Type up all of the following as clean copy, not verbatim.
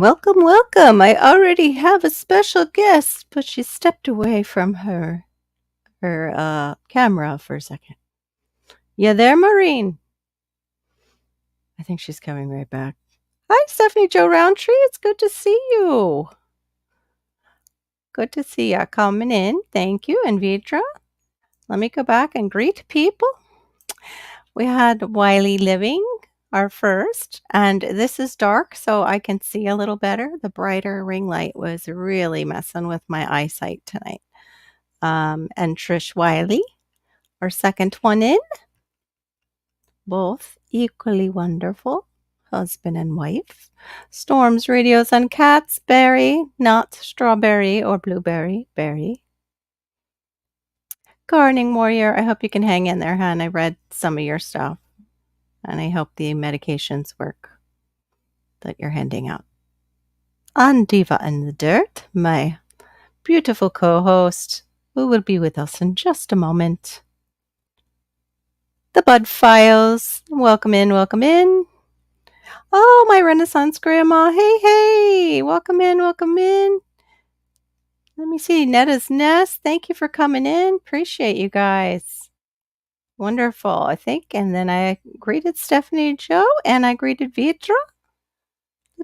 Welcome, welcome. I already have a special guest, but she stepped away from her camera for a second. You there, Maureen? I think she's coming right back. Hi, Stephanie Joe Roundtree. It's good to see you. Good to see ya coming in. Thank you, and Vidra. Let me go back and greet people. We had Wiley Living, our first, and this is dark, so I can see a little better. The brighter ring light was really messing with my eyesight tonight. And Trish Wiley, our second one in, both equally wonderful, husband and wife. Storms, Radios, and Cats, Berry, not Strawberry or Blueberry, Berry. Gardening Warrior, I hope you can hang in there, hon. I read some of your stuff, and I hope the medications work that you're handing out. On Diva in the Dirt, my beautiful co-host, who will be with us in just a moment. The Bud Files. Welcome in, welcome in. Oh, my Renaissance grandma. Hey, hey. Welcome in, welcome in. Let me see. Netta's Nest. Thank you for coming in. Appreciate you guys. Wonderful, I think. And then I greeted Stephanie Joe and I greeted Vidra.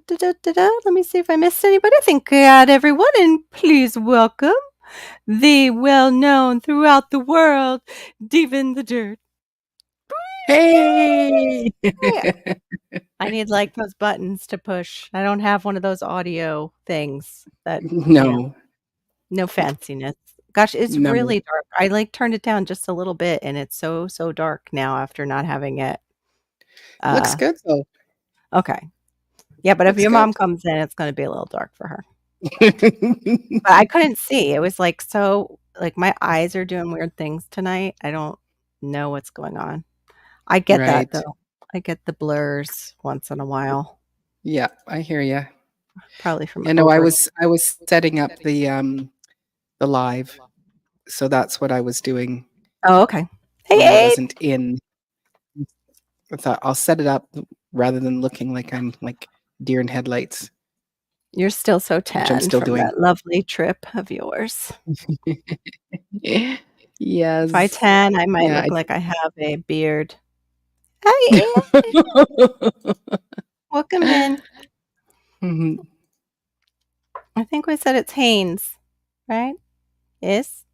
Let me see if I missed anybody. I think I got everyone. And please welcome the well-known throughout the world Diva in the Dirt. Hey! I need like those buttons to push. I don't have one of those audio things that No. no fanciness. Gosh, it's No. really dark. I like turned it down just a little bit and it's so dark now after not having it. Looks good though. Okay. Yeah, but if Looks your good. mom comes in, it's gonna be a little dark for her. But I couldn't see. It was like so like my eyes are doing weird things tonight. I don't know what's going on. I get that Right. though. I get the blurs once in a while. Yeah, I hear you. Probably from You know, I over. was setting up the live, so that's what I was doing Oh, okay. when I Hey, Abe. wasn't in. I thought I'll set it up rather than looking like I'm like deer in headlights, You're still so which I'm tanned still from doing. that lovely trip of yours. Yes. If I tan, I might Yeah. look like I have a beard. Hi, Ian. Welcome in. Mhm. I think we said it's Haynes, right? Yes.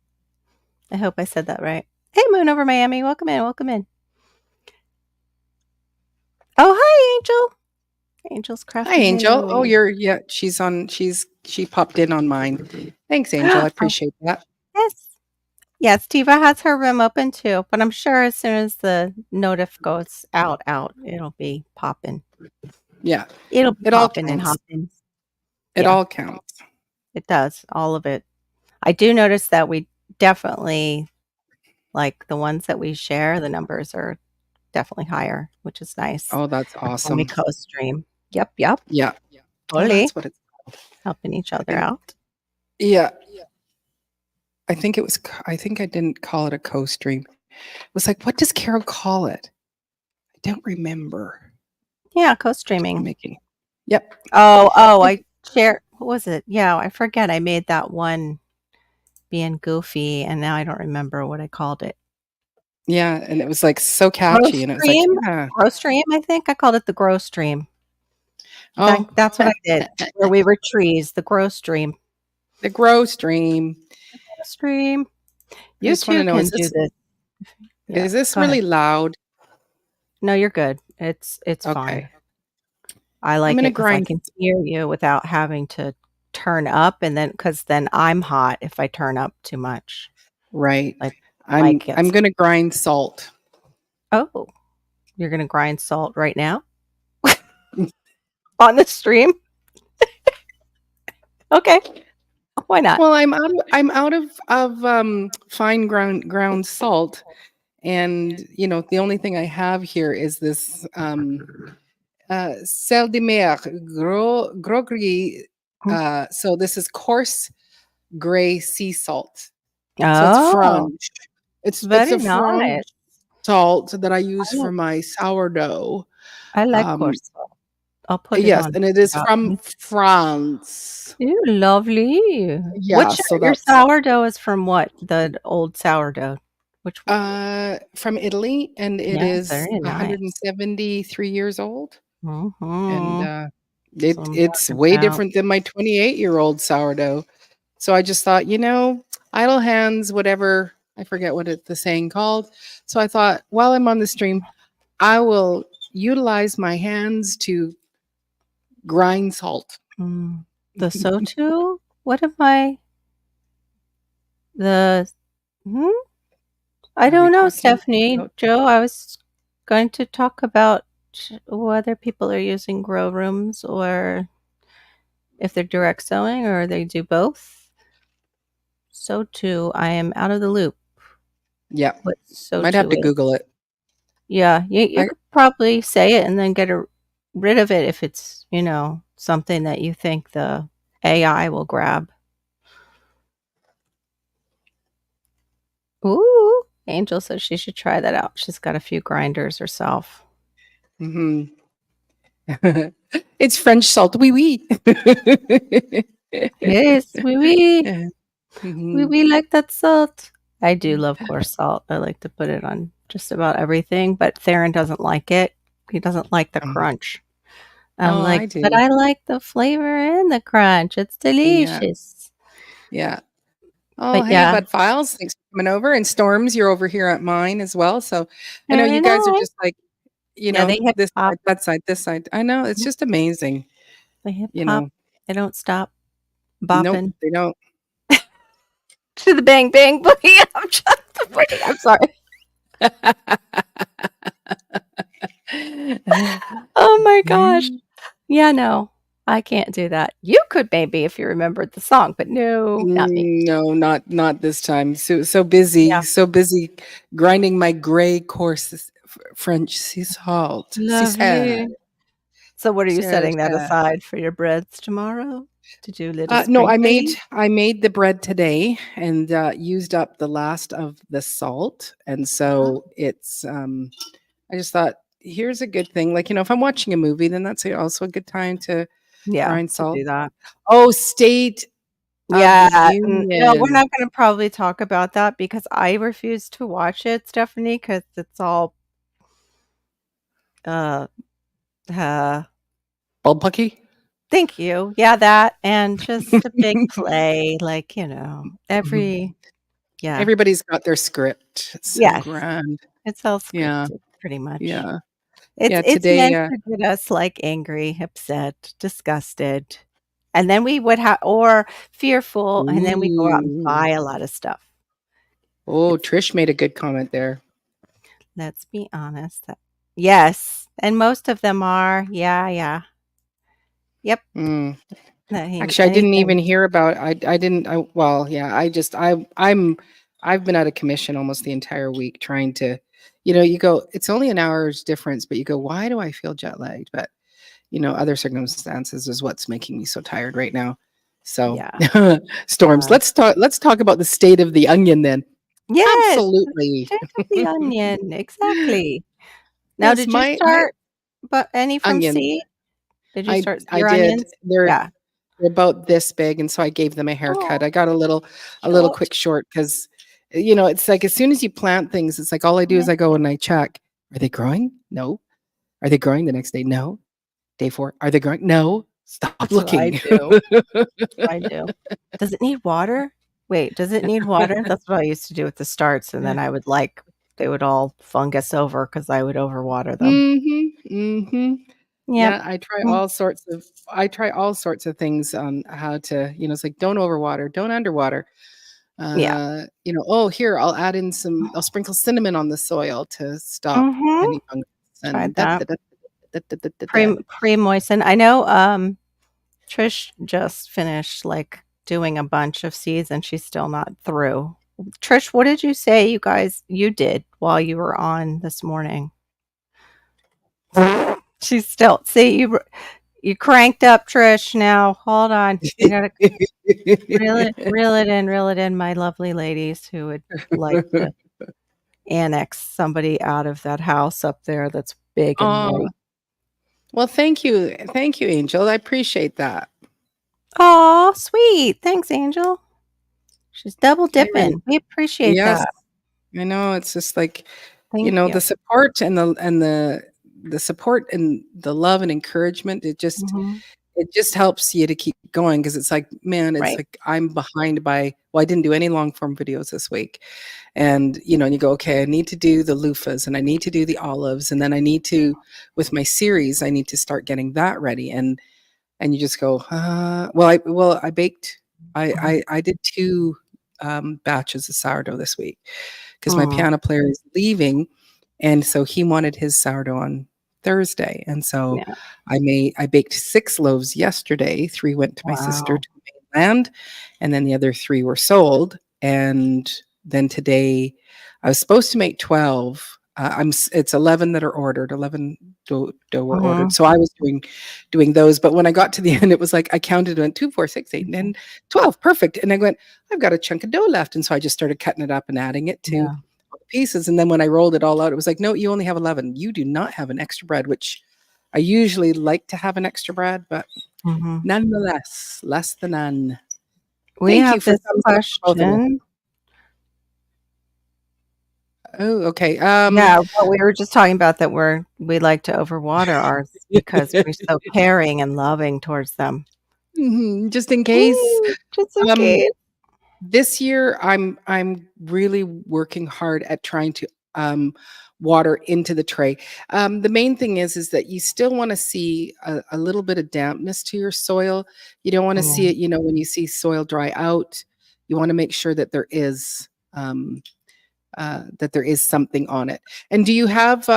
I hope I said that right. Hey, Moon over Miami. Welcome in. Welcome in. Oh, hi, Angel. Angel's crafting. Hi, Angel. Oh, away. she popped in on mine. Thanks, Angel. I Oh, appreciate that. yes. Yes, Tiva has her room open too, but I'm sure as soon as the notif goes out, it'll be popping. Yeah. It'll be It all popping and counts. hopping. It Yeah, all counts. it does. All of it. I do notice that we definitely like the ones that we share, the numbers are definitely higher, which is nice Oh, that's when we awesome. co-stream. Yep, yep. Yeah. Oh, Totally that's what it's helping each other think- out. Yeah. I think I didn't call it a co-stream. It was like, what does Carol call it? I don't remember. Yeah, co-streaming. Making. Yep. Oh, I share. What was it? Yeah, I forget. I made that one being goofy, and now I don't remember what I called it. Yeah, and it was like so Grow catchy, and it was like, stream. yeah. Grow stream. I think I called it the grow stream. Oh, That's what I did. Where we were trees. The grow stream. the grow stream. Stream. I You just want to too know, can do this. Yeah, is this go ahead. really loud? No, you're good. It's fine. Okay. I like gonna it because I grind. can hear you without having to turn up, and then because then I'm hot if I turn up too much. Right. Like I'm gets. gonna grind salt. Oh, you're gonna grind salt right now on the stream? Okay, why not? Well, I'm out of fine ground salt, and you know the only thing I have here is this sel de mer gros gris. So this is coarse gray sea salt. So it's Oh, French. It's very a French nice. salt that I use I for like my sourdough. I like coarse salt. I'll put it Yes, on and it is about from me. France. Ooh, lovely. Yeah, Which so your that's sourdough is from what? The old sourdough? Which one? from Italy, and it Yeah, is very nice. 173 years old, and, Mhm. So I'm it's talking way about different than my 28-year-old sourdough. So I just thought, idle hands, whatever, I forget what the saying called. So I thought, while I'm on the stream, I will utilize my hands to grind salt. the sotu? What am I the hmm? I Are we don't know, talking Stephanie. about Joe, I was going to talk about whether people are using grow rooms or if they're direct sewing or they do both. So too, I am out of the loop yeah, what so might have too to is. Google it. Yeah, you I could probably say it and then get rid of it if it's, something that you think the AI will grab. Ooh, Angel says she should try that out. She's got a few grinders herself. mhm. It's French salt, oui, oui. Yes, Yeah, mhm, we like that salt. I do love coarse salt. I like to put it on just about everything, but Theron doesn't like it. He doesn't like the um, crunch. I'm oh, like, I but do. I like the flavor and the crunch. It's Yeah, delicious. yeah. Oh, But hey, yeah, Bud Files, thanks for coming over, and Storms, you're over here at mine as well, so I know very you guys are nice. just like, Yeah, they hip this side, hop. that side, this side. I know, it's just amazing, They hip you hop. know? They don't stop Nope, bopping they don't. to the bang bang boogie. I'm just the boogie. I'm sorry. Oh my gosh. Yeah, no, I can't do that. You could maybe if you remembered the song, but no, not me. No, not this time. Yeah, So busy grinding my gray coarse French sea salt. Sea salt. lovely. So what are you Sure, setting that sure. aside for your breads tomorrow to do little No, I sprinkly? made I made the bread today and used up the last of the salt, and Uh-huh. so it's. I just thought, here's a good thing. Like, if I'm watching a movie, then that's also a good time to Yeah, grind to salt. do that. Oh, State of the Yeah, no, we're Union. not gonna probably talk about that because I refuse to watch it, Stephanie, because it's all, uh, uh Bullpucky. thank you. Yeah, that and just a big play, like, Mhm. yeah. Everybody's got their script. It's so Yes, grand. it's all Yeah, scripted pretty much. yeah, It's yeah, it's today, meant to get us, like, angry, upset, disgusted, and then we would have or fearful, and then we go out and ooh. buy a lot of stuff. Oh, It's Trish made a good comment there. let's be honest. Yes, and most of them are. Yeah, yeah. Yep, Mm. that he Actually, I didn't anything. even hear about I didn't well, yeah, I've been out of commission almost the entire week trying to you go, it's only an hour's difference, but you go, why do I feel jet lagged? But other circumstances is what's making me so tired right now. So, Yeah, Storms, yeah. let's talk about the state of the onion then. Yes, the Absolutely. state of the onion, exactly. Now Yes, did you my start but any from onions. seed? Did you start I your did. onions? They're Yeah. about this big, and so I gave them a haircut. Oh, I got a little short. quick short because, it's like as soon as you plant things, it's like all I do Yeah, is I go and I check. Are they growing? No. Are they growing the next day? No. Day 4. Are they growing? No. Stop that's what I looking. do. That's what I do. Does it need water? Wait, does it need water? That's what I used to do with the starts, and then I would, they would all fungus over because I would overwater them. Mhm, mhm. Yep. Yeah, Mm, I try all sorts of things on how to, it's like don't overwater, don't underwater. yeah. Oh, here I'll sprinkle cinnamon on the soil to stop Mhm. any fungus Tried and da that. da da da da da da da. Pre-moisten. I know, Trish just finished, doing a bunch of seeds, and she's still not through. Trish, what did you say you did while you were on this morning? She's still see, you cranked up, Trish, now. Hold on. I gotta reel it in, my lovely ladies who would like to annex somebody out of that house up there that's big and Aw, white. Well, thank you, Angel. I appreciate that. Oh, sweet. Thanks, Angel. She's double I really dipping. We appreciate Yes, that. I know. It's just like, Thank you. the support and the support and the love and encouragement. Mhm. It just helps you to keep going because it's like, man, it's Right. like I'm behind by. Well, I didn't do any long form videos this week, and and you go, okay, I need to do the loofahs and I need to do the olives, and then I need to, with my series, I need to start getting that ready, and you just go, I baked. Mhm. I did two batches of sourdough this week because my Mm. piano player is leaving, and so he wanted his sourdough on Thursday, and so Yeah. I baked 6 loaves yesterday, 3 went to my sister Wow. to the mainland, and then the other 3 were sold, and then today I was supposed to make 12. It's 11 that are ordered, 11 dough were ordered, Mhm. so I was doing those, but when I got to the end, it was like I counted, went 2, 4, 6, 8, Mhm. 10, 12, perfect, and I went, "I've got a chunk of dough left," and so I just started cutting it up and adding it to Yeah. all the pieces, and then when I rolled it all out, it was like, "No, you only have 11. You do not have an extra bread," which I usually like to have an extra bread, but Mhm. nonetheless, less than none. We Thank you have for this thumbs up for both of you. question. Oh, okay, Yeah, well, we were just talking about that we like to overwater ours because we're so caring and loving towards them. mhm, just in case. Just in Um, case. this year, I'm really working hard at trying to, water into the tray. The main thing is that you still wanna see a little bit of dampness to your soil. You don't wanna see Mm. it, when you see soil dry out, you wanna make sure that there is something on it. And do you have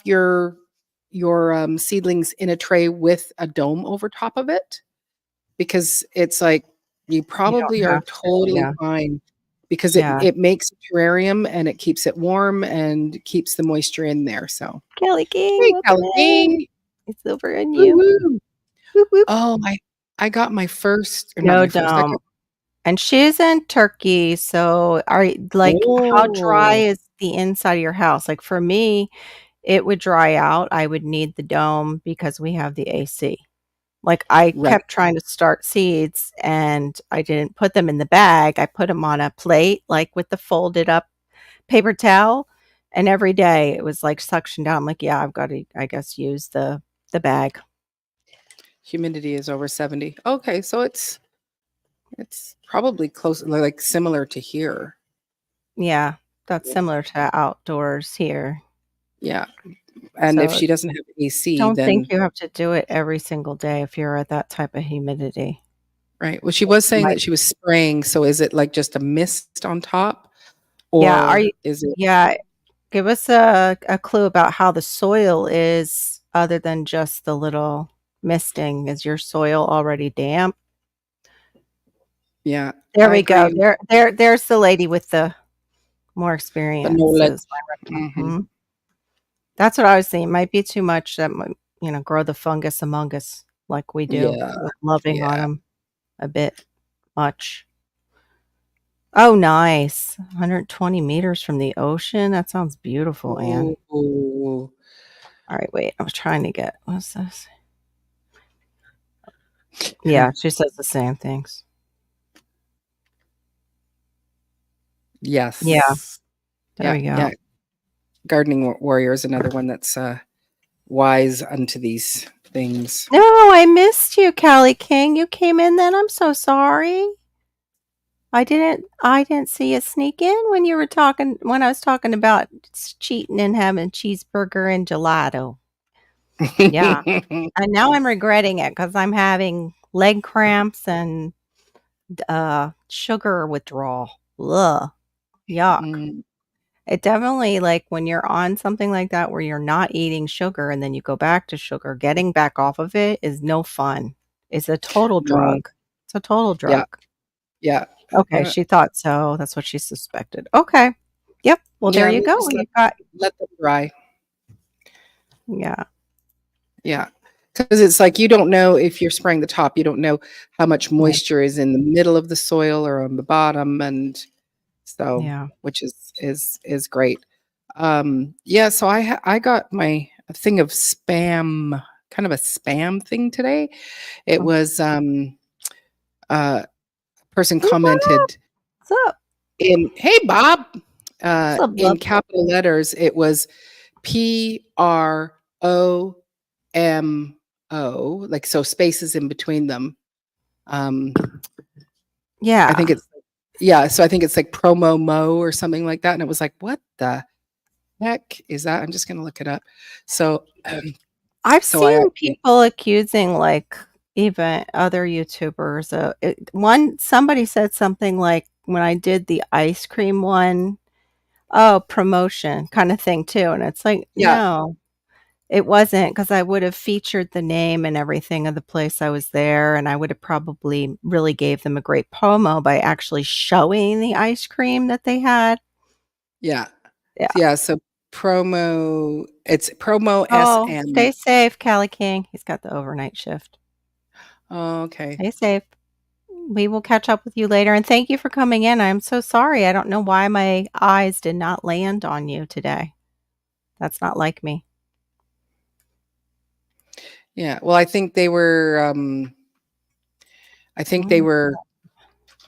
your seedlings in a tray with a dome over top of it? Because it's like, you You probably don't are have to, totally yeah. fine because it Yeah. it makes a terrarium and it keeps it warm and keeps the moisture in there, so Kelly King, hey, welcome in. King. It's over on you. Woo-woo. Whoop, whoop. Oh, I got my first, or not No, my first, I got don't. And she's in Turkey, so how dry oh, is the inside of your house? Like, for me, it would dry out. I would need the dome because we have the AC. Like, I right. kept trying to start seeds, and I didn't put them in the bag. I put them on a plate, like, with the folded up paper towel, and every day it was, like, suctioned down. I'm like, "Yeah, I've gotta, I guess, use the bag." Humidity is over 70. Okay, so it's probably close, like, similar to here. Yeah, that's similar to outdoors here. Yeah, and if So, she doesn't have AC, don't think then you have to do it every single day if you're at that type of humidity. right. Well, she was saying Might that she was spraying, so is it, like, just a mist on top, Yeah, are or you is it yeah, give us a clue about how the soil is other than just the little misting. Is your soil already damp? yeah, There I we go. agree, There's the lady with the more the knowledge. experiences. Mhm. Mhm. That's what I was saying. Might be too much that might, grow the fungus among us like we do Yeah, with loving on yeah. them a bit much. Oh, nice. 120 meters from the ocean. That sounds beautiful, Anne. Ooh. All right, wait. I was trying to get what's this? Yeah, she says the same things. Yeah, Yes. there Yeah, we yeah. go. Gardening warrior is another one that's, wise unto these things. No, I missed you, Callie King. You came in then. I'm so sorry. I didn't see you sneak in when I was talking about cheating and having cheeseburger and gelato. Yeah. And now I'm regretting it because I'm having leg cramps and sugar withdrawal. Ugh, yuck. Mm, It definitely, like, when you're on something like that where you're not eating sugar and then you go back to sugar, getting back off of it is no fun. It's a total no. drug. It's a total Yeah, drug. yeah, Okay, yeah. she thought so. That's what she suspected. Okay. Yep. Well, there Yeah, you we go. just You got let them dry. yeah, Yeah, because it's like you don't know if you're spraying the top, you don't know how much yeah, moisture is in the middle of the soil or on the bottom, and so yeah. which is great. Yeah, so I got my a thing of spam, kind of a spam thing today. It Oh, was, a person hey, Bob. commented What's up? in "Hey, Bob," What's up, in bub? capital letters, it was PROMO, like, so spaces in between them. Um, I think Yeah. it's yeah, so I think it's like promo mo or something like that, and it was like, "What the heck is that?" I'm just gonna look it up. So, I've so I seen actually people accusing, like, even other YouTubers, somebody said something like, when I did the ice cream one, "Oh, promotion," kinda thing too, and it's like, yeah, no, it wasn't, because I would have featured the name and everything of the place I was there, and I would have probably really gave them a great promo by actually showing the ice cream that they had. yeah. Yeah. Yeah, so it's promo Oh, SM. stay safe, Cali King. He's got the overnight shift. Oh, okay. Stay safe. We will catch up with you later, and thank you for coming in. I'm so sorry. I don't know why my eyes did not land on you today. That's not like me. Yeah, well, I think Mm,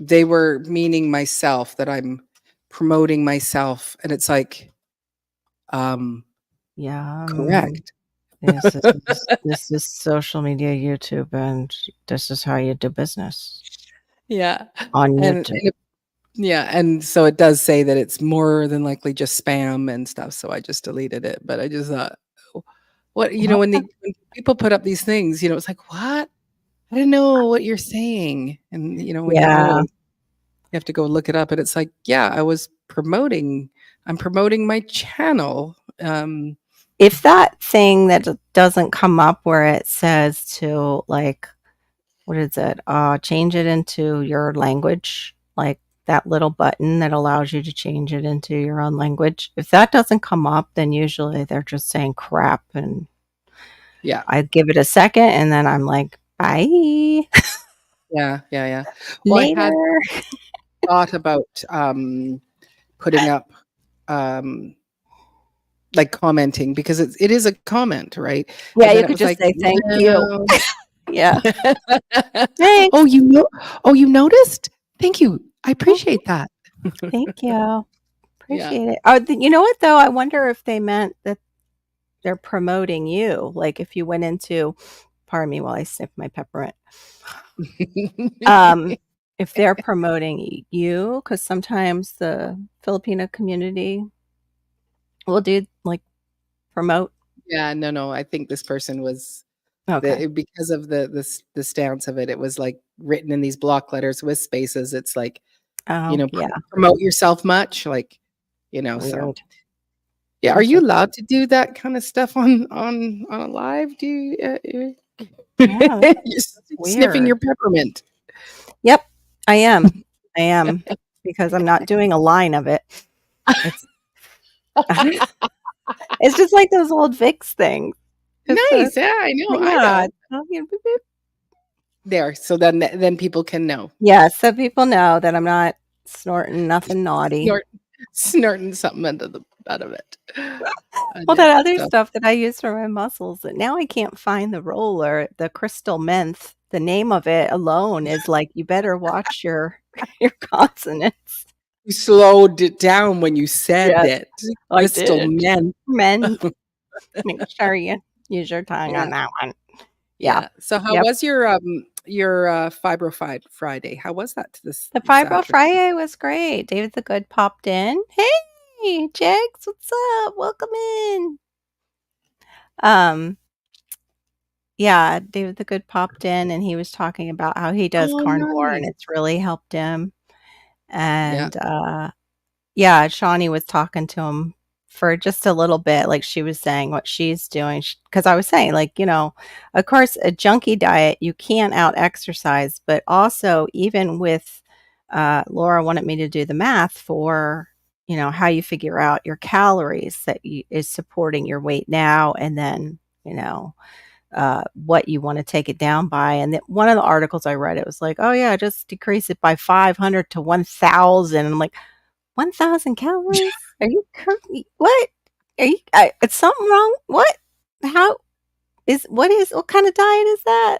they were meaning myself, that I'm promoting myself, and it's like, um, yeah, correct. this is social media, YouTube, and this is how you do business Yeah, on and YouTube. yeah, and so it does say that it's more than likely just spam and stuff, so I just deleted it, but I just thought, "Oh, what," What the when people put up these things, it's like, "What? I didn't know what you're saying," and, when you know, Yeah. you have to go look it up, and it's like, "Yeah, I'm promoting my channel." If that thing that doesn't come up where it says to, like, what is it? Change it into your language, like that little button that allows you to change it into your own language. If that doesn't come up, then usually they're just saying crap, and Yeah. I give it a second and then I'm like, "Bye. Yeah, yeah, yeah. Well, I had Later." thought about, putting up, um, like, commenting because it is a comment, right? Yeah, And you then it could was just like, say, "Thank you." "No." Yeah. "Oh, "Thanks. you noticed? Thank you. I Mhm. appreciate that." Thank you. Yeah. Appreciate it." You know what, though? I wonder if they meant that they're promoting you, like, if you went into, pardon me while I sniff my peppermint. Um, if they're promoting you, because sometimes the Filipino community will do, like, promote. Yeah, no, no, I think this person was Okay. because of the stance of it, it was, like, written in these block letters with spaces. It's like, Oh, "Pr yeah, promote yourself much?" Like, so weird. yeah, are you Interesting. allowed to do that kinda stuff on a live? Do you, Yeah, you're that's sniffing weird. your peppermint. Yep, I am. I am, because I'm not doing a line of it. It's it's just like those old Vicks things. It's a Nice, yeah, I yeah, know. it's beep, beep. There, so then people can know. Yeah, so people know that I'm not snorting nothing naughty. Snort snorting something out of it. Well, Yeah, that other so stuff that I use for my muscles, that now I can't find the roller, the crystal meth. The name of it alone is like, you better watch your your consonants. you slowed it down when you said Yes, it. I Crystal did. men. Men, make sure you use your tongue Yeah, on that one. Yeah. yeah. So how Yep. was Fibro Friday? How was that The this Fibro afternoon? Fri-Yay was great. David the Good popped in. "Hey, Jags, what's up? Welcome in." Um, yeah, David the Good popped in, and he was talking about how he does Oh, carnivore, and nice. it's really helped him. Yeah, And, yeah, Shawnee was talking to him for just a little bit, like, she was saying what she's doing, because I was saying, like, of course, a junkie diet, you can't out-exercise, but also even with, Laura wanted me to do the math for, how you figure out your calories that is supporting your weight now, and then, what you want to take it down by. And one of the articles I read, it was like, oh yeah, just decrease it by 500 to 1,000. I'm like, 1,000 calories? Are you what? Are you? It's something wrong? What? how what kind of diet is that?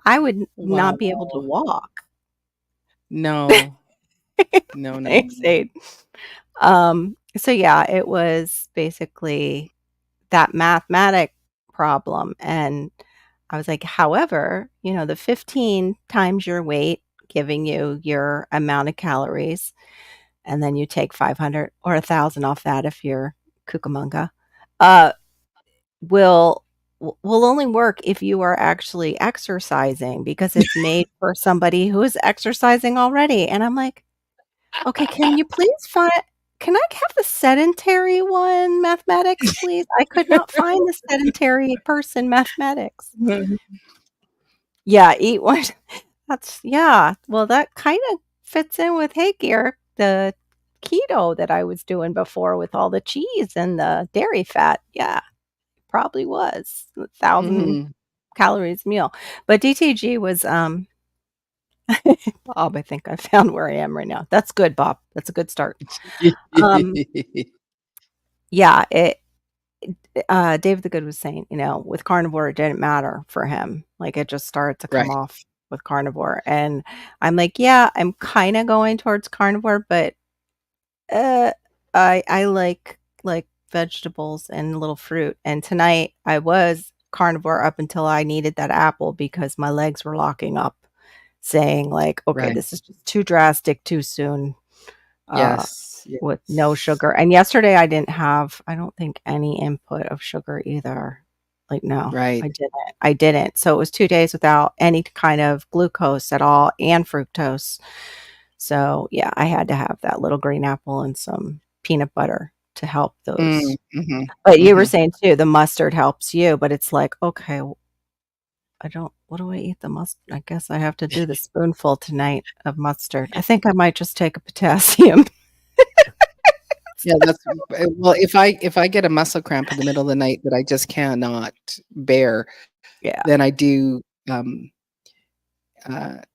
I would not be able to Wow. walk. No. No, no, Thanks, no. Aid. So yeah, it was basically that mathematic problem, and I was like, however, the 15 times your weight, giving you your amount of calories, and then you take 500 or 1,000 off that if you're Cucamonga, uh, will will only work if you are actually exercising because it's made for somebody who is exercising already. And I'm like, okay, can I have the sedentary one mathematics, please? I could not find the sedentary person mathematics. Yeah, eat one. Yeah. Well, that kind of fits in with Hey Gear, the keto that I was doing before with all the cheese and the dairy fat. Yeah, probably was 1,000 Mhm. calories meal. But DTG was Bob, I think I found where I am right now. That's good, Bob. That's a good start. Um yeah, David the Good was saying, with carnivore, it didn't matter for him. Like it just started to come Right, off with carnivore. And I'm like, yeah, I'm kind of going towards carnivore, but uh, I like vegetables and a little fruit. And tonight I was carnivore up until I needed that apple because my legs were locking up, saying like, okay, right. this is just too drastic, too soon. Uh, Yes, with no yes. sugar. And yesterday I didn't have, I don't think, any input of sugar either. Like, no, Right. I didn't. I didn't. So it was 2 days without any kind of glucose at all and fructose. So, yeah, I had to have that little green apple and some peanut butter to help those. Mhm, But you were mhm. saying too, the mustard helps you, but it's like, okay, I don't, what do I eat the mustard? I guess I have to do the spoonful tonight of mustard. I think I might just take a potassium. Yeah, that's well, if I get a muscle cramp in the middle of the night that I just cannot bear, Yeah. then um,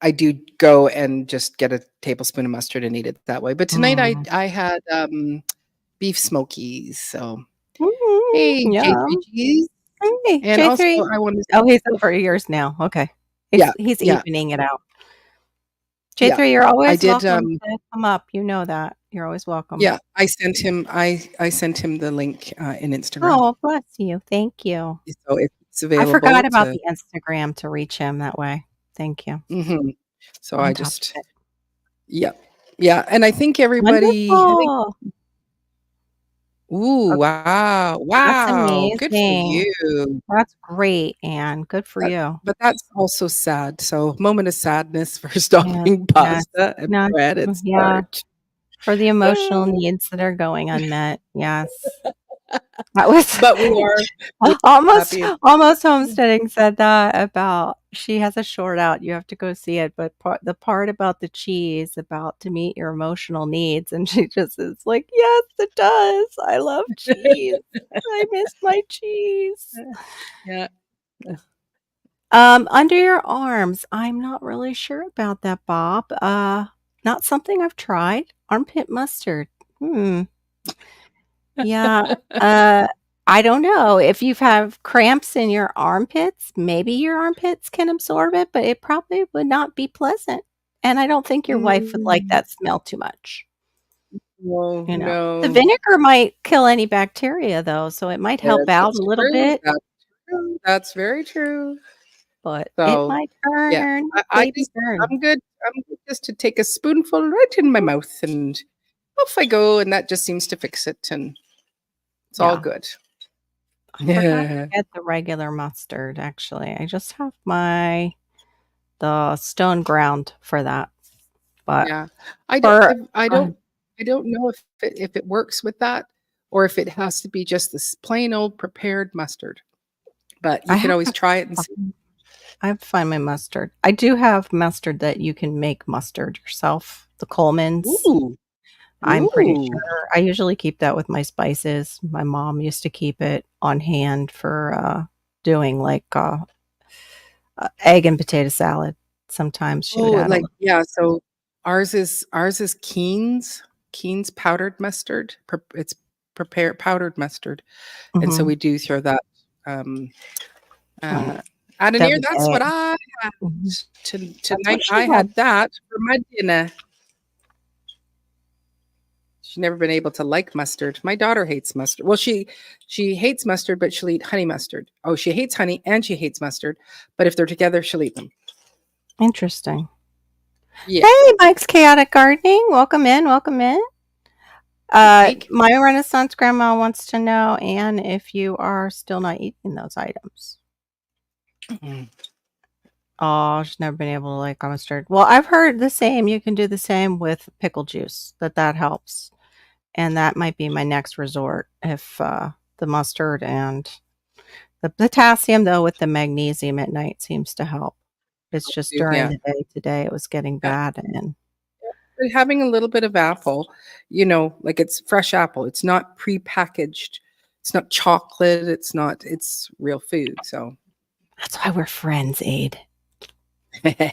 I do go and just get a tablespoon of mustard and eat it that way. But tonight Mm. I had, beef smokies, so Mm, hey, yum. J3Gs. Hey, And also J3. I wanna Oh, he's over yours now. Okay. yeah, He's yeah, evening it out. yeah. J3, you're I always did, welcome to come up. You know that. You're always welcome. yeah, I sent him the link, in Instagram. Oh, bless you. Thank you. So if it's I forgot available about to the Instagram to reach him that way. Thank you. mhm. So I On top just of it. yeah. Yeah, and I think Wonderful. ooh, Okay, wow, that's wow, good for amazing. you. That's great, Anne. Good for That you. but that's also sad, so moment of sadness for Yes, stopping yes. pasta and No, bread and yeah, starch. for the emotional needs that are going unmet. Yes. That was But we're almost happy and almost homesteading said that about she has a short out, you have to go see it, but the part about the cheese, about to meet your emotional needs, and she just is like, "Yes, it does. I love cheese. I miss my cheese." yeah. Under your arms, I'm not really sure about that, Bob. Not something I've tried. Armpit mustard. Hmm. Yeah, uh, I don't know. If you've have cramps in your armpits, maybe your armpits can absorb it, but it probably would not be pleasant. And I don't think your wife would like Mm, that smell too much, no, you know? The no. vinegar might kill any bacteria though, so it might help Yes, out a that's little true, bit, that's true, that's very true. but it So, might yeah, burn, I baby just burn. I'm good just to take a spoonful right in my mouth, and off I go, and that just seems to fix it, and it's all Yeah. good. I forgot to Yeah, get the regular mustard, actually. I just have the stone ground for that, but yeah. for go ahead. I don't know if it works with that or if it has to be just this plain old prepared mustard, but I you can have always to try it and see. find I have to find my mustard. I do have mustard that you can make mustard yourself, the Coleman's. Ooh, I'm pretty ooh. sure I usually keep that with my spices. My mom used to keep it on hand for, doing, like, egg and potato salad. Sometimes she Oh, would add a like little. yeah, so ours is Keen's powdered mustard. It's prepared powdered mustard, and so Mhm. we do throw that. um, Oh, out of near. deviled That's egg. what I had Mhm. That's tonight. what she I had. had that for my dinner. She's never been able to like mustard. My daughter hates mustard. Well, she hates mustard, but she'll eat honey mustard. Oh, she hates honey and she hates mustard. But if they're together, she'll eat them. Interesting. Yeah. Hey, Mike's Chaotic Gardening. Welcome in. Welcome in. Hey, Mike. My Renaissance grandma wants to know, Anne, if you are still not eating those items. Mm. Oh, she's never been able to like mustard. Well, I've heard the same. You can do the same with pickle juice, that helps. And that might be my next resort if the mustard and the potassium, though, with the magnesium at night seems to help. It's just during Yeah. the day today it was getting Yeah. bad. And But having a little bit of apple, like it's fresh apple. It's not prepackaged. It's not chocolate. It's not. It's real food. So. that's why we're friends, Aid. Yeah.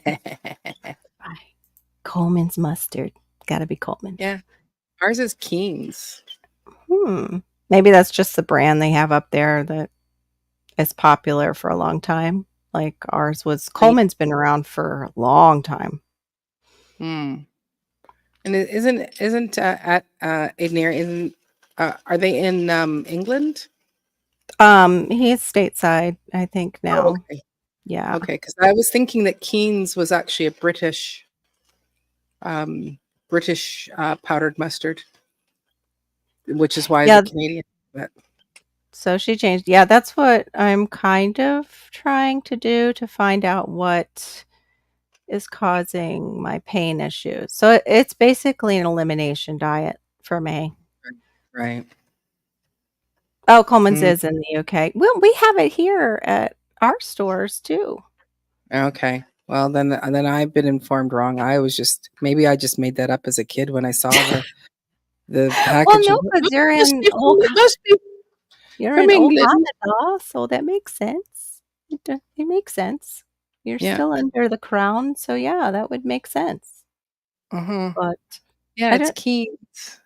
Coleman's mustard. Gotta be Coleman's. Ours is Keen's. Maybe that's just the brand they have up there that is popular for a long time. Like ours was Coleman's been around for a long time. Mm. And it isn't at Aidnir, isn't are they in England? He's stateside, I think Oh, now. okay. Yeah. Okay, because I was thinking that Keen's was actually a um, British powdered mustard, which is why the Yeah. Canadian. But So she changed. Yeah, that's what I'm kind of trying to do to find out what is causing my pain issues. So it's basically an elimination diet for me. right. Oh, Coleman's Mm, is in the UK. Well, we have it here at our stores too. okay. Well, then I've been informed wrong. Maybe I just made that up as a kid when I saw the Well, package. no, Oh, because you're it must be you're from in old England. Canada, so that makes sense. It makes sense. You're Yeah. still under the crown, so yeah, that would make sense. Uh-huh. But Yeah, I it's don't Keen's.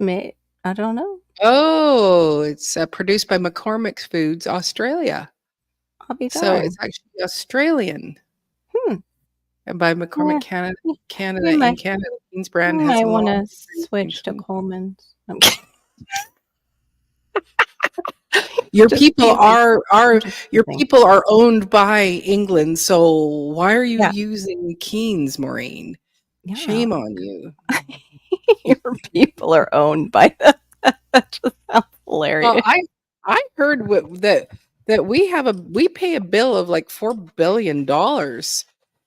I don't know. Oh, it's produced by McCormick's Foods, Australia. I'll be So it's darned. actually Australian Hmm. and by McCormick Yeah. Canada. You Canada you in might Canada, Keen's brand you has might long wanna history switch to of Coleman's. I'm kidding. your Just people teasing. I'm are just your teasing. people are owned by England. So why are you Yeah. using Keen's, Maureen? Yeah. Shame on you. Your people are owned by the that just sounds Well, hilarious. I heard that we pay a bill of like $4 billion Back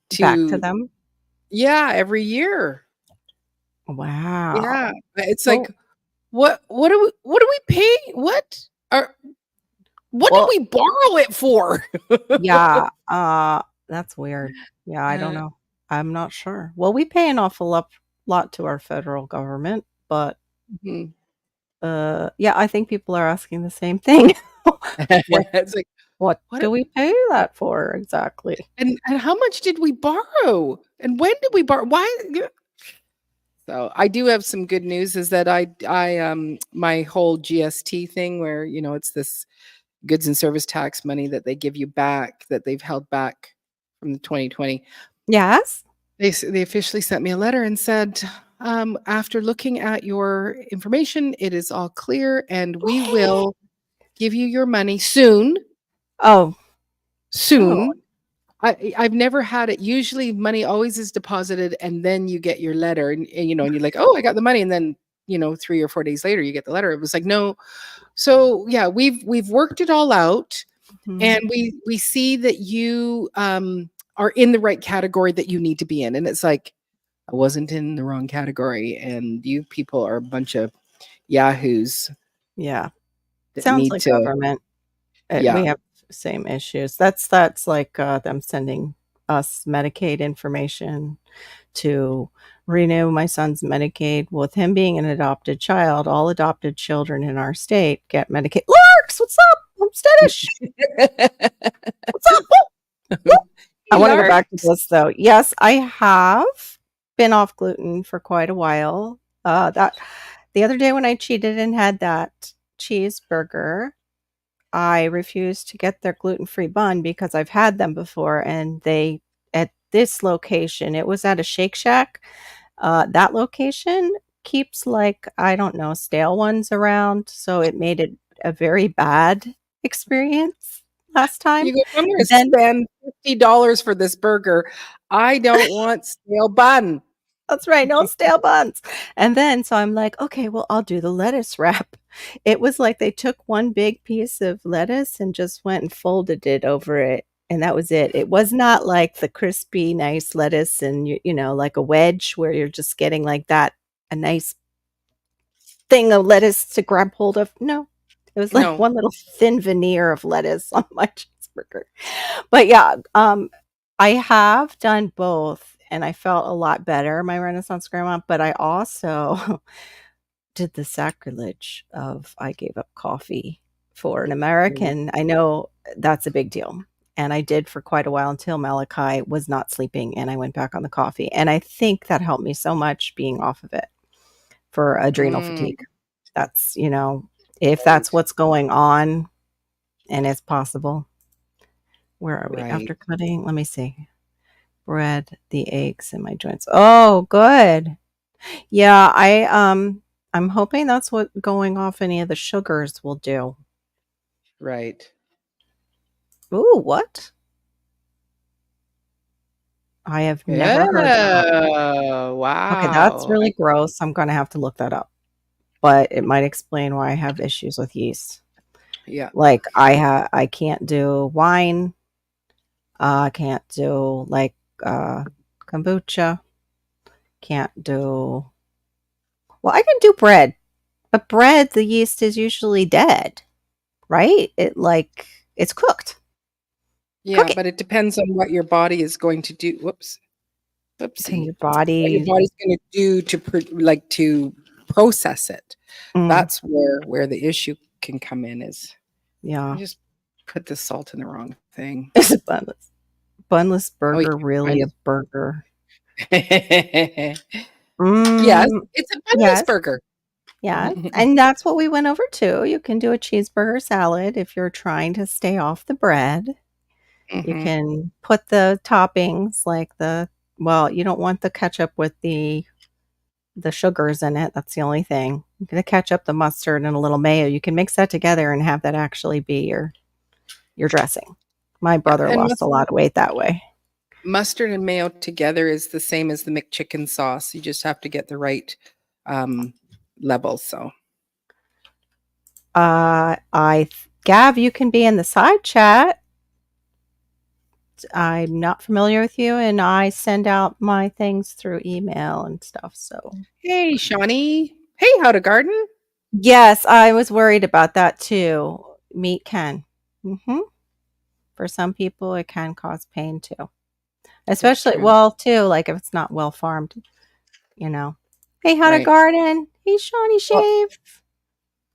to to them? every year. Wow. Yeah. It's like Well what do we pay? Are what do well, we borrow it for? yeah, that's weird. Yeah, I don't Uh, know. I'm not sure. Well, we pay an awful lot to our federal government, but, mhm. yeah, I think people are asking the same thing. What It's like what what do we pay that for exactly? and how much did we borrow? And when did we borrow? Why So I do have some good news is that I my whole GST thing where it's this goods and service tax money that they give you back that they've held back from the 2020. Yes? They officially sent me a letter and said, after looking at your information, it is all clear, and we will give you your money soon. Oh, oh, Soon. I've never had it. Usually, money always is deposited, and then you get your letter, and you're like, "Oh, I got the money," and then 3 or 4 days later, you get the letter. It was like, no. So yeah, we've worked it all out, mhm. and we see that you are in the right category that you need to be in, and it's like I wasn't in the wrong category, and you people are a bunch of yahoos Yeah. that Sounds need like to, government. We yeah. have same issues. That's like, them sending us Medicaid information to renew my son's Medicaid. With him being an adopted child, all adopted children in our state get Medicaid. Larks, what's up? Homesteadish. What's up? Woo, woo. I Hey, wanna go back to Larks. this though. Yes, I have been off gluten for quite a while. That the other day when I cheated and had that cheeseburger, I refuse to get their gluten-free bun because I've had them before, and they at this location, it was at a Shake Shack. That location keeps, like, I don't know, stale ones around, so it made it a very bad experience last time. You go, "I'm gonna Then spend $50 for this burger. I don't want stale bun." that's right, no stale buns. And then so I'm like, "Okay, well, I'll do the lettuce wrap." It was like they took one big piece of lettuce and just went and folded it over it, and that was it. It was not like the crispy, nice lettuce and you know, like a wedge where you're just getting like that a nice thing of lettuce to grab hold of. No, it was like No. one little thin veneer of lettuce on my cheeseburger. But yeah, I have done both and I felt a lot better, my Renaissance grandma, but I also did the sacrilege of I gave up coffee for an Mm, American. I know that's a big deal. And I did for quite a while until Malachi was not sleeping and I went back on the coffee. And I think that helped me so much being off of it for adrenal mm, fatigue. That's, you know, if that's right, what's going on and it's possible. Where are we? right. After cutting, let me see. Bread, the aches in my joints. Oh, good. Yeah, I'm hoping that's what going off any of the sugars will do. Right. Ooh, what? I have never heard that. Oh, Okay, that's wow. really gross. I'm gonna have to look that up. But it might explain why I have issues with yeast. Yeah. Like I can't do wine. I can't do like uh kombucha. Can't do well, I can do bread, but bread, the yeast is usually dead, right? It's cooked. Yeah, Cook it. but it depends on what your body is going to do. Whoops, Can whoopsie. your What your body body's gonna do to to process it. mm, That's where the issue can come in is I yeah. just put the salt in the wrong thing. Is it bunless? Bunless Oh, you burger can't really find a burger? it. Yes, Mm, it's a bunless yes, burger. yes, and that's what we went over to. You can do a cheeseburger salad if you're trying to stay off the bread. You Mhm. can put the toppings like well, you don't want the ketchup with the sugars in it, that's the only thing. The ketchup, the mustard, and a little mayo, you can mix that together and have that actually be your dressing. My Yeah, brother and lost a lot of weight that way. mustard and mayo together is the same as the McChicken sauce. You just have to get the right, um, level, so Gav, you can be in the side chat. I'm not familiar with you, and I send out my things through email and stuff, so "Hey, Shawnee. Hey, how to garden?" yes, I was worried about that too. Meat can. Mhm. For some people, it can cause pain too. It's Especially true. well, too, like, if it's not well farmed, you know? "Hey, how to Right. garden? Hey, Shawnee Well, Shave."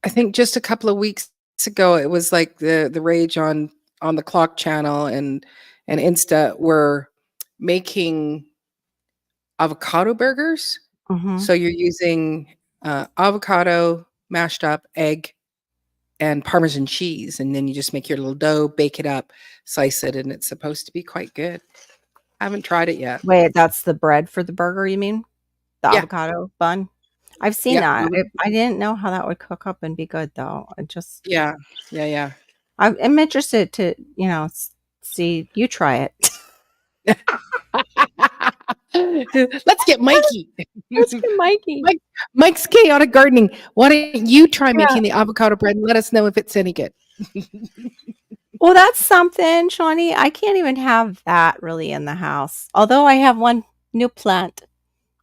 I think just a couple of weeks ago, it was like the rage on the Clock channel and Insta were making avocado burgers. Mhm. So you're using, avocado, mashed up, egg, and Parmesan cheese, and then you just make your little dough, bake it up, slice it, and it's supposed to be quite good. I haven't tried it yet. Wait, that's the bread for the burger, you mean? The Yeah, avocado bun? I've seen yeah, that. I didn't know how that would cook up and be good, though. yeah, yeah, yeah. I'm interested to, see you try it. Let's get Mikey. Let's get Mikey. Mike Mike's chaotic gardening. Why don't you try Yeah. making the avocado bread and let us know if it's any good? Well, that's something, Shawnee. I can't even have that really in the house. Although I have one new plant.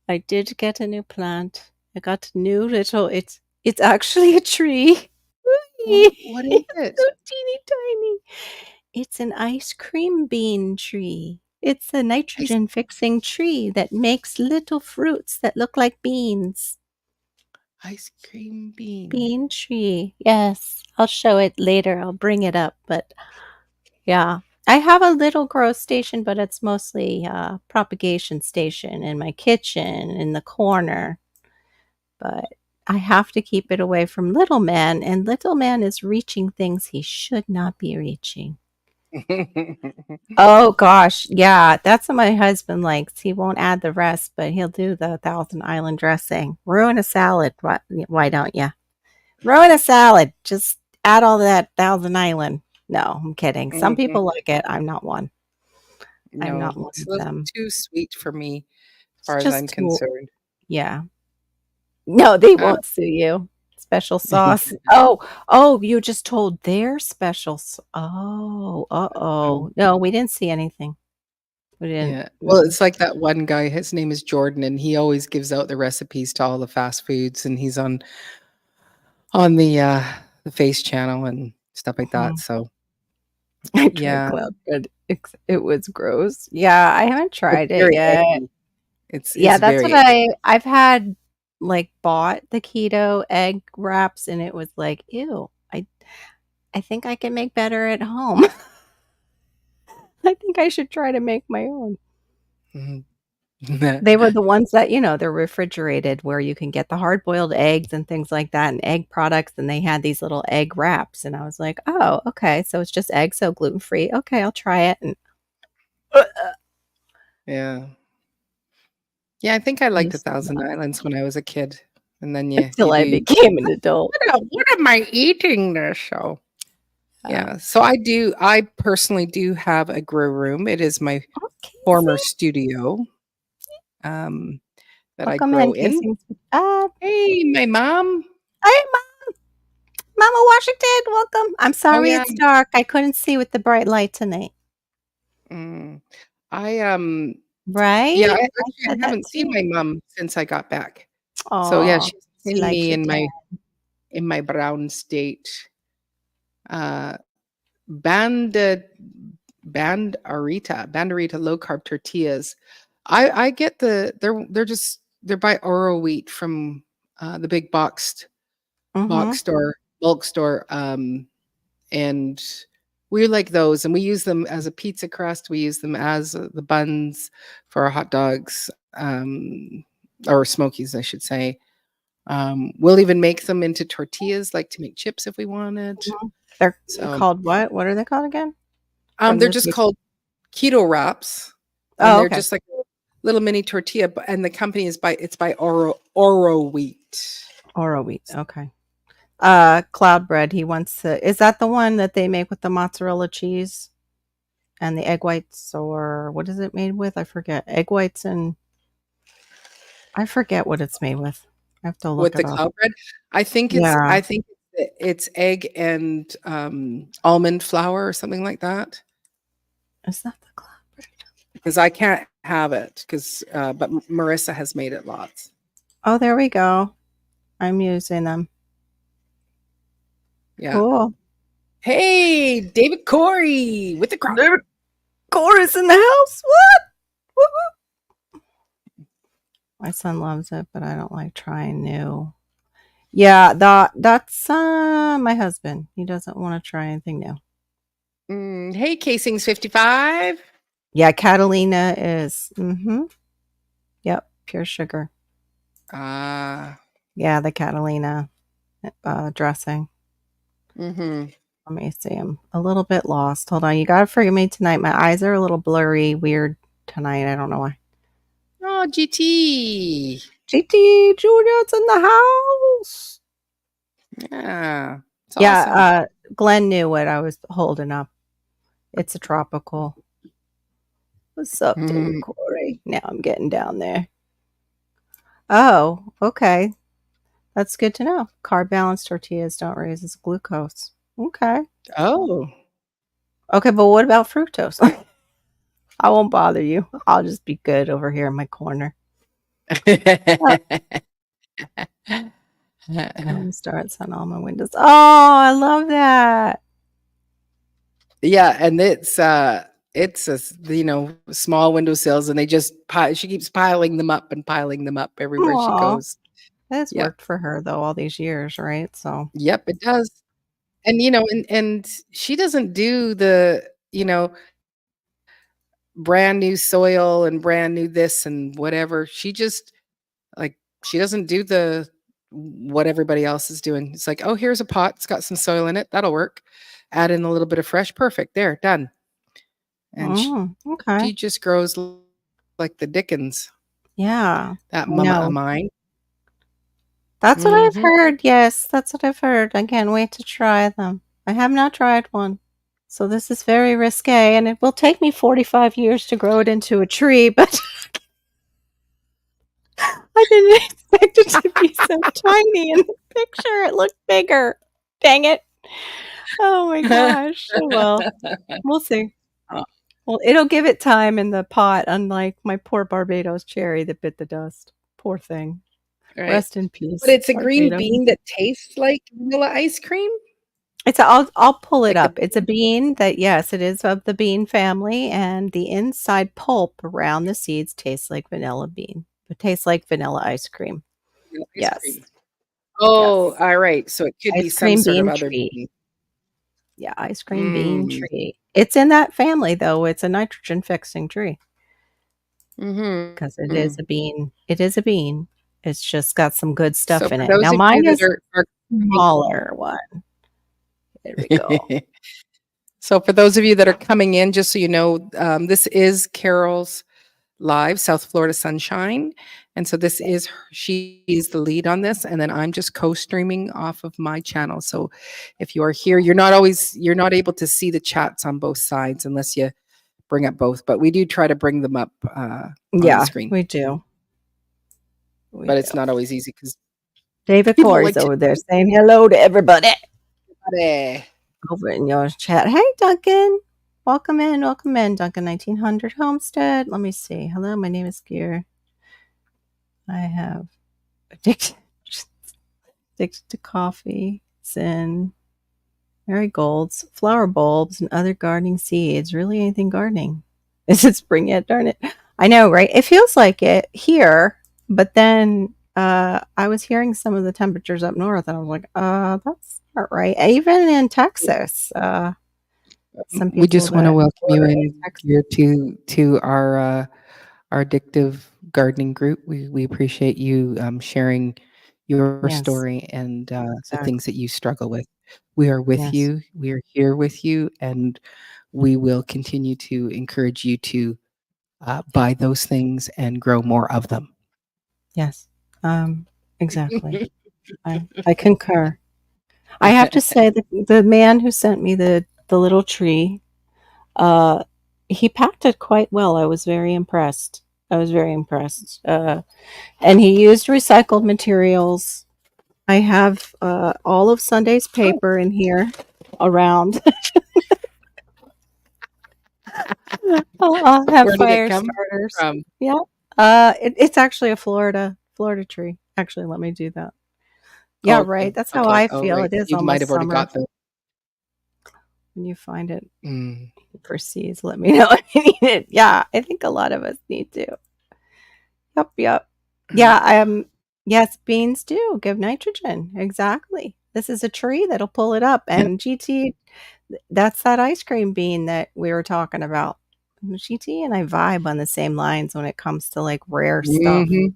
I did get a new plant. I got a new little it's actually a tree. What is It's it? so teeny tiny. It's an ice cream bean tree. It's a Ice nitrogen fixing tree that makes little fruits that look like beans. ice cream bean. Bean tree. Yes. I'll show it later. I'll bring it up, but yeah. I have a little grow station, but it's mostly propagation station in my kitchen in the corner. But I have to keep it away from little man, and little man is reaching things he should not be reaching. Oh gosh, yeah, that's what my husband likes. He won't add the rest, but he'll do the Thousand Island dressing. Ruin a salad. Why don't you? Ruin a salad. Just add all that Thousand Island. No, I'm kidding. Some Mhm. people like it. I'm not one. I'm No, not one it's a of little them. too sweet for me, as It's far as I'm just too, concerned. yeah. No, they Uh, won't sue you. Special sauce. Oh, you just told their special oh, oh, uh-oh. No, we didn't see anything. We didn't yeah. Well, mm-mm. it's like that one guy, his name is Jordan, and he always gives out the recipes to all the fast foods, and he's on the Face channel and stuff like that, Mhm. so, I tried yeah. cloud bread. It was gross. Yeah, I haven't It's tried it very yet. eggy. It's Yeah, that's what very I've had, like, bought the keto egg wraps, and it was like, "Ew, I think I can make better at home." I think I should try to make my own. mhm. They were the ones that, they're refrigerated where you can get the hard-boiled eggs and things like that and egg products, and they had these little egg wraps, and I was like, "Oh, okay, so it's just eggs, so gluten-free. Okay, I'll try it," and Yeah. Yeah, I think I liked the just Thousand Islands when I was a kid, and then you until I do, became an adult. What am I eating this?" So, Uh, yeah. So I personally do have a grow room. It is my oh, former Casey. studio, um, that I Welcome grow in, in. Casey. Hey, my mom. Hey, Mama Washington, welcome. I'm Oh, sorry yeah. it's dark. I couldn't see with the bright light tonight. Mm. I, yeah, Right? I I said that haven't seen too. my mom since I got back. So, yeah, Oh, she's he seen likes me it, in Dad. my brown state. Uh, Banda Banderita low carb tortillas. I get they're by Oro Wheat from, the big box Mhm. store, bulk store, and we like those, and we use them as a pizza crust, we use them as, the buns for our hot dogs, or smokies, I should say. We'll even make them into tortillas, like, to make chips if we wanted. Mhm. They're So, called what? What are they called again? What does they're it just taste called keto wraps, and Oh, they're okay. just like a little mini tortilla, and the company is by Oro Wheat. Oro wheat, okay. Cloud bread, he wants to is that the one that they make with the mozzarella cheese and the egg whites, or what is it made with? I forget. Egg whites and I forget what it's made with. I have to look With it the up. cloud bread? Yeah. I think it's egg and, almond flour or something like that, Is that the cloud bread? because I can't have it, because but Marissa has made it lots. Oh, there we go. I'm using them. Yeah. Cool. Hey, David Corey with the crop. David Chorus in the house. What? Woo-hoo. My son loves it, but I don't like trying new. Yeah, that's my husband. He doesn't want to try anything new. Hey, Casings 55. Yeah, Catalina is yep, pure sugar. Ah, Yeah, the Catalina dressing. mhm. Let me see. I'm a little bit lost. Hold on. You got to forgive me tonight. My eyes are a little blurry, weird tonight. I don't know why. Oh, GT. GT Junior's in the house. Yeah, it's Yeah, awesome. Glenn knew what I was holding up. It's a tropical. What's up, David Mhm. Corey? Now I'm getting down there. Oh, okay. That's good to know. Carb balanced tortillas don't raise its glucose. Okay. Oh. Okay, but what about fructose? I won't bother you. I'll just be good over here in my corner. Uh, Chrome starts on all my windows. Oh, I love that. Yeah, and it's small windowsills, and they just she keeps piling them up and piling them up everywhere she Aw. goes. That has Yeah. worked for her though all these years, right? So Yep, it does. And, and she doesn't do the, brand new soil and brand new this and whatever. She just, like, she doesn't do the what everybody else is doing. It's like, "Oh, here's a pot, it's got some soil in it, that'll work. Add in a little bit of fresh, perfect, there, done." And Okay. she just grows like the dickens, Yeah. that I mama of know. mine. That's what I've Mhm. heard. Yes, that's what I've heard. I can't wait to try them. I have not tried one. So this is very risque, and it will take me 45 years to grow it into a tree, but I didn't expect it to be so tiny in the picture. It looked bigger. Dang it. Oh my gosh. Oh, well, we'll see. Uh, Well, it'll give it time in the pot, unlike my poor Barbados cherry that bit the dust. Poor thing. right. Rest in But peace, it's a green Barbados. bean that tastes like vanilla ice cream? I'll pull it Like a up. It's a bean that yes, it is of the bean family, and the inside pulp around the seeds tastes like vanilla bean. It tastes like vanilla ice cream. vanilla ice Yes. cream. Oh, Yes. alright, so it could be Ice some cream sort of bean other tree. bean. Yeah, ice cream bean Mm. tree. It's in that family, though. It's a nitrogen fixing tree Mhm. because it is a bean. It is a bean. It's just got some good So stuff in for it. those Now of you mine that is are smaller one. There we go. coming So for those of you that are coming in, just so you know, this is Carol's live South Florida Sunshine, and so this is she is the lead on this, and then I'm just co-streaming off of my channel. So if you are here, you're not able to see the chats on both sides unless you bring up both, but we do try to bring them up on the Yeah, screen, we do. We but do. it's not always easy because David people Corey's like to. over there saying hello to everybody Eh, over in your chat. Hey, Duncan. Welcome in, Duncan 1900 Homestead. Let me see. Hello, my name is Gear. I have addicted, addicted to coffee, sin, marigolds, flower bulbs, and other gardening seeds. Really anything gardening. Is it spring yet? Darn it. I know, right? It feels like it here, but then I was hearing some of the temperatures up north, and I was like, that's not right. Even in Texas, some we people just want to that welcome you were in in Texas. here to our addictive gardening group. We appreciate you sharing your Yes, story and the things exactly. that you struggle with. We are with Yes, you. We are here with you, and we will continue to encourage you to buy those things and grow more of them. yes, um, exactly. I concur. I have to say that the man who sent me the little tree, uh, he packed it quite well. I was very impressed. I was very impressed. And he used recycled materials. I have all of Sunday's Oh, paper in here around. I'll have where did it fire come starters. from? Yeah. It's actually a Florida tree. Actually, let me do that. Yeah, right. Okay, That's how okay. I Oh, feel. right. It is You might almost have already summer got the. when you find it Mm, overseas. Let me know if you need it. Yeah, I think a lot of us need to. Yep, yep. mm, Yeah, yes, beans do give nitrogen. Exactly. This is a tree that'll pull it up. yeah. And GT, that's that ice cream bean that we were talking about. GT and I vibe on the same lines when it comes to like rare stuff. Mhm,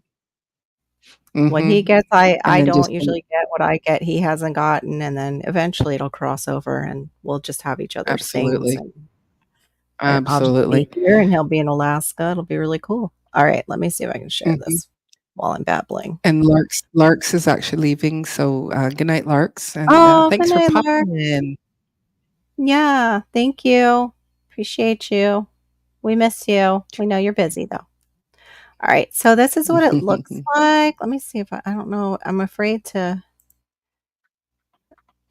What he mhm. gets, And I then don't just usually get. What I get, he hasn't gotten, and then eventually it'll cross over, and we'll just have each other's things. absolutely, And I'll just be absolutely. here, and he'll be in Alaska. It'll be really cool. All right, let me see if I can share Mhm. this while I'm babbling. And Larks is actually leaving, so, good night, Larks, and, Oh, good thanks for night, Lark. popping in. Yeah, thank you. Appreciate you. We miss you. We know you're busy though. All right, so this is what it looks like. Let me see if I don't know. I'm afraid to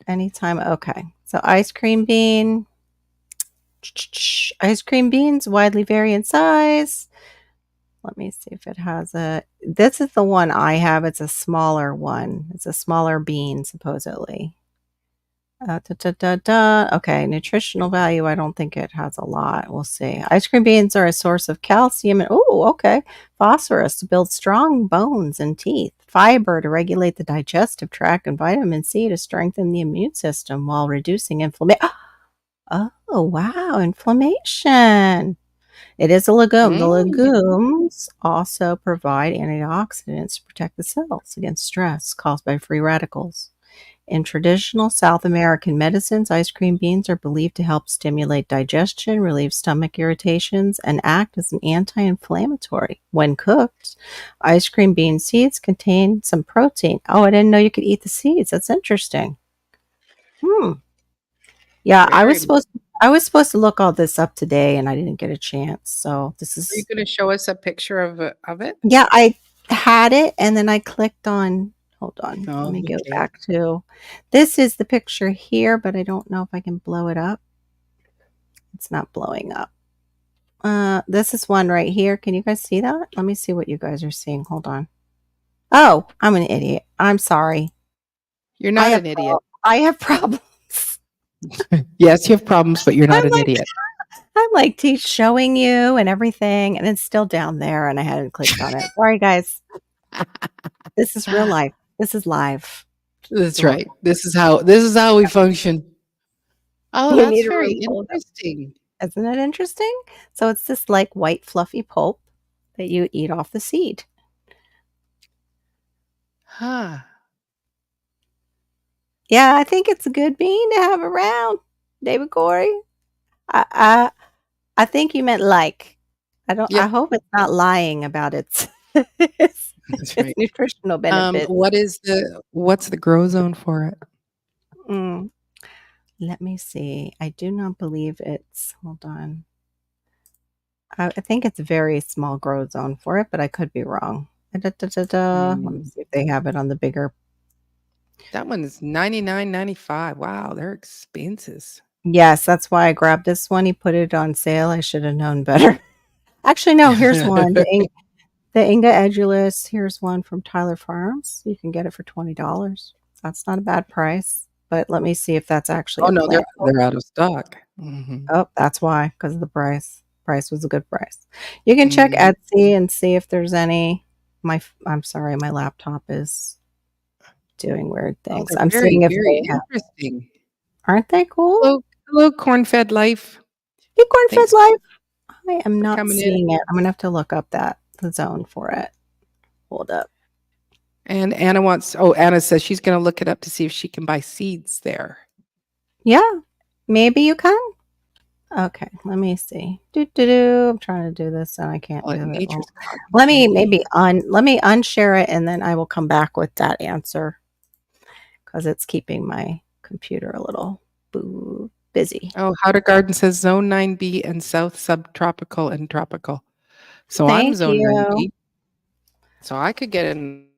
anytime. Okay, so ice cream bean. Ice cream beans widely vary in size. Let me see if it has a. This is the one I have. It's a smaller one. It's a smaller bean, supposedly. Da, da, da, da. Okay, nutritional value. I don't think it has a lot. We'll see. Ice cream beans are a source of calcium and oh, okay, phosphorus to build strong bones and teeth, fiber to regulate the digestive tract, and vitamin C to strengthen the immune system while reducing inflammation. Oh, wow, inflammation. It is a legume. The Mm. legumes also provide antioxidants to protect the cells against stress caused by free radicals. In traditional South American medicines, ice cream beans are believed to help stimulate digestion, relieve stomach irritations, and act as an anti inflammatory. When cooked, ice cream bean seeds contain some protein. Oh, I didn't know you could eat the seeds. That's interesting. Hmm. Yeah, Very I was supposed to look all this up today and I didn't get a chance. So this Are you is gonna show us a picture of it? yeah, I had it and then I clicked on hold on, let Oh, me go okay. back to this is the picture here, but I don't know if I can blow it up. It's not blowing up. This is one right here. Can you guys see that? Let me see what you guys are seeing. Hold on. Oh, I'm an idiot. I'm sorry. You're not an idiot. I have problems. Yes, you have problems, but you're not I'm an like idiot. I'm like showing you and everything, and it's still down there, and I hadn't clicked on it. Sorry, guys. This is real life. This is live. That's So right. This is how we function. Oh, you need that's a very room full of them. interesting. Isn't it interesting? So it's this like white fluffy pulp that you eat off the seed. Huh. Yeah, I think it's a good bean to have around, David Corey. I I I think you meant like. I Yeah, hope it's not lying about its that's its right. nutritional benefits. What's the grow zone for it? Mm, let me see. I do not believe it's hold on. I think it's a very small growth zone for it, but I could be wrong. Da, da, da, da. Let me Mm, see if they have it on the bigger. that one is 99.95. Wow, they're expenses. Yes, that's why I grabbed this one. He put it on sale. I should have known better. Actually, no, here's one. The Inga Edulis. Here's one from Tyler Farms. You can get it for $20. That's not a bad price. But let me see if that's actually Oh, a no, they're plant. they're out of stock. Mhm. Oh, that's why, because of the price. Price was a good price. You can check Mhm. Etsy and see if there's any. I'm sorry, my laptop is doing weird Oh, things. they're I'm very, seeing if very they have. interesting. Aren't they cool? Hello, corn-fed life. Hey, Cornfed Thanks Life. I am for not coming in. seeing it. I'm gonna have to look up the zone for it. Hold up. And Anna says she's gonna look it up to see if she can buy seeds there. Yeah, maybe you can. Okay, let me see. Do do do. I'm trying to do this and I can't Call it do it. Nature's Well, Garden, maybe. let me unshare it and then I will come back with that answer because it's keeping my computer a little busy. Oh, How to Garden says Zone 9B and South Subtropical and Tropical. So I'm Thank Zone you. 9B. So I could get an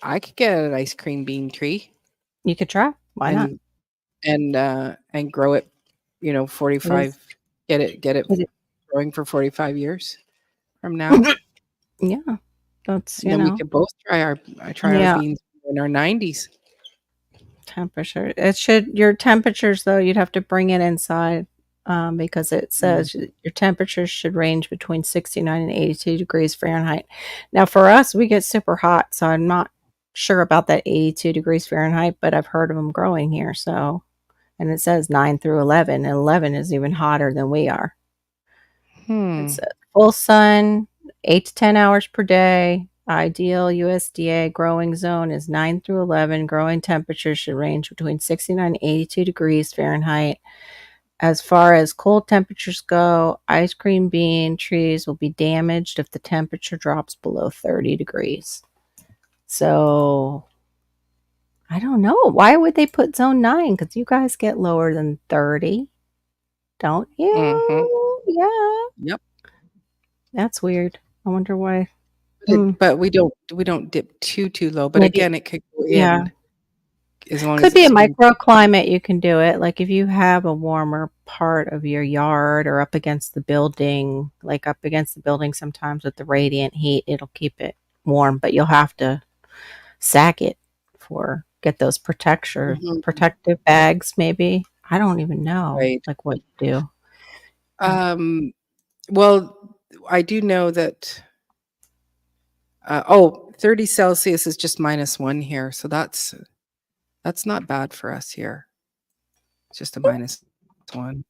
ice cream bean tree You could try. Why not? and and grow it, It is. 45 get it It growing for 45 years from now. is. Yeah, that's And then we could both try our yeah. beans in our 90s. Temperature. It should your temperatures though, you'd have to bring it inside, because it Mm. says your temperatures should range between 69 and 82 degrees Fahrenheit. Now for us, we get super hot, so I'm not sure about that 82 degrees Fahrenheit, but I've heard of them growing here, so and it says 9 through 11, and 11 is even hotter than we are. It Hmm. says full sun, 8 to 10 hours per day. Ideal USDA growing zone is 9 through 11. Growing temperatures should range between 69 and 82 degrees Fahrenheit. As far as cold temperatures go, ice cream bean trees will be damaged if the temperature drops below 30 degrees. So I don't know. Why would they put zone 9? Because you guys get lower than 30, don't Mhm. you? Yeah. Yep. That's weird. I wonder why. But Hmm. we don't dip too low, but Maybe, again, it could go yeah. in as long Could as be a it's being. microclimate, you can do it. Like, if you have a warmer part of your yard or up against the building, like up against the building sometimes with the radiant heat, it'll keep it warm, but you'll have to sack it for get those Mhm. protective bags maybe. I don't even know, Right. like, what you do. Mm. Um, well, I do know that 30 Celsius is just -1 here, so that's not bad for us here. It's just a -1.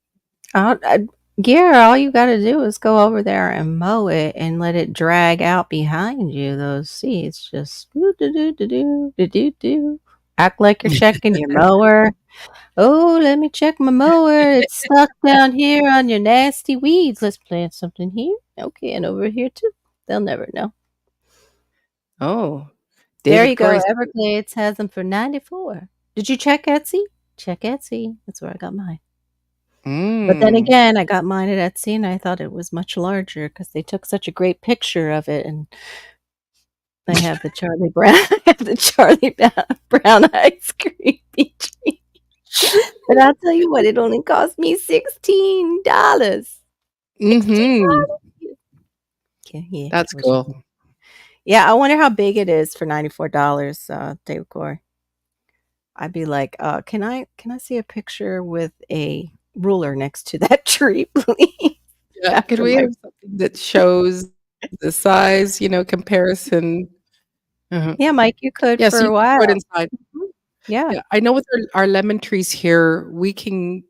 Gear, all you gotta do is go over there and mow it and let it drag out behind you, those seeds. Just do do do do do do do do. Act like you're checking your mower. Oh, let me check my mower. It's stuck down here on your nasty weeds. Let's plant something here. Okay, and over here too. They'll never know. Oh, There David you go. Corey's. Everglades has them for 94. Did you check Etsy? Check Etsy. That's where I got mine. But then Mm. again, I got mine at Etsy and I thought it was much larger because they took such a great picture of it, and they have the Charlie Brown have the Brown ice cream tree. But I'll tell you what, it only cost me $16. Mhm. $16. Yeah, yeah, That's I was cool. yeah, I wonder how big it is for $94, David Gore. I'd be like, can I see a picture with a ruler next to that tree, please?" Yeah, could After we my have something that shows the size, comparison? Uh-huh. Yeah, Mike, you could Yeah, so for you a can throw it while. inside. Mhm. Yeah. Yeah, I know with our lemon trees here, we can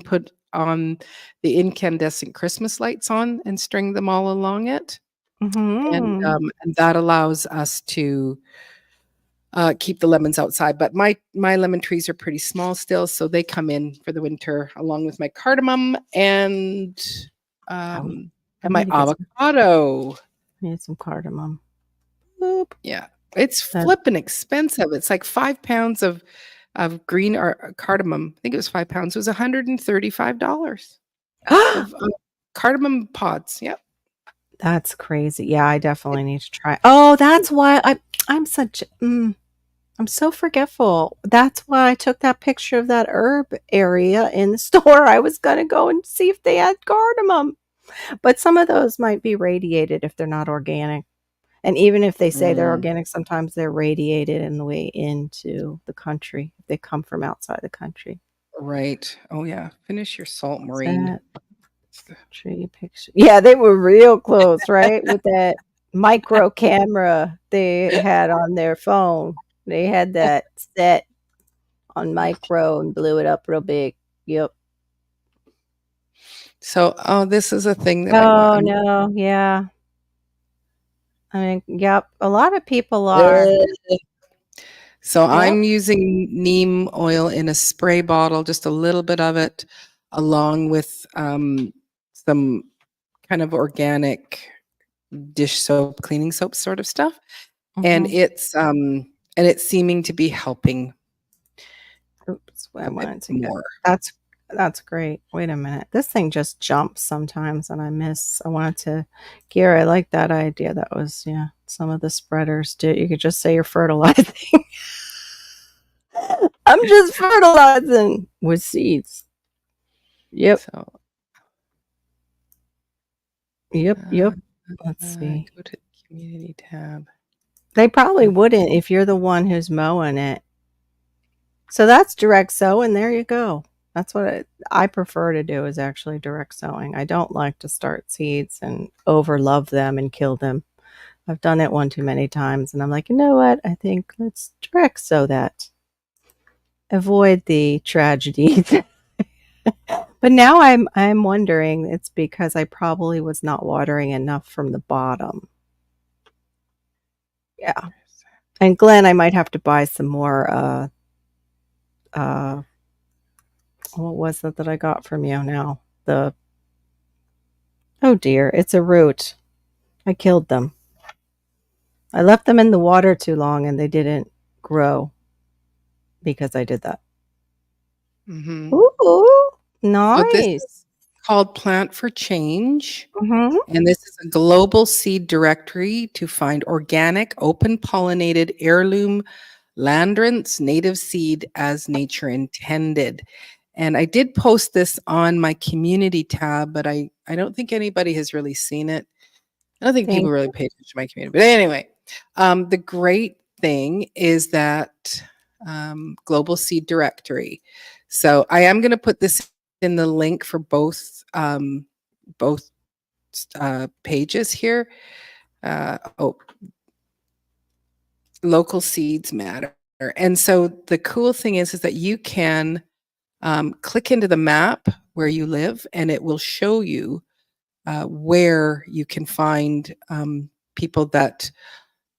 put on the incandescent Christmas lights on and string them all along it, Mhm. and that allows us to, keep the lemons outside, but my lemon trees are pretty small still, so they come in for the winter along with my cardamom Oh, um, I and my need to get some avocado. I need some cardamom. Boop. Yeah, it's That flippin' expensive. It's like 5 pounds of green or cardamom. I think it was 5 pounds. It was $135 of cardamom pods. Yep. That's crazy. Yeah, I It definitely need to try. Oh, that's why I'm such I'm so forgetful. That's why I took that picture of that herb area in the store. I was gonna go and see if they had cardamom. But some of those might be radiated if they're not organic. And even if they say they're Mm, organic, sometimes they're radiated in the way into the country. They come from outside the country. right. Oh, yeah. Finish your salt, What's Maureen. that tree picture? Yeah, they were real close, right? With that micro camera they had on their phone. They had that set on micro and blew it up real big. Yep. So, oh, this is a thing that I want. Oh, no, yeah. I mean, yep, a lot of people are. Ugh. So Yep. I'm using neem oil in a spray bottle, just a little bit of it, along with some kind of organic dish soap, cleaning soap sort of stuff. And Mhm. it's seeming to be helping Oops, I a bit wanted to get more. that's that's great. Wait a minute. This thing just jumps sometimes and I miss. I wanted to Gear, I like that idea. That was, yeah, some of the spreaders do. You could just say you're fertilizing. I'm just fertilizing with seeds. Yep. So Yep. uh, Yep. Let's see. go to the community tab. They probably Uh, wouldn't if you're the one who's mowing it. So that's direct sowing. There you go. That's what I prefer to do is actually direct sowing. I don't like to start seeds and overlove them and kill them. I've done it one too many times and I'm like, you know what? I think let's direct sow that. Avoid the tragedies. But now I'm wondering it's because I probably was not watering enough from the bottom. Yeah. And Glenn, I might have to buy some more uh what was it that I got from you now? The Oh dear, it's a root. I killed them. I left them in the water too long and they didn't grow because I did that. mhm. Ooh, So this nice. is called Plant for Change. Mhm. And this is a global seed directory to find organic, open pollinated heirloom Landrants native seed as nature intended. And I did post this on my community tab, but I don't think anybody has really seen it. I don't think people Thank really you. pay attention to my community. But anyway, the great thing is that global seed directory. So I am going to put this in the link for both pages here. Oh, local seeds matter. And so the cool thing is that you can click into the map where you live, and it will show you where you can find people that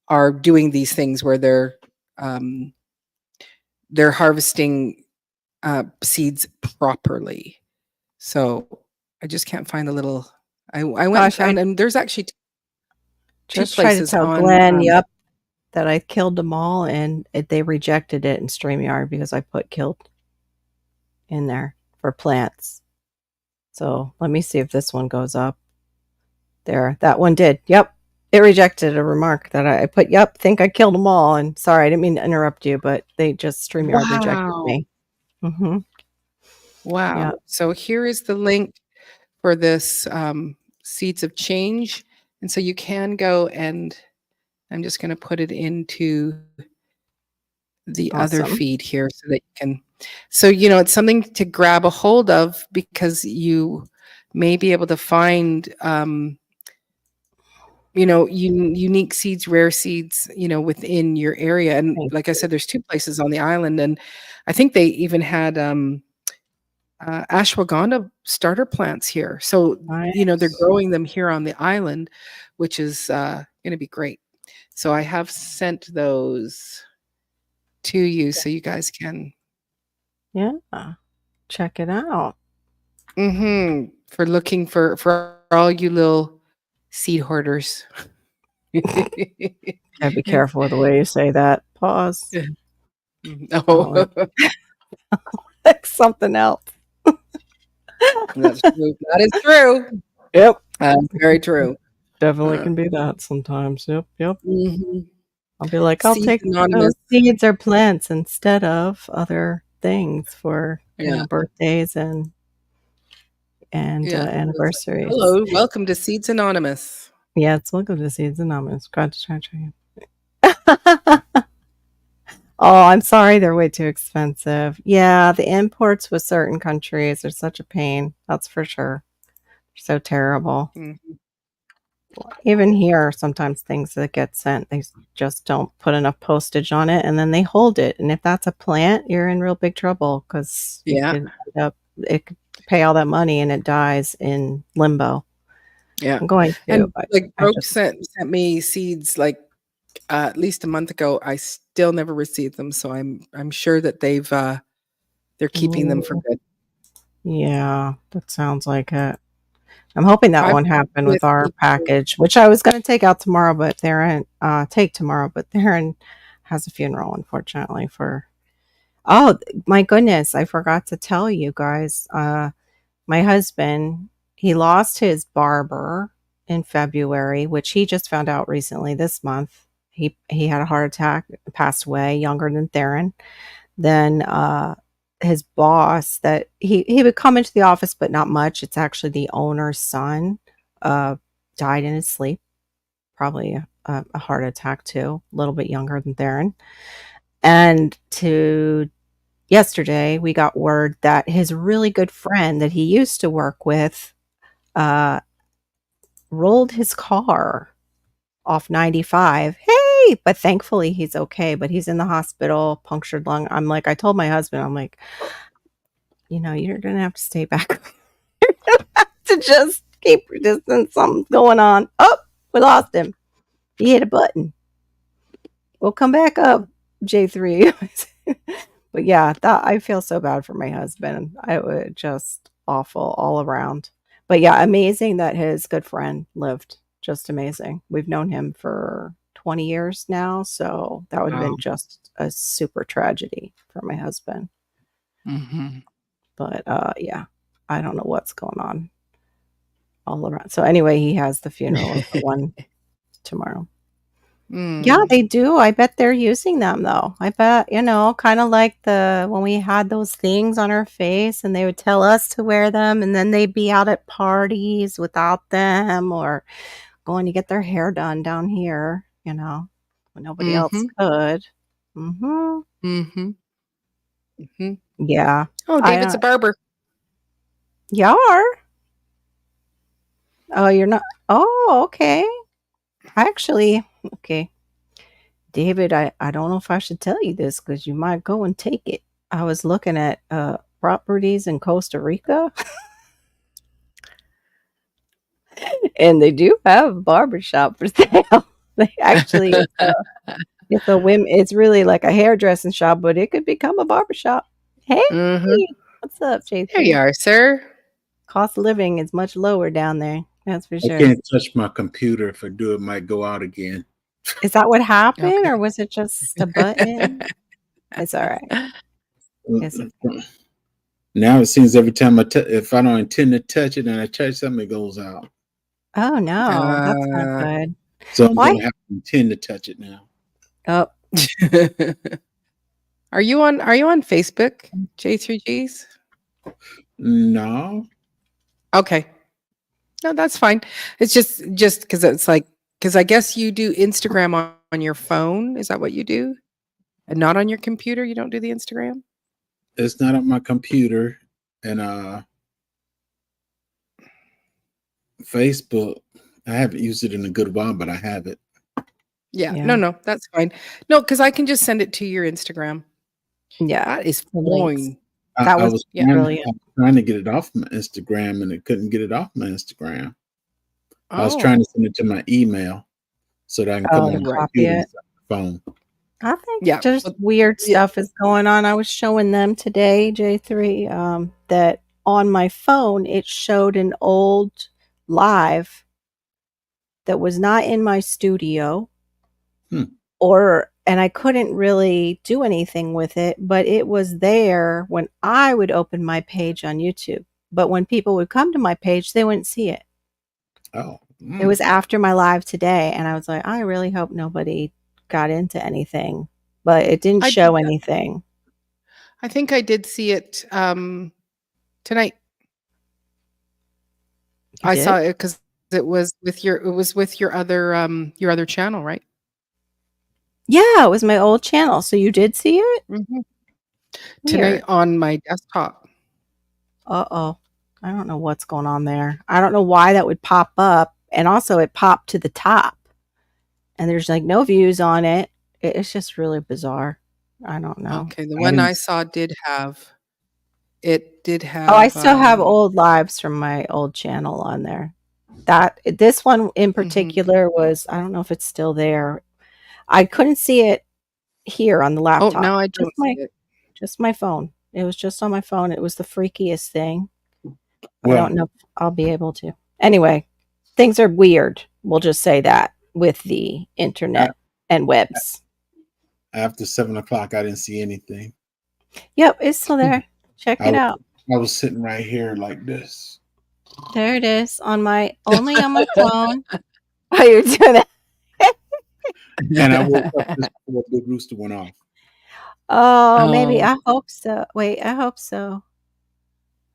are doing these things where um, they're harvesting seeds properly. So I just can't find the little. I went and Gosh, I found, and there's actually two just tried to places tell on. Glenn, yep, that I killed them all, and they rejected it in StreamYard because I put killed in there for plants. So let me see if this one goes up. There, that one did. Yep. It rejected a remark that I put, yep, think I killed them all. And sorry, I didn't mean to interrupt you, but they just StreamYard rejected Wow. me. Mm-hmm. Wow. Yeah, So here is the link for this Seeds of Change. And so you can go, and I'm just going to put it into the other awesome. feed here so that you can. So, you know, it's something to grab a hold of because you may be able to find, you know, unique seeds, rare seeds, you know, within your area. And Thank like I you. said, there's two places on the island. And I think they even had ashwagandha starter plants here. So, you know, they're Nice. growing them here on the island, which is going to be great. So I have sent those to you so you guys can. Yeah, check it out. For looking for all you little seed hoarders. Gotta be careful with the way you say that. Pause. No, Oh, like something else. that's true. That is true. Yep. That's very true. Definitely Uh, can be that sometimes. Yep. Yep. mhm. I'll be like, I'll Seeds take those Anonymous. seeds or plants instead of other things for, Yeah, birthdays and yeah. It's like, anniversaries. hello, welcome to Seeds Anonymous. Yeah, it's welcome to Seeds Anonymous. Glad to try. Oh, I'm sorry they're way too expensive. Yeah, the imports with certain countries are such a pain. That's for sure. So terrible. Mhm. Even here, sometimes things that get sent, they just don't put enough postage on it, and then they hold it. And if that's a plant, you're in real big trouble because you Yeah, could end up it could pay all that money and it dies in limbo. yeah. I'm going to, And but like I Brooke just sent me seeds like at least a month ago. I still never received them, so I'm sure that they're keeping them for mm, good. yeah, that sounds like it. I'm hoping that I've won't happen with with our people. package, which I was going to take out tomorrow, but Theron, take tomorrow, but Theron has a funeral, unfortunately. Oh my goodness, I forgot to tell you guys. My husband, he lost his barber in February, which he just found out recently this month. He had a heart attack, passed away, younger than Theron. Then his boss that he would come into the office, but not much. It's actually the owner's son. Uh, Died in his sleep, probably a heart attack too. A little bit younger than Theron. And to yesterday, we got word that his really good friend that he used to work with uh, rolled his car off 95. Hey, but thankfully he's okay, but he's in the hospital, punctured lung. I'm like, I told my husband, I'm like, you're going to have to stay back to just keep your distance. Something's going on. Oh, we lost him. He hit a button. We'll come back up, J3. But yeah, that I feel so bad for my husband. I would just awful all around. But yeah, amazing that his good friend lived. Just amazing. We've known him for 20 years now, so that would have Wow. been just a super tragedy for my husband. Mhm. But yeah, I don't know what's going on all around. So anyway, he has the funeral of the one tomorrow. Yeah, Mm. they do. I bet they're using them though. I bet, kind of like the when we had those things on our face and they would tell us to wear them and then they'd be out at parties without them or going to get their hair done down here, when nobody else Mhm. could. Mhm. Mhm. Mhm. Yeah. Oh, I David's a barber. You are? Oh, you're not. Oh, okay. Actually, okay. David, I don't know if I should tell you this because you might go and take it. I was looking at properties in Costa Rica, and they do have a barbershop for sale. They actually, it's really like a hairdressing shop, but it could become a barbershop. Hey, Mhm. what's up, There you JT? are, sir. Cost of living is much lower down there. That's for I sure. can't touch my computer. If I do, it might go out again. Is that what happened, Okay. or was it just a button? It's all right. It's Now it seems every time if I don't intend to touch it and I touch something, it goes out. oh no, that's not Uh, good. So I'm Why? going to have to intend to touch it now. Oh, Are you on Facebook, J3Gs? No, Okay. No, that's fine. It's just because it's like because I guess you do Instagram on your phone. Is that what you do? And not on your computer? You don't do the Instagram? it's not on my computer. And Facebook, I haven't used it in a good while, but I have it. Yeah. yeah, No, that's fine. No, because I can just send it to your Instagram. yeah. That is The links. fine. I, That I was was Yeah. brilliant. trying to get it off my Instagram, and it couldn't get it off my Instagram. I was trying Oh, to send it to my email so that I can come Oh, on to my right. copy computer it. instead of the phone. I think Yeah. just Well, weird yeah. stuff is going on. I was showing them today, J3, that on my phone it showed an old live that was not in my studio, Hmm. and I couldn't really do anything with it, but it was there when I would open my page on YouTube. But when people would come to my page, they wouldn't see it. Oh, It was after my live today, and I was like, I really hope nobody got into anything, but it didn't I did show that. anything. I think I did see it tonight. You I saw did? it because it was with your other channel, right? Yeah, it was my old channel. So you did see it? Mhm. Weird. Tonight on my desktop. Uh-oh. I don't know what's going on there. I don't know why that would pop up. And also it popped to the top and there's like no views on it. It's just really bizarre. I don't know. Okay, the I one didn't. I saw did Oh, I have, still have old lives from my old channel on there. This one in mhm. particular was, I don't know if it's still there. I couldn't see it here on the Oh, laptop. now I Just don't my see it. just my phone. It was just on my phone. It was the freakiest thing. I don't Well, know if I'll be able to. Anyway, things are weird. We'll just say that with the a- internet and webs. after 7 o'clock, I didn't see anything. Yep, it's still there. Check I it was, out. I was sitting right here like this, There it is only on my phone. Oh, you're doing that. and I woke up just before Big Rooster went off. Oh, maybe. Oh, I hope so. Wait, I hope so.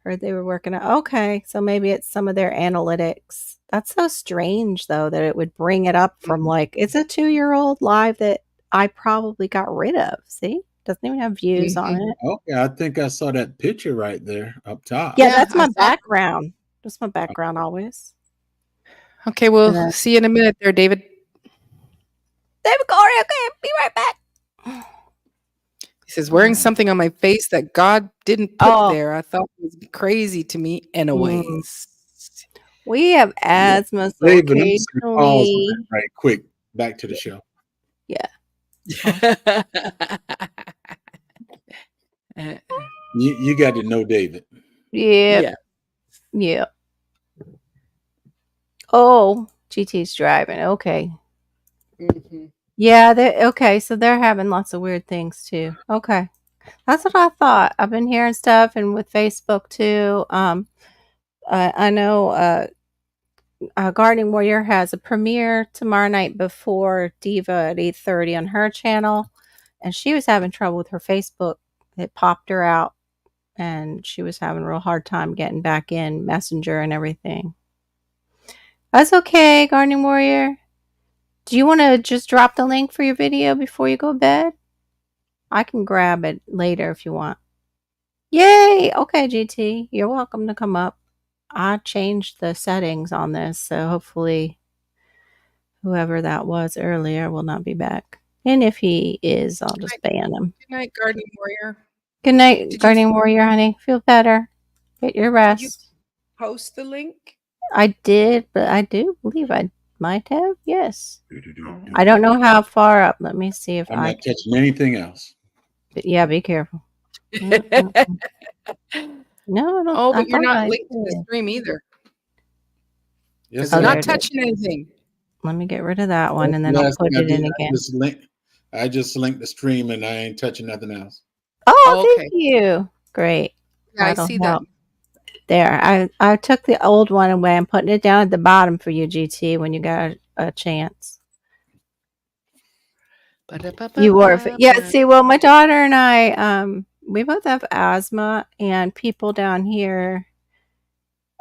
Heard they were working on. Okay, so maybe it's some of their analytics. That's so strange, though, that it would bring it up from mhm, like it's a 2-year-old live that I probably got rid of. See, doesn't even have views on mhm. it. Okay, I think I saw that picture right there up top. Yeah, Yeah, that's I my saw. background. That's my background always. Okay, And we'll then see you in a minute there, David. David Corey, okay, be right back. He says, All wearing right. something on my face that God didn't put Oh, there. I thought it was crazy to me mm, anyways. we have Yeah. asthma, so David, I'm just gonna pause on that occasionally, right quick. Back to the show. yeah. Huh? You got to know David. Yep, Yeah. yep. Oh, GT's driving. Okay. Mhm. Yeah, they okay, so they're having lots of weird things too. Okay. That's what I thought. I've been hearing stuff and with Facebook too. I know Gardening Warrior has a premiere tomorrow night before Diva at 8:30 on her channel, and she was having trouble with her Facebook. It popped her out, and she was having a real hard time getting back in Messenger and everything. That's okay, Gardening Warrior. Do you want to just drop the link for your video before you go to bed? I can grab it later if you want. Yay! Okay, GT, you're welcome to come up. I changed the settings on this, so hopefully whoever that was earlier will not be back. And if he is, I'll Good just night, ban him. good night, Gardening Warrior. Good night, Did you Guardian Warrior, honey. Feel better. Get your did you rest. post the link? I did, but I do believe I might have. Yes. Oh, I don't know how far up. Let me see if I'm not catching anything else. Yeah, be careful. Mm-mm. No, I don't. Oh, I but you're thought not I linked to the did. stream either Yes, because Oh, I'm I there not am. it is. touching anything. Let me get rid of that one, That's and the then I'll last put thing I it in did. again. I just linked the stream and I ain't touching nothing else. Oh, Oh, thank okay. you. Great. Yeah, I That'll see that. help. There. I took the old one away. I'm putting it down at the bottom for you, GT, when you got a chance. You were. Yeah, see, well, my daughter and I, we both have asthma, and people down here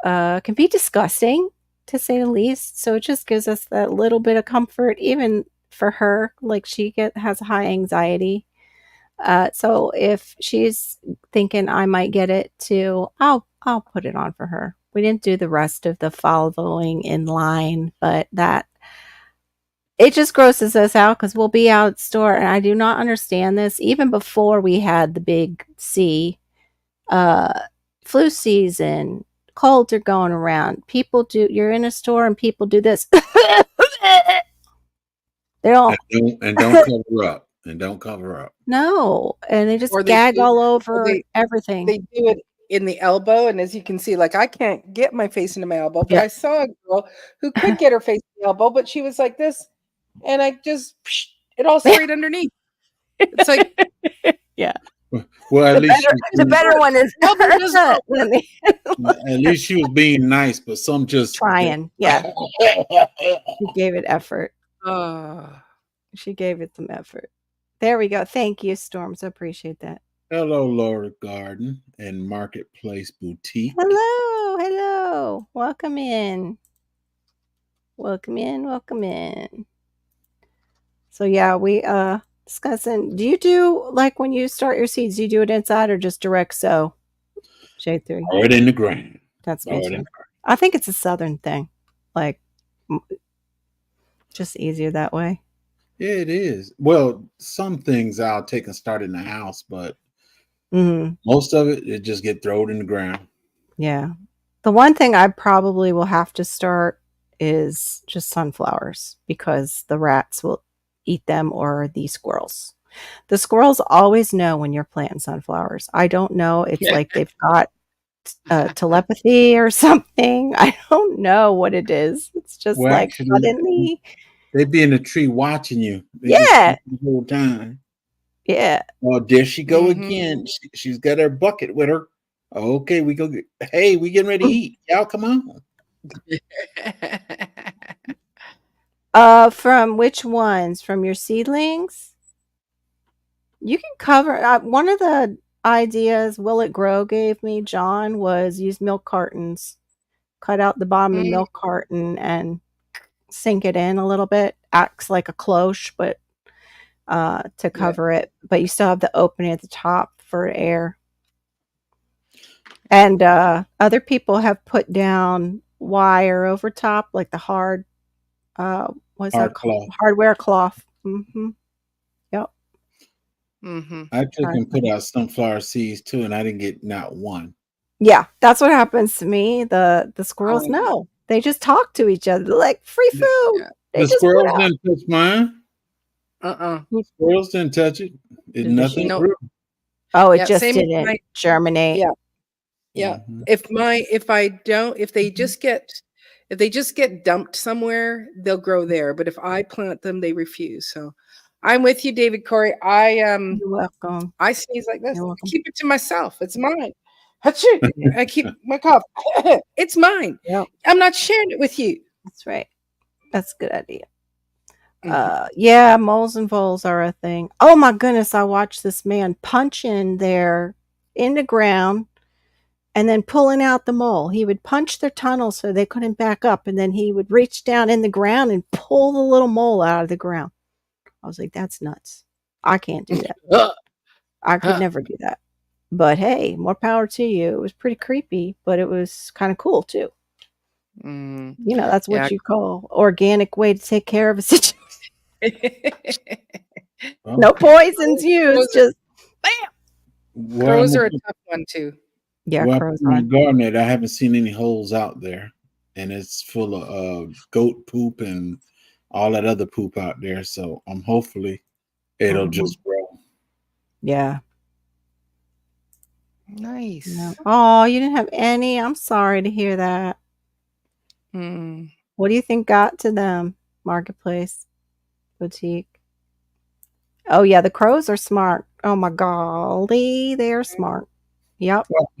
can be disgusting, to say the least. So it just gives us that little bit of comfort, even for her. Like has high anxiety. So if she's thinking I might get it too, I'll put it on for her. We didn't do the rest of the following in line, but that it just grosses us out because we'll be out store, and I do not understand this. Even before we had the big C, uh, flu season, colds are going around. People do. You're in a store and people do this. They don't. And don't cover up. And don't cover up. No, and they just Or gag all over they everything. they do it in the elbow, and as you can see, like I can't get my face into my elbow, but Yeah. I saw a girl who could get her face in the elbow, but she was like this, and I just it all straight underneath. It's like Yeah. Well, at least The better one is elbow does not work. at least she was being nice, but some just trying. Yeah, she gave it effort. She gave it some effort. There we go. Thank you, Storms. I appreciate that. Hello, Laura Garden and Marketplace Boutique. Hello, hello. Welcome in. Welcome in. Welcome in. So yeah, we discussing. Do you do like when you start your seeds? Do you do it inside or just direct sow? Shade 3. Right in the ground. That's me too. I think it's a southern thing, like just easier that way. Yeah, it is. Well, some things I'll take and start in the house, but most of it just get thrown in the ground. Yeah. The one thing I probably will have to start is just sunflowers because the rats will eat them or the squirrels. The squirrels always know when you're planting sunflowers. I don't know. It's like they've got telepathy or something. I don't know what it is. It's just Well, like actually, suddenly. They'd be in the tree watching you. Yeah. The whole time. Yeah. Oh, there she go again. She's got her bucket with her. Okay, we go. Hey, we getting ready to eat. Y'all, come on. From which ones? From your seedlings? You can cover. One of the ideas Will It Grow gave me, John, was use milk cartons. Cut out the bottom of the milk carton and sink it in a little bit. Acts like a cloche, but to cover it. But you still have the opening at the top for air. And other people have put down wire over top, like the hard, what's that called? Hardware cloth. Yep. I took and put out sunflower seeds too, and I didn't get not one. Yeah, that's what happens to me. The squirrels know. They just talk to each other. They're like, free food. The squirrels didn't touch mine. The squirrels didn't touch it. Nothing grew. Oh, it just didn't germinate. Yeah. Yeah. If they just get dumped somewhere, they'll grow there. But if I plant them, they refuse. So I'm with you, David Corey. You're welcome. I sneeze like this. I keep it to myself. It's mine. I keep my cough. It's mine. Yep. I'm not sharing it with you. That's right. That's a good idea. Yeah, moles and voles are a thing. Oh my goodness, I watched this man punch in there in the ground and then pulling out the mole. He would punch their tunnel so they couldn't back up, and then he would reach down in the ground and pull the little mole out of the ground. I was like, that's nuts. I can't do that. I could never do that. But hey, more power to you. It was pretty creepy, but it was kind of cool too. That's what you call organic way to take care of a situation. No poisons used, just bam. Where I'm Crows gonna are a put, tough one too. Yeah, where I crows put my are. garden at, I haven't seen any holes out there, and it's full of goat poop and all that other poop out there. So I'm hopefully it'll Mhm. just grow. Yeah. No. Nice. Oh, you didn't have any? I'm sorry to hear that. Mm. What do you think got to them? Marketplace, boutique. Oh yeah, the crows are smart. Oh my golly, they are smart. Yep. Well,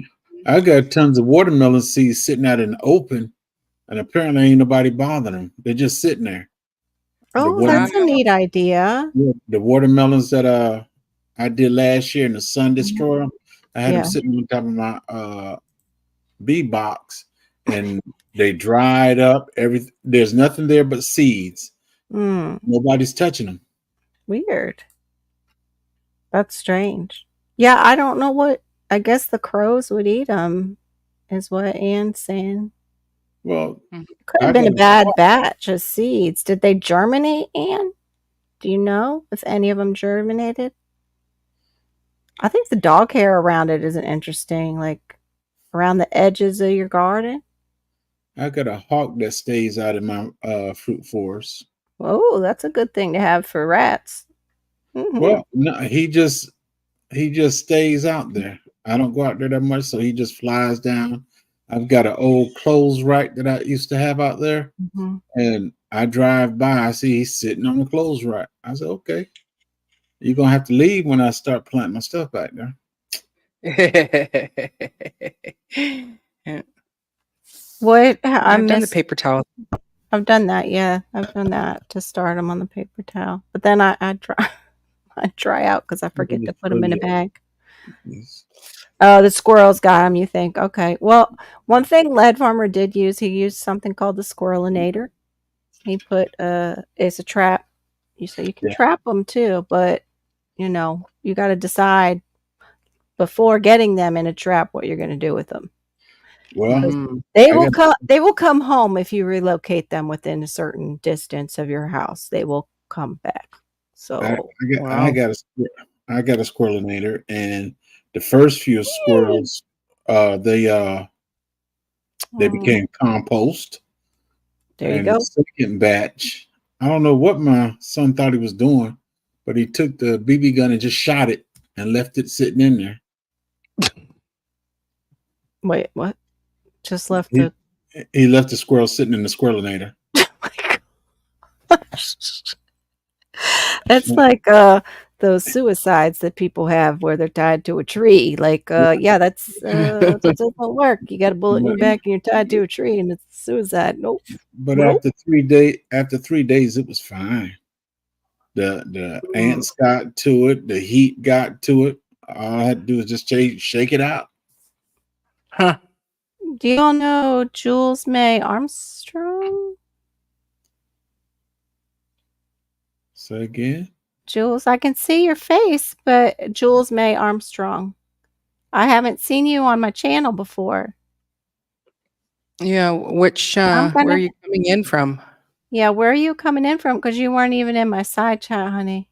I got tons of watermelon seeds sitting out in the open, and apparently ain't nobody bothering them. They're just sitting there. The Oh, Wow. that's watermelon, a neat idea. the watermelons that I did last year in the sun Mhm. destroyer, I had them Yeah. sitting on top of my bee box, and they dried up. There's nothing there but seeds. Mm, Nobody's touching them. weird. That's strange. Yeah, I don't know what I guess the crows would eat them, is what Ann's saying. Well, Mhm. Could have I been got a bad batch of seeds. Did they germinate, Ann? Do you know if any of them germinated? I think the dog hair around it isn't interesting, like around the edges of your garden. a hawk that stays out in my fruit forest. Oh, that's a good thing to have for rats. Mhm. Well, no, he just stays out there. I don't go out there that much, so he just flies down. I've got an old clothes rack that I used to have out there, Mhm. and I drive by, I see he's sitting on the clothes rack. I said, "Okay, you're gonna have to leave when I start planting my stuff back there." Yeah. What I I've done the miss paper towel. I've done that, yeah. I've done that to start them on the paper towel. But then I dry I dry out because I I'm forget gonna to put show them in a you bag. this. Oh, the squirrels got them. You think. Okay. Well, one thing Lead Farmer did use, he used something called the squirrelinator. He put, it's a trap. You can Yeah. trap them too, but, you gotta decide before getting them in a trap what you're gonna do with them. Well, 'Cause Mhm. I got they will come home if you relocate them within a certain distance of your house. They will come back. I, So, I got I Wow. got a I got a squirrelinator, and the first few yay! squirrels, they Oh, became compost. there you And the go. second batch, I don't know what my son thought he was doing, but he took the BB gun and just shot it and left it sitting in there. Wait, what? Just left He the he left the squirrel sitting in the squirrelinator. That's like, those suicides that people have where they're tied to a tree. Like, yeah, that doesn't work. You got a bullet in But, your back and you're tied to a tree and it's suicide. Nope. but Nope. after 3 days, it was fine. The Mm. ants got to it, the heat got to it. All I had to do was just shake it out. Huh. Do y'all know Jules May Armstrong? So again, Jules, I can see your face, but Jules May Armstrong. I haven't seen you on my channel before. Yeah, I'm where are gonna you coming in from? Yeah, where are you coming in from? Because you weren't even in my side chat, honey.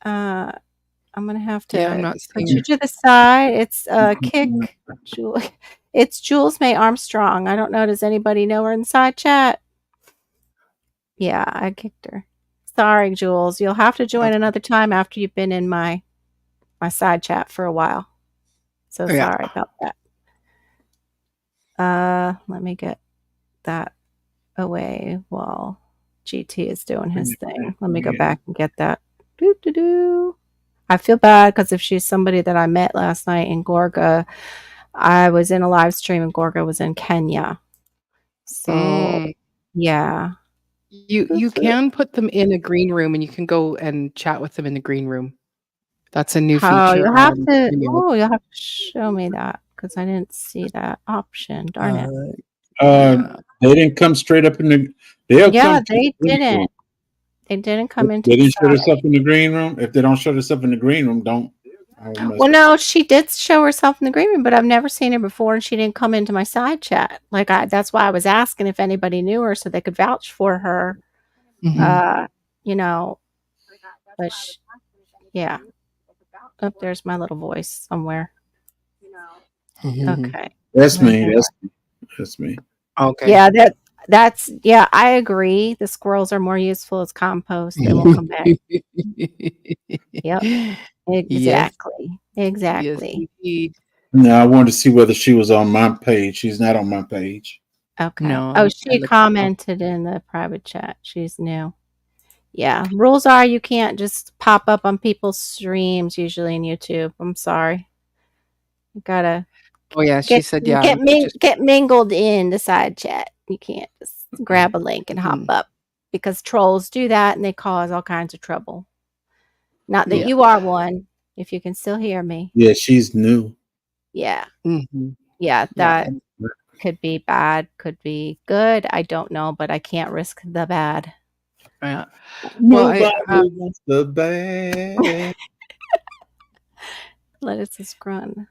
Uh, I'm gonna have Yeah, I'm to not put seeing you it. to the side. It's, Jul it's Jules May Armstrong. I don't know, does anybody know her in the side chat? Yeah, I kicked her. Sorry, Jules. You'll have to join Okay. another time after you've been in my side chat for a while. So Yeah. sorry about that. Let me get that away while GT is doing his thing. Let me go yeah. back and get that. Doo, doo, doo. I feel bad because if she's somebody that I met last night in Gorga, I was in a live stream and Gorga was in Kenya. So, Mm. yeah. You can put them in a green room and you can go and chat with them in the green room. That's a new Oh, feature on Vimeo. you'll have to show me that because I didn't see that option. Darn it. Uh, Yeah. they didn't come straight up in the. They'll Yeah, come to they the green room. didn't. They didn't come into They the didn't show side. themselves in the green room. If they don't show themselves in the green room, don't. I don't mess Well, with. no, she did show herself in the green room, but I've never seen her before, and she didn't come into my side chat. That's why I was asking if anybody knew her so they could vouch for her. Mhm. Uh, you know, but yeah. Oh, there's my little voice somewhere. Mhm. Okay. That's Right me. there. That's me. Okay. Yeah, that's yeah, I agree. The squirrels are more useful as compost. They won't come back. Yep. Yes, Exactly. yes, Exactly. indeed. No, I wanted to see whether she was on my page. She's not on my page. Okay. No, Oh, I she looked it up. commented in the private chat. She's new. Yeah. Rules are you can't just pop up on people's streams usually in YouTube. I'm sorry. You gotta Oh, yeah, she get said, yeah, you just get mingled in the side chat. You can't just grab a link and hop mhm, up because trolls do that and they cause all kinds of trouble. Not that yeah, you are one, if you can still hear me. Yeah, she's new. Yeah. mhm, Yeah, yeah, that and could be bad, could be good. I don't know, but I can't risk the bad. yeah. Well, Nobody wants the bad. Lettuce is run.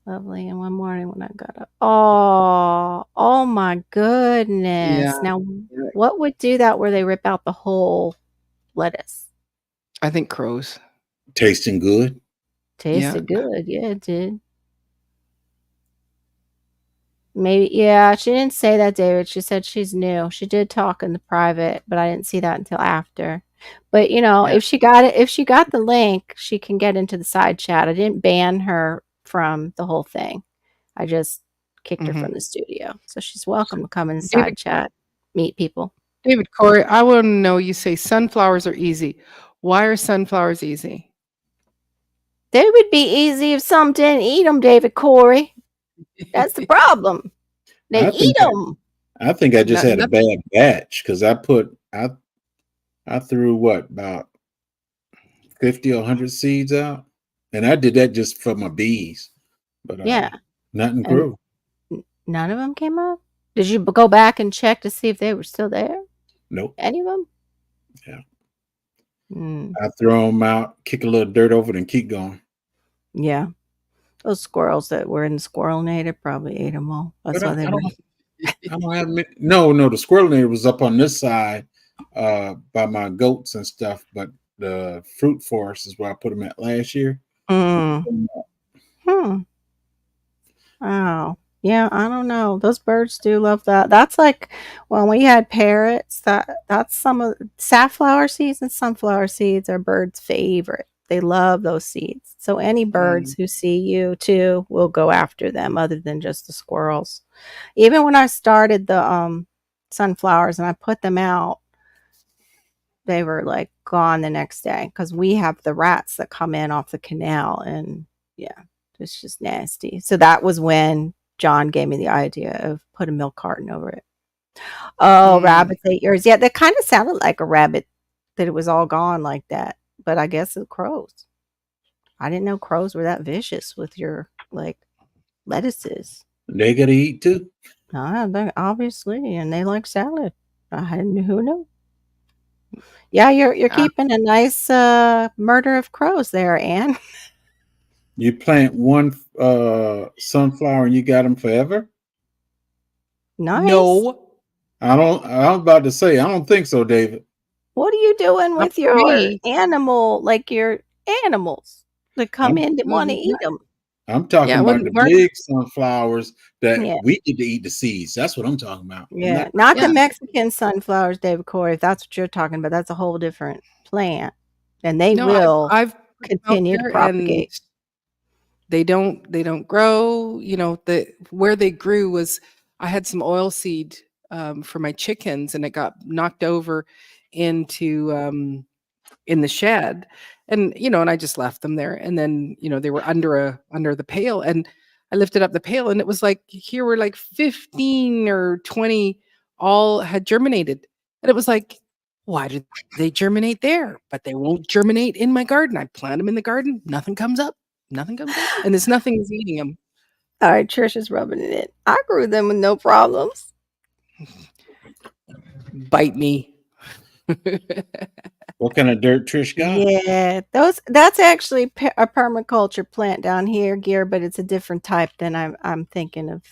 Lovely. And one morning when I got up. Oh, oh my yeah, goodness. Now, yeah, what would do that where they rip out the whole lettuce? I think crows. Tasting good. Yeah, Tasted good. Yeah, it did. Maybe, yeah, she didn't say that, David. She said she's new. She did talk in the private, but I didn't see that until after. But yeah, if she got the link, she can get into the side chat. I didn't ban her from the whole thing. I just kicked her mhm. from the studio. So she's welcome So, to come in the David side chat, meet people. David Corey, I wanna know, you say sunflowers are easy. Why are sunflowers easy? They would be easy if some didn't eat them, David Corey. That's the problem. They I eat think them. I think I just Not had a nothing. bad batch because I threw what about 50 or 100 seeds out, and I did that just for my bees. But Yeah. nothing And grew. none of them came up? Did you go back and check to see if they were still there? Nope. Any of them? Yeah, Mm, I throw them out, kick a little dirt over it, and keep going. yeah. Those squirrels that were in the squirrel native probably ate them all. That's But why they were. I don't have no. The squirrel neighbor was up on this side, by my goats and stuff. But the fruit forest is where I put them at last year. Mm. Hmm. Oh, yeah, I don't know. Those birds do love that. That's like when we had parrots, that's some of safflower seeds and sunflower seeds are birds' favorite. They love those seeds. So any birds Mm, who see you too will go after them other than just the squirrels. Even when I started the sunflowers and I put them out, they were like gone the next day because we have the rats that come in off the canal and yeah, it's just nasty. So that was when John gave me the idea of put a milk carton over it. Oh, mm. rabbits ate yours. Yeah, that kind of sounded like a rabbit that it was all gone like that. But I guess it's crows. I didn't know crows were that vicious with your like lettuces. They gotta eat too. Obviously, and they like salad. I hadn't who knew. Yeah, you're Ah, keeping a nice murder of crows there, Anne. You plant one sunflower and you got them forever. Nice. no, I don't. I was about to say I don't think so, David. What are you doing not with for your me. animal, like your animals that come I'm in that want to Mm, eat them? I'm talking yeah, about when the we're big sunflowers that Yeah, we get to eat the seeds. That's what I'm talking about. I'm not yeah. talking Not about the yeah, the Mexican sunflowers, David Corey. If that's what you're talking about, that's a whole different plant, and they no, I've will I've put 'em out continue to there and propagate. they don't grow, where they grew was I had some oil seed, for my chickens, and it got knocked over into, in the shed, and I just left them there, and then, they were under the pail, and I lifted up the pail, and it was like here were like 15 or 20 all had germinated, and it was like, "Why did they germinate there? But they won't germinate in my garden. I plant them in the garden, nothing comes up, nothing comes up, and there's nothing's eating them. All right, Trisha's rubbing it in. I grew them with no problems. Bite me." what kind of dirt Trish got. Yeah, that's actually a permaculture plant down here, Gear, but it's a different type than I'm thinking of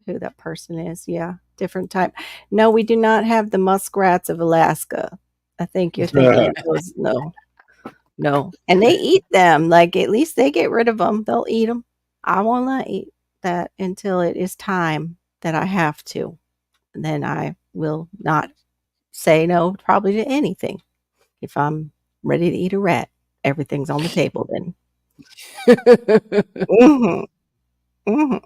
who that person is. Yeah, different type. No, we do not have the muskrats of Alaska. I think you're thinking of those. No, No, and they eat them. Like at least they get rid of them. They'll eat them. I will not eat that until it is time that I have to. And then I will not say no probably to anything. If I'm ready to eat a rat, everything's on the table then. Mhm, mhm.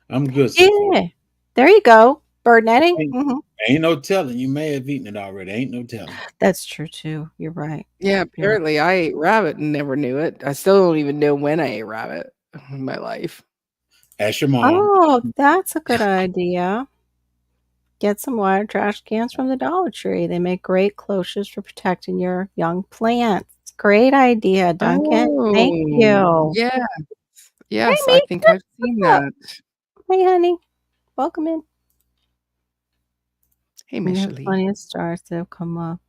I'm good so far. Yeah. There you go. Bird netting. Ain't, Mhm. ain't no telling. You may have eaten it already. Ain't no telling. That's true too. You're right. Yeah, You're apparently I ate rabbit and never knew it. I still don't even know when I ate rabbit in my life. Ask your mom. Oh, that's a good idea. Get some wire trash cans from the Dollar Tree. They make great cloches for protecting your young plants. Great idea, Duncan. Thank Oh, you. yes, Hey, yes, I think Misha. I've seen What's up? that. Hey, honey. Welcome in. Hey, You have Micheline. plenty of stars that have come up.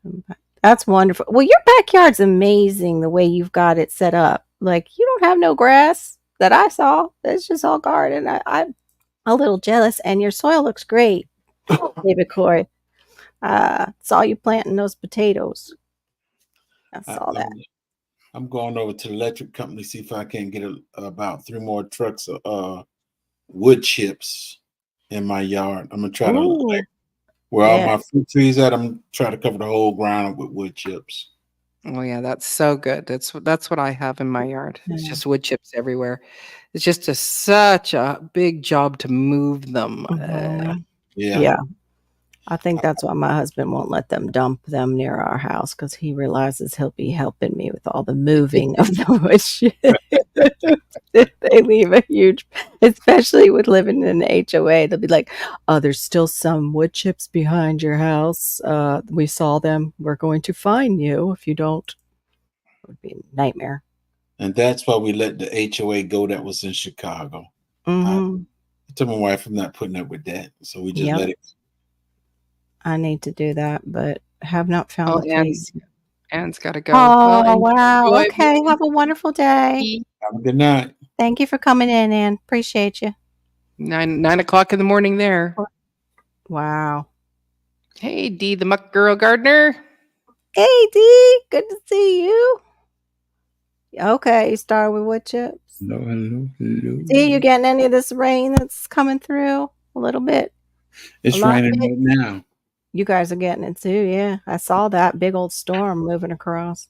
That's wonderful. Well, your backyard's amazing the way you've got it set up. Like you don't have no grass that I saw. It's just all garden. I'm a little jealous, and your soil looks great, David Coy. Saw you planting those potatoes. I I, saw that. I'm going over to the electric company see if I can get about 3 more trucks of wood chips in my yard. I'm gonna try to Ooh, where all yeah. my fruit trees at. I'm trying to cover the whole ground with wood chips. Oh yeah, that's so good. That's what I have in my yard. It's Yeah. just wood chips everywhere. It's just such a big job to move them. Mhm. Yeah, Yeah. I think that's why my husband won't let them dump them near our house because he realizes he'll be helping me with all the moving of the wood chips. They leave a huge, especially with living in an HOA. They'll be like, "Oh, there's still some wood chips behind your house. We saw them. We're going to fine you if you don't." It would be a nightmare. and that's why we let the HOA go that was in Chicago. I Hmm. told my wife I'm not putting up with that, so we just Yep. let it. I need to do that, but have not found Oh, the place. Anne's got to go. Well, Oh, wow. enjoy Okay. Have a wonderful day. Have a good night. Thank you for coming in, Ann. Appreciate you. 9 o'clock in the morning there. Wow. Hey, Dee, the Muck Girl Gardener. Hey, Dee. Good to see you. Okay, you started with wood chips. Hello, hello, hello. Dee, you getting any of this rain that's coming through? A little bit? A It's lot raining bit? right now. You guys are getting it too, yeah. I saw that big old storm moving across.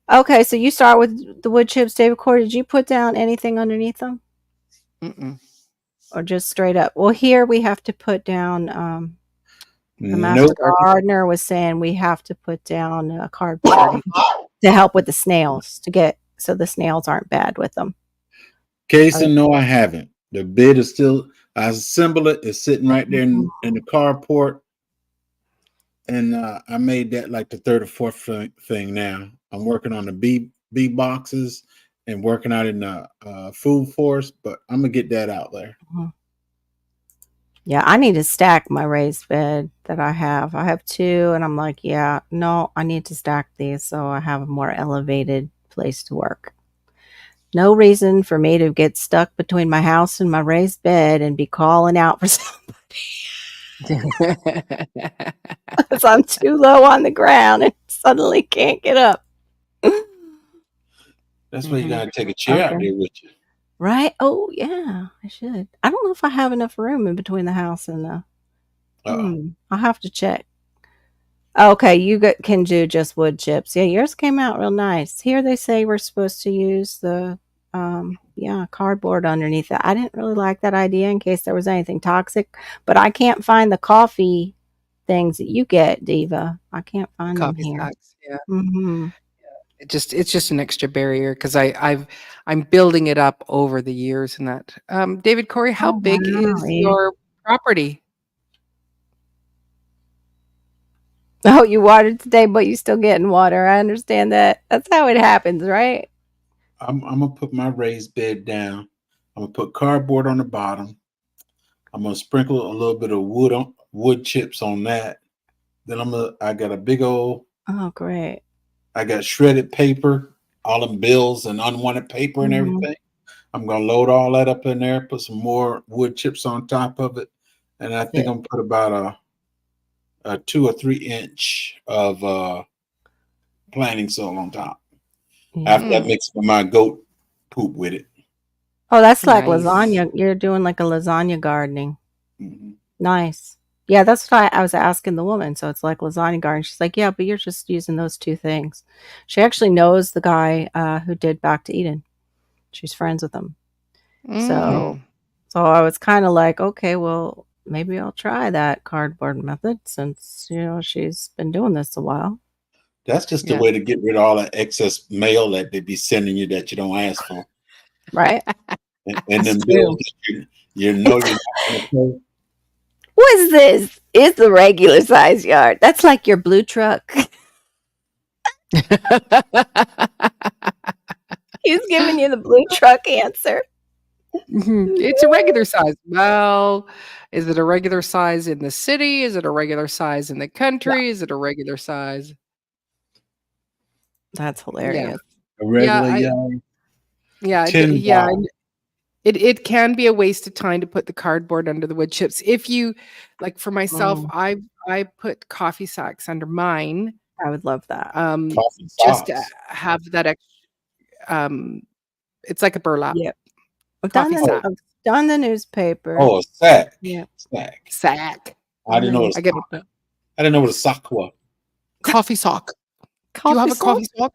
Okay, so you start with the wood chips, David Corey. Did you put down anything underneath them? Mm-mm. Or just straight up? Well, here we have to put down the master Nope. gardener was saying we have to put down cardboard to help with the snails to get so the snails aren't bad with them. Casey, no, I haven't. The bid is still. I assembled it. It's sitting right there in the carport, and I made that like the third or fourth thing. Now I'm working on the B boxes and working out in the food forest, but I'm gonna get that out there. Mhm. Yeah, I need to stack my raised bed that I have. I have two, and I'm like, yeah, no, I need to stack these so I have a more elevated place to work. No reason for me to get stuck between my house and my raised bed and be calling out for something because I'm too low on the ground and suddenly can't get up. That's why you Mhm. gotta take a chair out Okay. there with you. Right? Oh, yeah, I should. I don't know if I have enough room in between the house and the. Uh-oh. I'll have to check. Okay, can do just wood chips. Yeah, yours came out real nice. Here they say we're supposed to use the yeah, cardboard underneath it. I didn't really like that idea in case there was anything toxic, but I can't find the coffee things that you get, Diva. I can't find them Coffee here. sacks. Yeah. Mhm. It's just an extra barrier because I'm building it up over the years and that. David Corey, how Oh, big wow. is Yeah. your property? Oh, you watered today, but you still getting water. I understand that. That's how it happens, right? I'm gonna put my raised bed down. I'm gonna put cardboard on the bottom. I'm gonna sprinkle a little bit of wood chips on that. Then I got a big old. Oh, great. I got shredded paper, all them bills and unwanted paper and Mhm. everything. I'm gonna load all that up in there. Put some more wood chips on top of it, and I Yeah. think I'm gonna put about a 2 or 3 inch of planting soil on top. Yeah. After that, mix my goat poop with it. Oh, that's like Nice. lasagna. You're doing like a lasagna gardening. Mm-hmm. Nice. Yeah, that's what I was asking the woman. So it's like lasagna garden. She's like, yeah, but you're just using those two things. She actually knows the guy who did Back to Eden. She's friends with him. So, so I was kind of like, okay, well, maybe I'll try that cardboard method since she's been doing this a while. That's just the way to get rid of all that excess mail that they be sending you that you don't ask for, right? and then bills that you're not going to pay. What's this? It's the regular size yard. That's like your blue truck. He's giving you the blue truck answer. It's a regular size. Well, is it a regular size in the city? Is it a regular size in the country? Is it a regular size? That's hilarious. A regular yard. Yeah. It can be a waste of time to put the cardboard under the wood chips. If you like, for myself, I put coffee sacks under mine. I would love that. Just to have that extra. It's like a burlap. Yep. Coffee sack. Done the newspaper. Oh, a sack. Yeah. Sack. I didn't know what a sock was. Coffee sock. Do you have a coffee sock?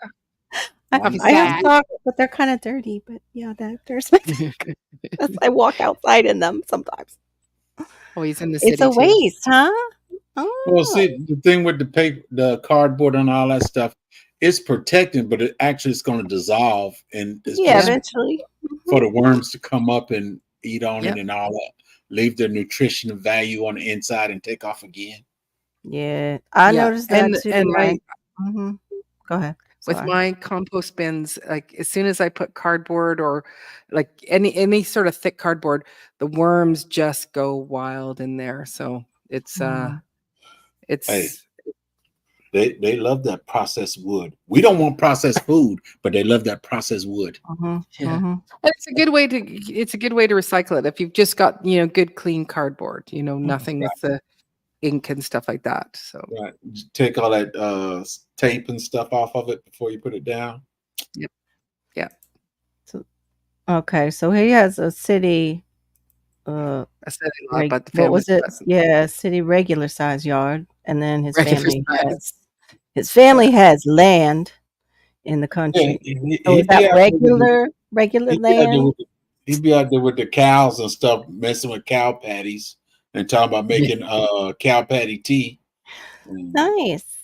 I have socks, but they're kind of dirty. But yeah, there's. I walk outside in them sometimes. Oh, he's in the city. It's a waste, huh? Oh. Well, see, the thing with the paper, the cardboard, and all that stuff, it's protected, but it actually is going to dissolve, and it's eventually for the worms to come up and eat on it and all that, leave their nutrition and value on the inside and take off again. Yeah, I noticed that too. And go ahead. With my compost bins, like as soon as I put cardboard or like any sort of thick cardboard, the worms just go wild in there. So it's they love that processed wood. We don't want processed food, but they love that processed wood. And it's a good way to recycle it if you've just got good clean cardboard. Nothing with the ink and stuff like that. So take all that tape and stuff off of it before you put it down. Yeah. So so he has a city a city lot, but the what was it? doesn't. Yeah, city regular size yard, and then his family has land in the country. So is that regular land? He'd be out there with the cows and stuff, messing with cow patties. And talking about making cow patty tea. Nice.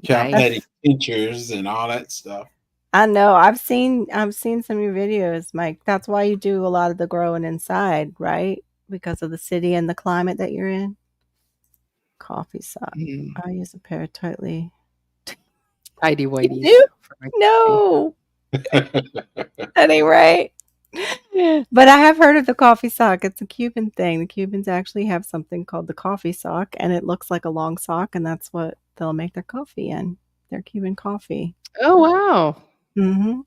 Cow patty tinctures and all that stuff. I know. I've seen some of your videos, Mike. That's why you do a lot of the growing inside, right? Because of the city and the climate that you're in. Coffee sock. I use a pair of tidy whities. No. That ain't right. But I have heard of the coffee sock. It's a Cuban thing. The Cubans actually have something called the coffee sock, and it looks like a long sock, and that's what they'll make their coffee in. Their Cuban coffee. Oh, wow. Mm-hmm.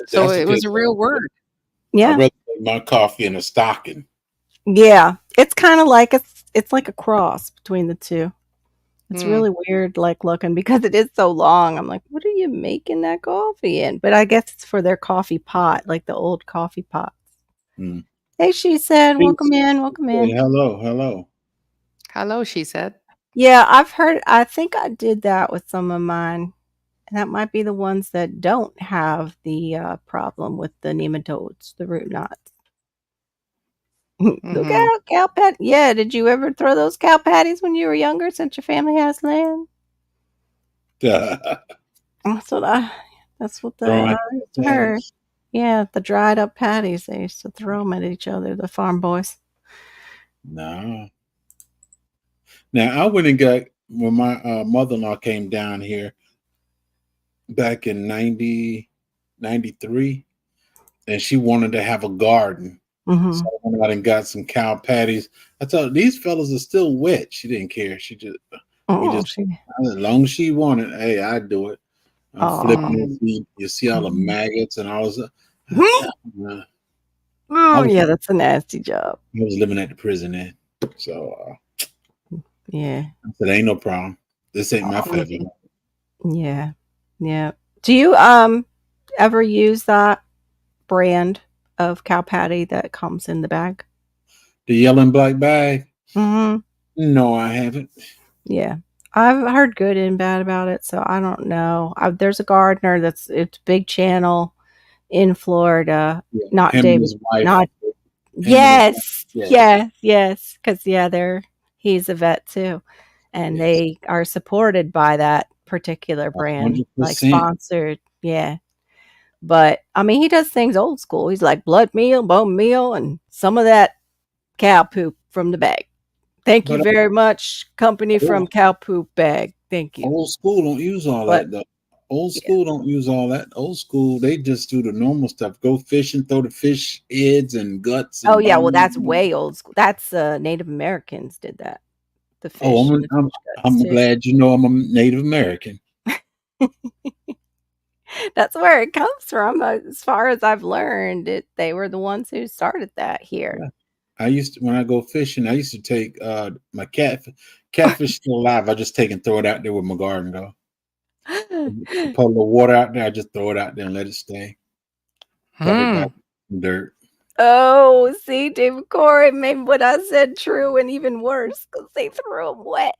So it was a real word. Yeah. I'd rather make my coffee in a stocking. Yeah. It's kind of like it's like a cross between the two. It's really weird, like looking because it is so long. I'm like, what are you making that coffee in? But I guess it's for their coffee pot, like the old coffee pots. Hey, she said, welcome in. Hey, hello. Hello, she said. Yeah, I think I did that with some of mine. And that might be the ones that don't have the problem with the nematodes, the root knots. Look out, cow patty. Yeah, did you ever throw those cow patties when you were younger since your family has land? That's what I heard. Yeah, the dried up patties, they used to throw them at each other, the farm boys. No. Now, I went and got, when my mother-in-law came down here back in 93, and she wanted to have a garden. So I went out and got some cow patties. I thought these fellas are still wet. She didn't care. She just, as long as she wanted, hey, I'd do it. I'm flipping it. You see all the maggots and all this. Yeah, that's a nasty job. I was living at the prison then. So, yeah. I said, ain't no problem. This ain't my favorite. Yeah. Yeah. Do you ever use that brand of cow patty that comes in the bag? The yellow and black bag? Mhm. No, I haven't. Yeah. I've heard good and bad about it, so I don't know. There's a gardener it's big channel in Florida, Yeah, not him and David, his wife. not Him and his wife. yes, Yes, yes, yes, because yeah, he's a vet too, and yes, they are supported by that particular brand, like 100%. sponsored, yeah. But I mean, he does things old school. He's like blood meal, bone meal, and some of that cow poop from the bag. Thank you But very much, company old, from cow poop bag. Thank you. old school don't use all But that though. Old yeah. school don't use all that. Old school, they just do the normal stuff. Go fishing, throw the fish heads and guts Oh and yeah, well bones. that's way old school. That's Native Americans did that. The Oh, fish and the fish guts I'm too. glad you know I'm a Native American. That's where it comes from. As far as I've learned, they were the ones who started that here. Yeah. I used to, when I go fishing, I used to take my catfish still alive. I just take and throw it out there with my garden go. I put a little water out there, I just throw it out there and let it stay. Cover it back Hmm. with dirt. Oh, see, David Corey made what I said true and even worse because they threw them wet.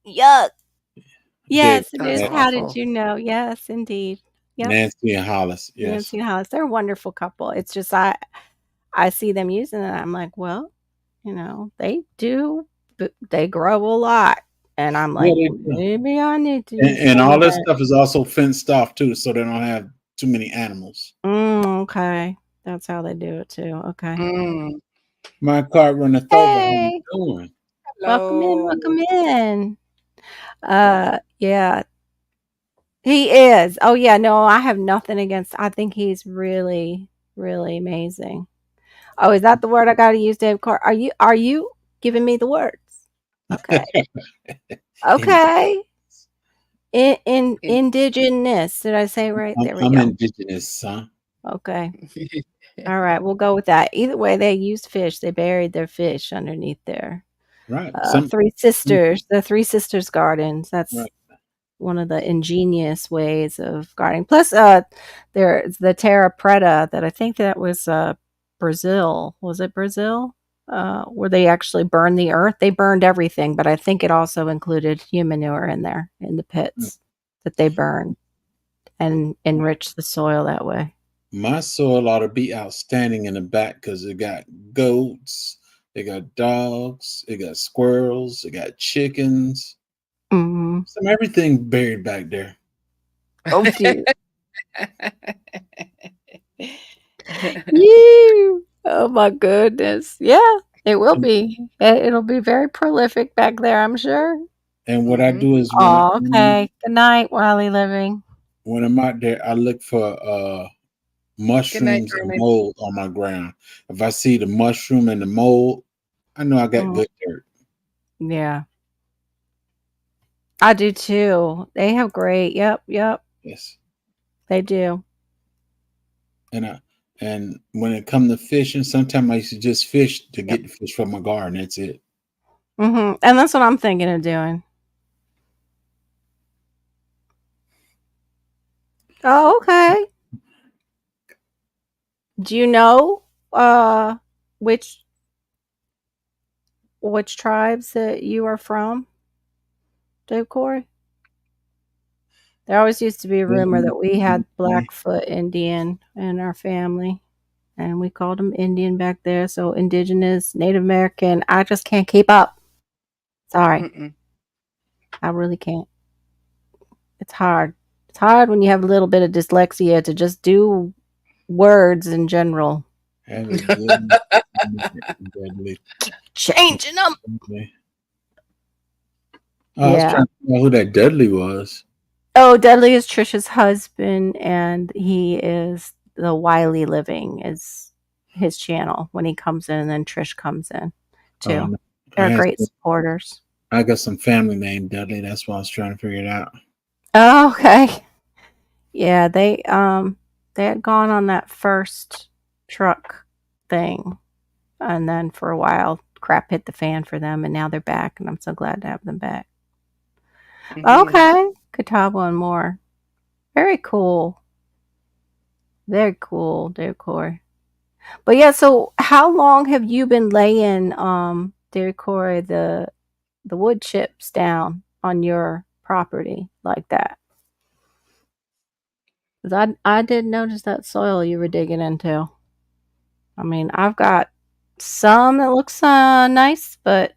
Yuck. Dave, Yes, it That's is. that How did awful. you know? Yes, indeed. Yep. Nancy and Hollis, yes. Nancy and Hollis. They're a wonderful couple. It's just I see them using it. I'm like, well, they do, but they grow a lot. And I'm Yeah, like, they do. maybe I need to do And some all of this that. stuff is also fenced off too, so they don't have too many animals. Okay. That's how they do it too. Okay. Mm. My car runneth over. How you Hey, doing? welcome in, Hello. welcome in. Yeah, he is. Oh yeah, no, I have nothing against. I think he's really, really amazing. Oh, is that the word I got to use, Dave Carr? Are you giving me the words? Okay. In- Okay. In In- indigenous. Did I say it right? There we I'm go. indigenous, son. Okay. All right, we'll go with that. Either way, they used fish. They buried their fish underneath there. Right. Three Sisters, the Three Sisters Gardens. That's Right. one of the ingenious ways of gardening. Plus, there's the Terra Preta that I think that was Brazil. Was it Brazil? Where they actually burned the earth. They burned everything, but I think it also included human manure in there in the pits that they burned and enrich the soil that way. My soil ought to be outstanding in the back because it got goats, it got dogs, it got squirrels, it got chickens, Mhm. some everything buried back there. Oh, dear. You. Oh my goodness. Yeah, it will And, be. It'll be very prolific back there, I'm sure. and what I Mhm. do is Oh, okay. Good night, Wally Living. when I'm out there, I look for Good night, mushrooms and Carmen. mold on my ground. If I see the mushroom and the mold, I know I got Mm, good dirt. yeah, I do too. They have great. Yep, yep. Yes. They do. And when it come to fishing, sometimes I used to just fish to Yep. get the fish from my garden. That's it. And that's what I'm thinking of doing. Oh, okay. Do you know uh which tribes that you are from, Dave Corey? There always used to be a rumor that we had Blackfoot Indian in our family, and we called them Indian back there. So indigenous, Native American. I just can't keep up. Sorry, Mm-mm. I really can't. It's hard. It's hard when you have a little bit of dyslexia to just do words in general. Have a good deadly. Changing them. I was Yeah. trying to figure out who that Dudley was. Oh, Dudley is Trisha's husband, and he is the Wiley Living is his channel when he comes in, and then Trish comes in Oh, too. no. They're great supporters. I got some family named Dudley. That's why I was trying to figure it out. Oh, okay. Yeah, they had gone on that first truck thing, and then for a while crap hit the fan for them, and now they're back, and I'm so glad to have them back. Mhm. Okay. Catawba and more. Very cool. Very cool decor. But yeah, so how long have you been laying decor the wood chips down on your property like that? 'Cause I did notice that soil you were digging into. I mean, I've got some that looks nice, but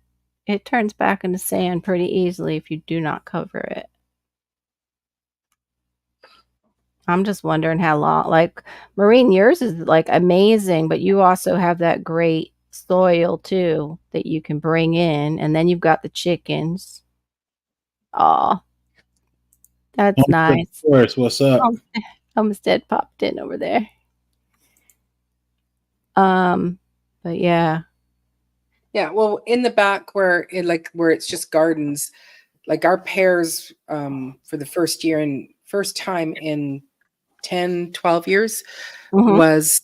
it turns back into sand pretty easily if you do not cover it. I'm just wondering how long, like, Maureen, yours is like amazing, but you also have that great soil too that you can bring in, and then you've got the chickens. Aw, that's Homestead nice. Forest, what's up? Homestead popped in over there. Um, but yeah. Yeah, well, in the back where it's just gardens, like our pears for the first time in 10, 12 years Mhm. was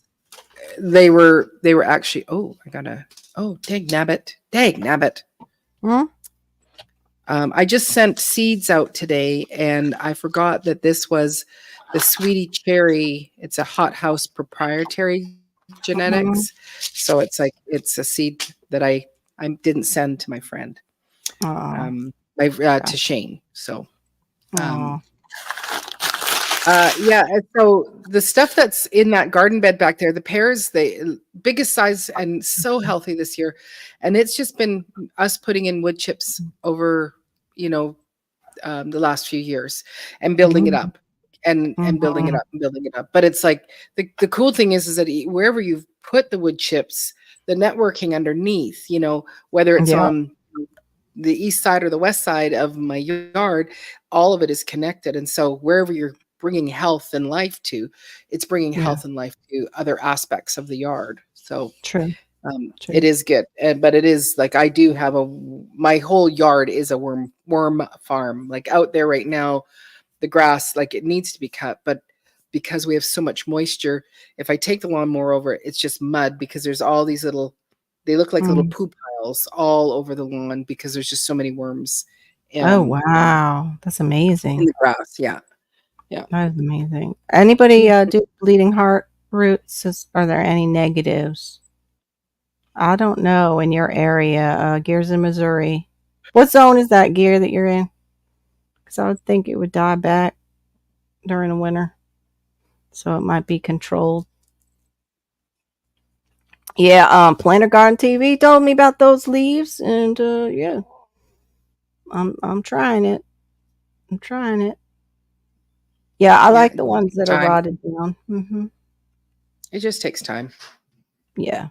they were actually, oh, dang nabbit. Dang nabbit. Mhm. I just sent seeds out today, and I forgot that this was the Sweetie Cherry. It's a hothouse proprietary Mhm. genetics, so it's a seed that I didn't send to my friend, Aw. to Shane. So Aw. um, yeah, and so the stuff that's in that garden bed back there, the pears, they biggest size and so healthy this year, and it's just been us putting in wood chips over, you know, the last few years and building it Mhm. up and building it Mhm. up and building it up. But it's like the cool thing is that wherever you've put the wood chips, the networking underneath, whether it's Yep. on the east side or the west side of my yard, all of it is connected. And so wherever you're bringing health and life to, it's bringing Yeah. health and life to other aspects of the yard. So True. it True. is good, but it is like I do have my whole yard is a worm farm. Like out there right now, the grass, like, it needs to be cut, but because we have so much moisture, if I take the lawnmower over it, it's just mud because there's all these they look like little Mm. poop piles all over the lawn because there's just so many worms Oh, um, wow. That's in amazing. the grass. Yeah, yeah. That is amazing. Anybody, do bleeding heart roots? Are there any negatives? I don't know in your area, Gears in Missouri. What zone is that gear that you're in? Because I would think it would die back during the winter, so it might be controlled. Yeah, Planter Garden TV told me about those leaves, and yeah, I'm trying it. I'm trying it. Yeah, I Yeah, like it the takes ones that are time. rotted down. It just takes time. Yeah,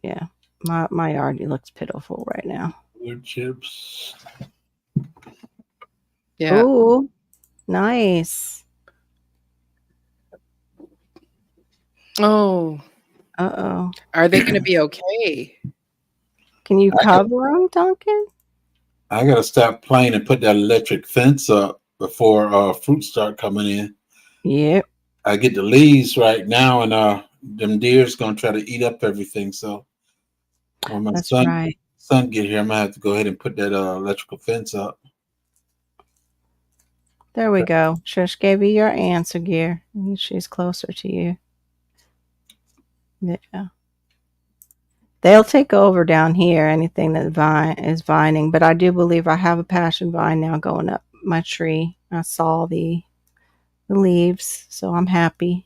yeah. My yard looks pitiful right now. Wood chips. Yeah. Ooh, nice. Oh, Uh-oh. are they going to be okay? Can you I got, cover them, Duncan? I gotta stop playing and put that electric fence up before fruit start coming in. Yep, I get the leaves right now, and them deer's gonna try to eat up everything. So when my that's son right. son get here, I'm gonna have to go ahead and put that electrical fence up. There we go. Trish gave you your answer, Gear. She's closer to you. Yeah. They'll take over down here, anything that is vining. But I do believe I have a passion vine now going up my tree. I saw the leaves, so I'm happy.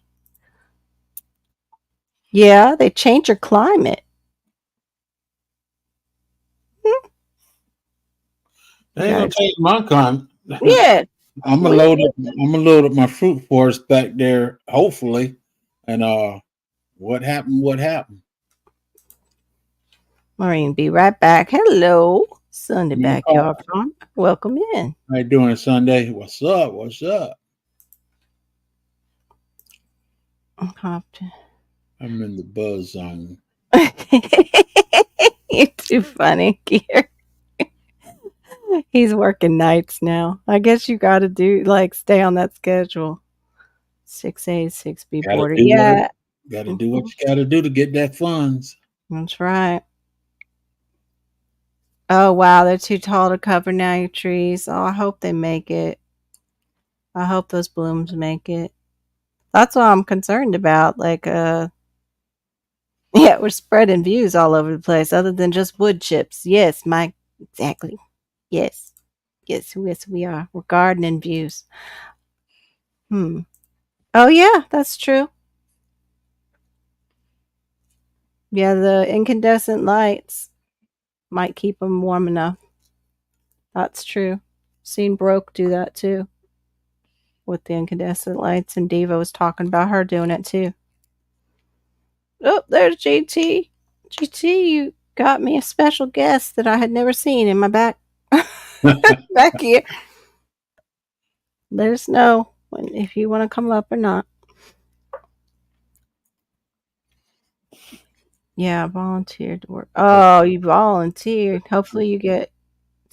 Yeah, they change your climate. Hmm, you They ain't gotta gonna take, change my climate. yeah. I'm gonna We load up. I'm gonna load up my fruit forest back there, hopefully. And what happened? What happened? Maureen, be right back. Hello, Sunday You gonna call? Backyard Farm. Welcome in. How you doing Sunday? What's up? What's up? Okay. I'm in the buzz zone. You're too funny, Gear. He's working nights now. I guess you got to do like stay on that schedule. 6A, 6B Gotta border. do what it. Yeah, Gotta do what mhm, you gotta do to get that funds. that's right. Oh wow, they're too tall to cover now your trees. Oh, I hope they make it. I hope those blooms make it. That's what I'm concerned about. Like, yeah, we're spreading views all over the place other than just wood chips. Yes, Mike. Exactly. Yes. Yes, we are. We're gardening views. Hmm. Oh, yeah, that's true. Yeah, the incandescent lights might keep them warm enough. That's true. Seen Broke do that too with the incandescent lights, and Diva was talking about her doing it too. Oh, there's GT. GT, you got me a special guest that I had never seen in my back back here. Let us know if you want to come up or not. Yeah, I volunteered to work. Oh, you volunteered. Hopefully you get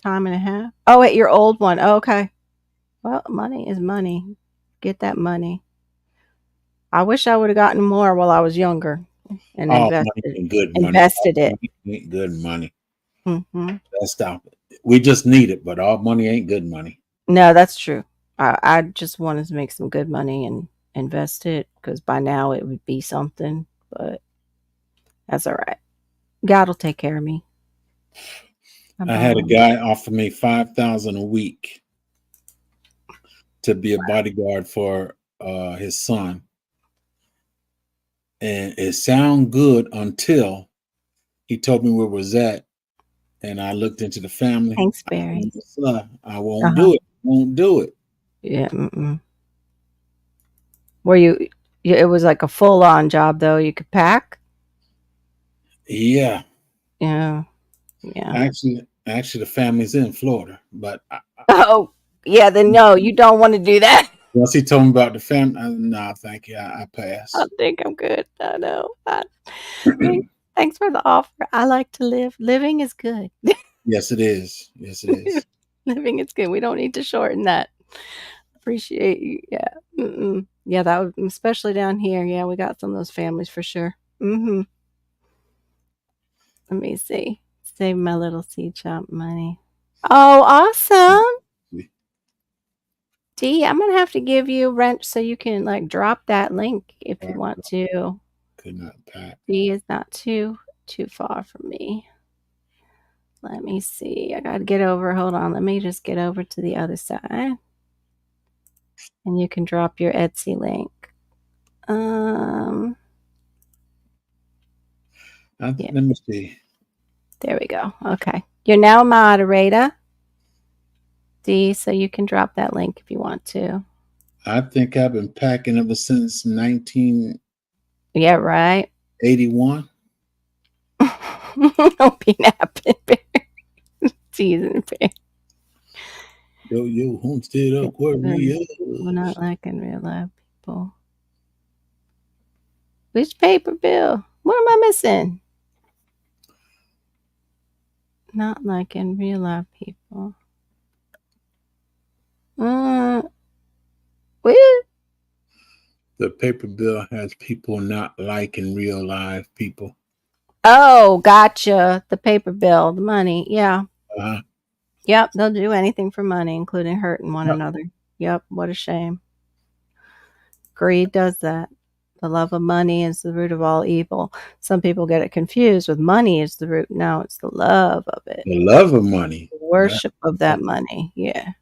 time and a half. Oh, wait, your old one. Oh, okay. Well, money is money. Get that money. I wish I would have gotten more while I was younger and All money ain't good money. invested All it. money ain't good money. Hmm. Let's stop it. We just need it, but all money ain't good money. No, that's true. I just wanted to make some good money and invest it because by now it would be something, but that's all right. God will take care of me. I had a guy offer me $5,000 a week to be a bodyguard for his son, and it sounded good until he told me where it was at, and I looked into the family. Thanks, Barry. I won't do it. Won't do it. Yeah. Mm-mm. Were you? It was like a full-on job, though. You could pack. Yeah. Yeah. Yeah. Actually, the family's in Florida, but Oh, yeah. Then no, you don't want to do that. once he told me about the family, no, thank you. I pass. I think I'm good. I know. Thanks for the offer. I like to live. Living is good. Yes, it is. Yes, it is. Living is good. We don't need to shorten that. Appreciate you. Yeah. Mm-mm. Yeah, that would, especially down here. Yeah, we got some of those families for sure. Mm-hmm. Let me see. Save my little seed shop money. Oh, awesome. D, I'm gonna have to give you rent so you can like drop that link if you want to. Could not pack. D is not too far from me. Let me see. I gotta get over. Hold on. Let me just get over to the other side. And you can drop your Etsy link. Yeah. Let me see. There we go. Okay. You're now a moderator. D, so you can drop that link if you want to. I think I've been packing ever since 1981. Yeah, right. Don't be napping, Bear. Teasing, Bear. Yo, homestead Aquarius. We're not liking real life people. Which paper bill? What am I missing? Not liking real life people. What? The paper bill has people not liking real live people. Oh, gotcha. The paper bill, the money. Yeah. Uh-huh. Yep. They'll do anything for money, including hurting one another. Yep. What a shame. Greed does that. The love of money is the root of all evil. Some people get it confused with money is the root. No, it's the love of it. The love of money. The worship of that money. Yeah.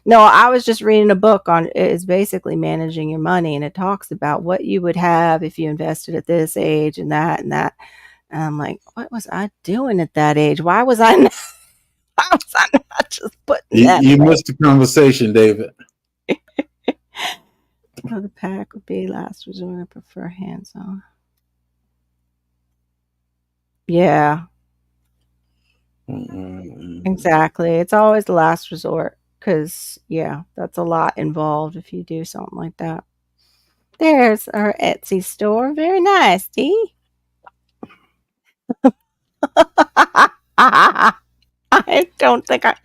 No, I was just reading a book on it's basically managing your money, and it talks about what you would have if you invested at this age and that and that. And I'm like, what was I doing at that age? Why was I not, just putting that? You missed the conversation, David. So the pack would be last resort. I prefer hands-on. Yeah. Exactly. It's always the last resort. Because, yeah, that's a lot involved if you do something like that. There's our Etsy store. Very nice, D. I don't think I'm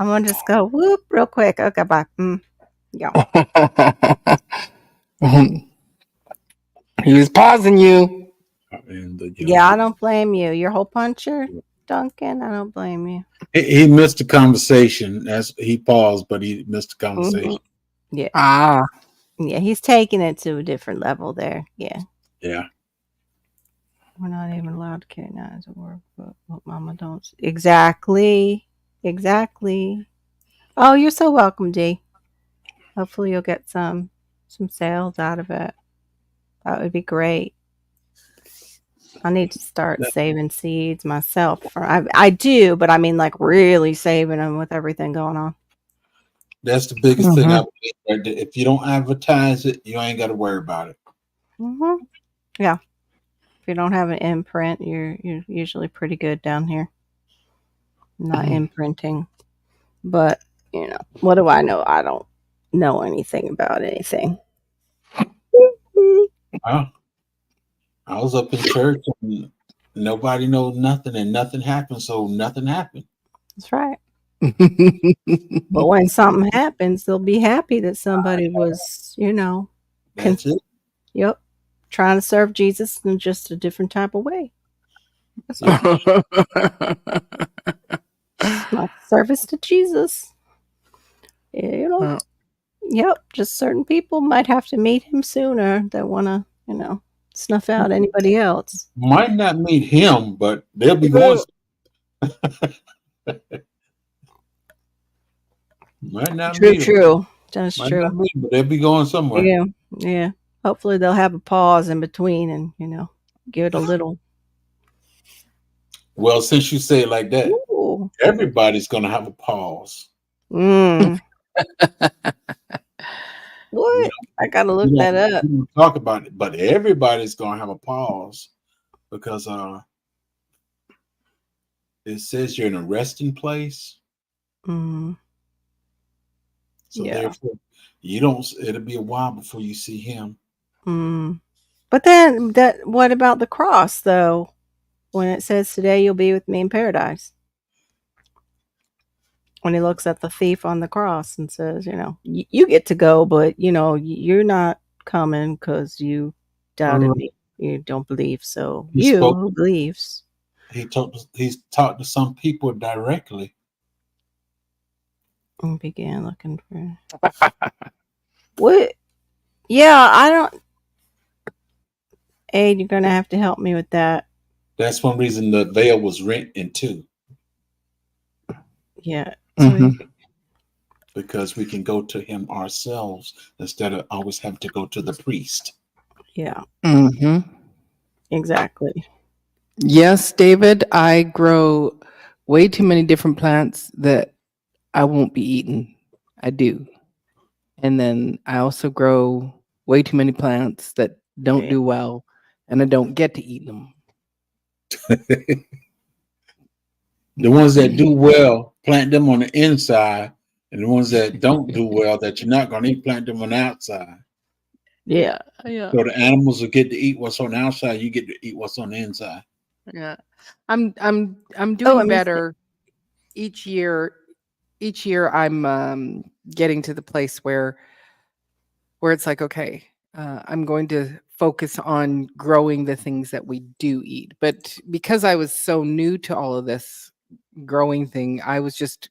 going to just go whoop real quick. Okay, bye. Yeah. He was pausing you. Yeah, I don't blame you. Your hole puncher, Duncan, I don't blame you. He missed the conversation as he paused, but he missed the conversation. Yeah. Ah. Yeah, he's taking it to a different level there. Yeah. Yeah. We're not even allowed to carry knives at work, but what mama don't. Exactly. Exactly. Oh, you're so welcome, D. Hopefully you'll get some sales out of it. That would be great. I need to start That, saving seeds myself. I do, but I mean like really saving them with everything going on. that's the biggest thing I Mhm. believe right there. If you don't advertise it, you ain't got to worry about it. Hmm. Yeah. If you don't have an imprint, you're usually pretty good down here. Not imprinting. But, what do I know? I don't know anything about anything. Wow. I was up in church and nobody knows nothing and nothing happened, so nothing happened. That's right. But when something happens, they'll be happy that somebody was, con- That's it. yep, trying to serve Jesus in just a different type of way. That's all. My service to Jesus. You know, yep, just certain people might have to meet him sooner that want to, snuff out anybody else. Might not meet him, but they'll be going. Might not True, meet him. true. That's Might not true. meet him, but they'll be going somewhere. Yeah, yeah. Hopefully they'll have a pause in between and, give it a little. Well, since you say it like that, Ooh. everybody's going to have a pause. Mm. We What? I gotta we look don't, that up. we don't talk about it, but everybody's going to have a pause because it says you're in a resting place. Mm. So Yeah. therefore, you don't. It'll be a while before you see him. Mm. But then what about the cross though? When it says today you'll be with me in paradise. When he looks at the thief on the cross and says, you get to go, but you're not coming because you doubted me. You don't believe. So He you spoke. who believes He's talked to some people directly. and began looking for what? Yeah, I don't. Aid, you're gonna have to help me with that. That's one reason the veil was rent in two, Yeah. So Mhm. because we can go to him ourselves instead of always having to go to the priest. yeah, Mhm. exactly. Yes, David, I grow way too many different plants that I won't be eaten. I do. And then I also grow way too many plants that don't Yeah. do well and I don't get to eat them. The ones that do well, plant them on the inside, and the ones that don't do well, that you're not going to eat, plant them on the outside. Yeah. Yeah. So the animals will get to eat what's on the outside. You get to eat what's on the inside. Yeah. I'm Oh, doing let me see. better each year. Each year I'm getting to the place where it's like, okay, I'm going to focus on growing the things that we do eat. But because I was so new to all of this growing thing, I was just,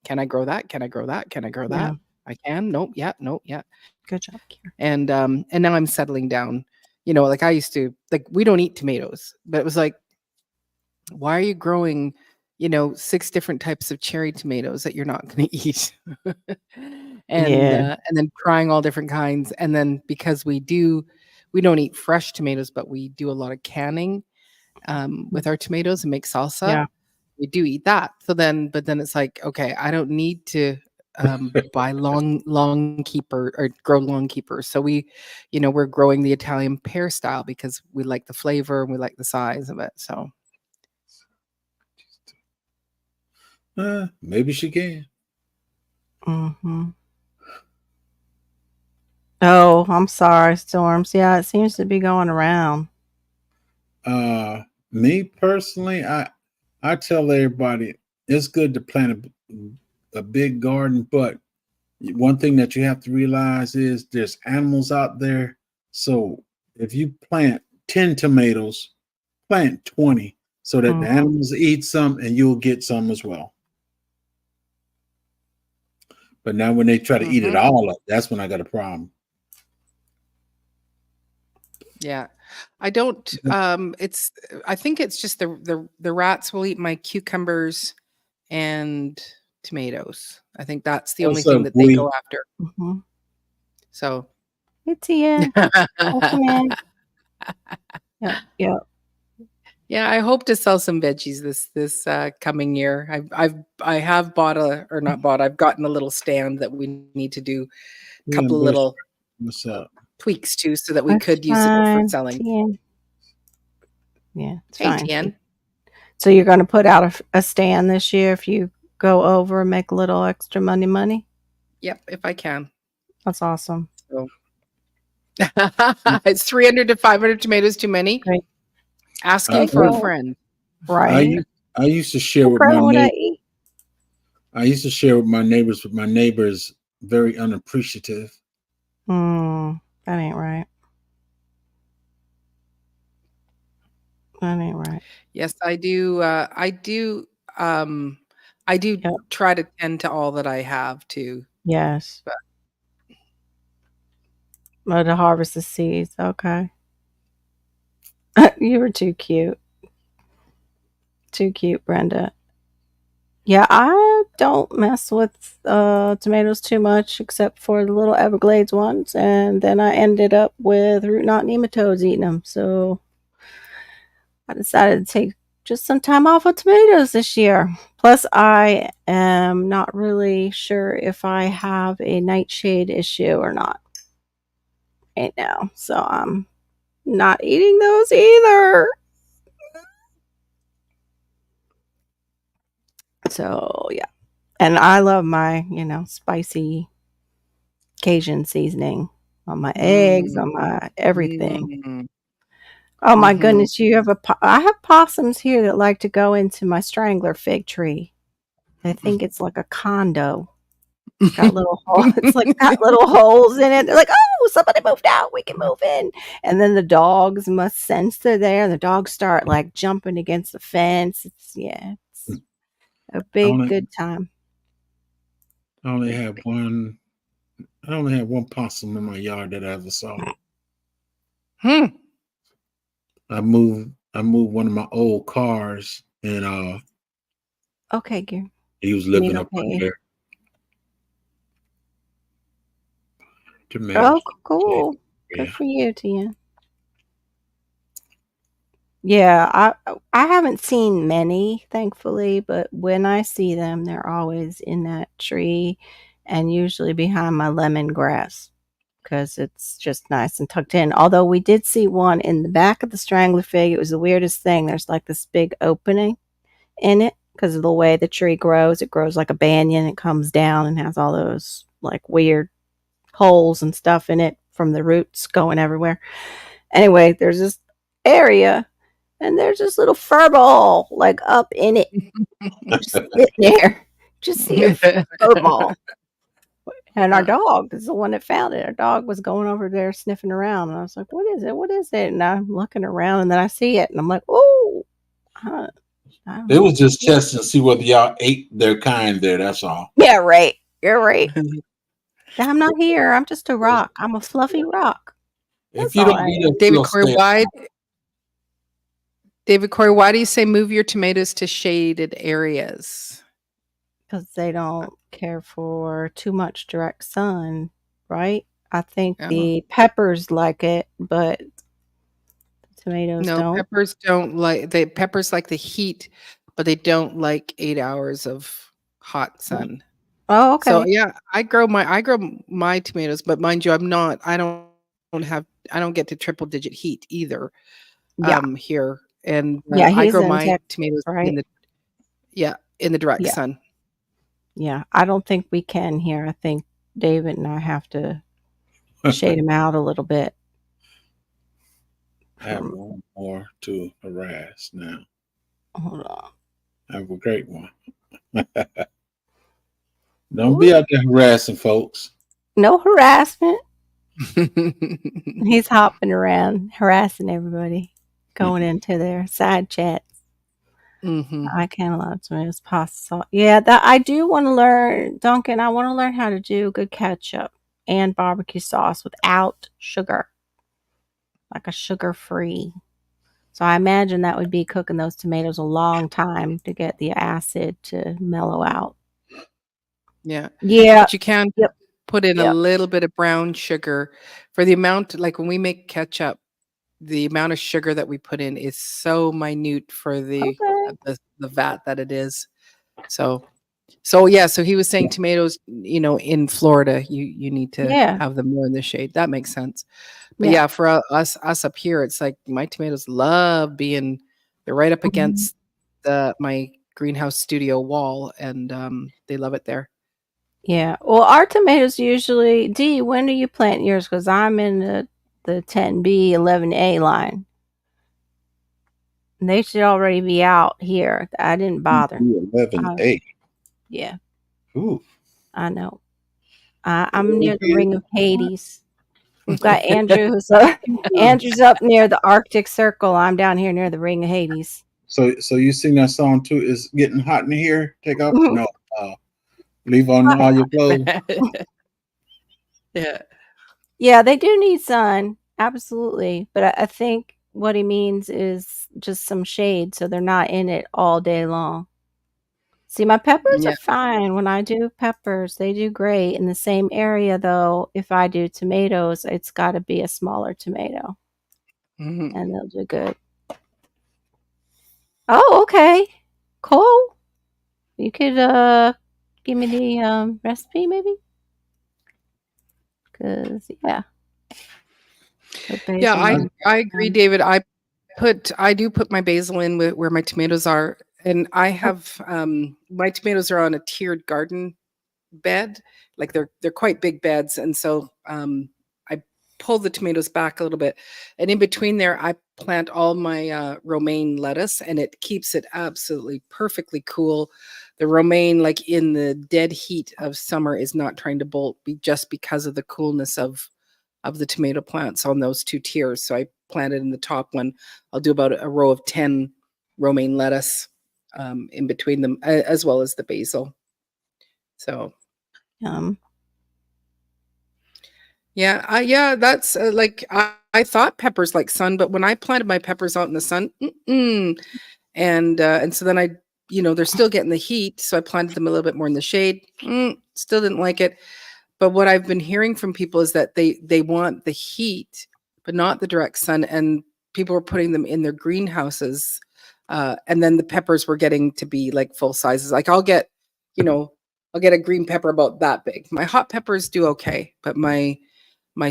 can I grow that? Can I grow that? Can I grow Yeah. that? I can. Nope. Yeah. Nope. Yeah. Good job, Kira. And now I'm settling down. Like I used to, like, we don't eat tomatoes, but it was like, why are you growing 6 different types of cherry tomatoes that you're not going to eat? Yeah. And then trying all different kinds, and then because we don't eat fresh tomatoes, but we do a lot of canning with our tomatoes and make salsa. Yeah. We do eat that. But then it's like, okay, I don't need to buy long keeper or grow long keepers. So we're growing the Italian pear style because we like the flavor and we like the size of it. So Maybe she can. Mm-hmm. Oh, I'm sorry, Storms. Yeah, it seems to be going around. Me personally, I tell everybody it's good to plant a big garden, but one thing that you have to realize is there's animals out there. So if you plant 10 tomatoes, plant 20 so that the Mhm. animals eat some and you'll get some as well. But now when they try to eat it Mhm. all up, that's when I got a problem. Yeah. I don't, it's I think it's just the rats will eat my cucumbers and tomatoes. I think that's the only What's thing up, that they Bree? go after. Mhm. So Hey, Tia. Welcome in. Yep, yep. yeah, I hope to sell some veggies this coming year. I have bought or not bought. I've gotten a little stand that we need to do a Yeah, couple of Bush. little What's up? tweaks to so that we That's could use it for fine, selling. Tien. Yeah, it's Hey, fine, Tien. Tian. So you're going to put out a stand this year if you go over and make a little extra money? Yep, if I can. That's awesome. So it's 300 to 500 tomatoes too many. Great. Asking I, for a Well, friend. I right. used I used to share What with my friend would I neighbor. eat? I used to share with my neighbors, but my neighbors very unappreciative. That ain't right. That ain't right. Yes, I do. I do Yep. try to tend to all that I have too. Yes. But Oh, to harvest the seeds. Okay. You were too cute. Too cute, Brenda. Yeah, I don't mess with tomatoes too much except for the little Everglades ones, and then I ended up with root knot nematodes eating them. So I decided to take just some time off of tomatoes this year. Plus, I am not really sure if I have a nightshade issue or not right now. So I'm not eating those either. So yeah. And I love my, spicy Cajun seasoning on my eggs, mm, on my everything. mm, Oh my mhm. goodness, I have possums here that like to go into my strangler fig tree. They think it's like a condo. It's got little it's like got little holes in it. They're like, "Oh, somebody moved out. We can move in." And then the dogs must sense they're there. The dogs start like jumping against the fence. It's a I big only good time. I only have one. I only have one possum in my yard that I ever saw. Hmm. I moved one of my old cars, and Okay, Gary. he was You mean living up under okay? there. Oh, Tomatoes. cool. Good Yeah. for you, Tia. Yeah, I haven't seen many, thankfully, but when I see them, they're always in that tree and usually behind my lemongrass because it's just nice and tucked in. Although we did see one in the back of the strangler fig. It was the weirdest thing. There's like this big opening in it because of the way the tree grows. It grows like a banyan. It comes down and has all those like weird holes and stuff in it from the roots going everywhere. Anyway, there's this area and there's this little fur ball like up in it, just sitting there. Just see a fur ball. And our dog is the one that found it. Our dog was going over there sniffing around, and I was like, "What is it? What is it?" And I'm looking around, and then I see it, and I'm like, "Oh, I don't It know." was just testing to see whether y'all ate their kind there. That's all. Yeah, right. You're right. I'm not here. I'm just a rock. I'm a fluffy rock. If That's you all don't I eat am. it, you'll stay. David Corey, why do you say move your tomatoes to shaded areas? Because they don't care for too much direct sun, right? I think Oh. the peppers like it, but the tomatoes No, don't. peppers like the heat, but they don't like 8 hours of hot sun. Oh, So okay. yeah, I grow my tomatoes, but mind you, I don't get to triple digit heat either Yeah. here. And Yeah, I he's grow in my Texas, tomatoes right? in the direct Yeah. sun. Yeah. I don't think we can here. I think David and I have to shade him out a little bit I have from one more to harass now. hold on. I have a great one. Don't be out there harassing folks. No harassment. He's hopping around, harassing everybody, going into their side chats. Mm-hmm. I can a lot of tomatoes, pasta sauce. Yeah, that I do want to learn, Duncan. I want to learn how to do good ketchup and barbecue sauce without sugar, like a sugar-free. So I imagine that would be cooking those tomatoes a long time to get the acid to mellow out. Yeah. Yeah. But you can Yep. put in a Yep. little bit of brown sugar for the amount, like when we make ketchup, the amount of sugar that we put in is so minute for Okay. the vat that it is. So yeah, so he was saying tomatoes, in Florida, you need to Yeah. have them more in the shade. That makes sense. But Yeah. yeah, for us up here, it's like my tomatoes love they're right up Mhm. against my greenhouse studio wall, and they love it there. Yeah. Well, our tomatoes usually, D, when do you plant yours? Because I'm in the 10B, 11A line. And they should already be out here. I didn't bother. 11 Uh, 8. yeah, Ooh. I know. I'm Well, near the Ring of Hades. We've got Andrew, Andrew's up near the Arctic Circle. I'm down here near the Ring of Hades. So you sing that song too? It's getting hot in here. Take off. No. Leave on all your clothes. Yeah. Yeah, they do need sun, absolutely. But I think what he means is just some shade so they're not in it all day long. See, my peppers are Yeah. fine when I do peppers. They do great. In the same area, though, if I do tomatoes, it's got to be a smaller tomato Mhm. and they'll do good. Oh, okay. Cool. You could give me the recipe maybe? Cause yeah, put Yeah, basil I in. I agree, David. I do put my basil in where my tomatoes are, and I Oh, have my tomatoes are on a tiered garden bed. Like they're quite big beds, and so I pull the tomatoes back a little bit, and in between there, I plant all my romaine lettuce, and it keeps it absolutely perfectly cool. The romaine, like in the dead heat of summer, is not trying to bolt, just because of the coolness of the tomato plants on those two tiers. So I planted in the top one. I'll do about a row of 10 romaine lettuce in between them, as well as the basil. So yum. yeah, that's like I thought peppers like sun, but when I planted my peppers out in the sun, and so then they're still getting the heat, so I planted them a little bit more in the shade. Still didn't like it. But what I've been hearing from people is that they want the heat, but not the direct sun, and people were putting them in their greenhouses, and then the peppers were getting to be like full sizes. Like you know, I'll get a green pepper about that big. My hot peppers do okay, but my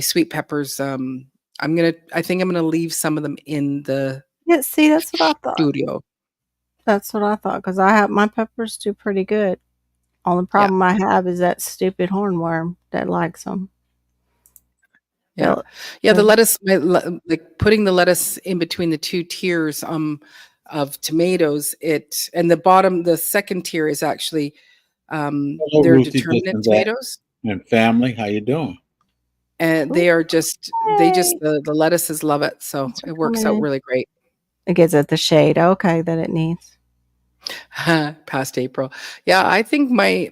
sweet peppers, I think I'm gonna leave some of them in the Yeah, see, that's what I thought. studio. That's what I thought because I have my peppers do pretty good. Only Yeah. problem I have is that stupid hornworm that likes them. Yeah. Yeah, the They'll lettuce, like putting the lettuce in between the two tiers of tomatoes, the second tier is actually Hello, they're Ruthie, this determinate and that, tomatoes, and family. How you doing? and Ooh, they just hey, the lettuces love it, so thanks for it works coming out in. really great. It gives it the shade, okay, that it needs. Past April. Yeah, I think my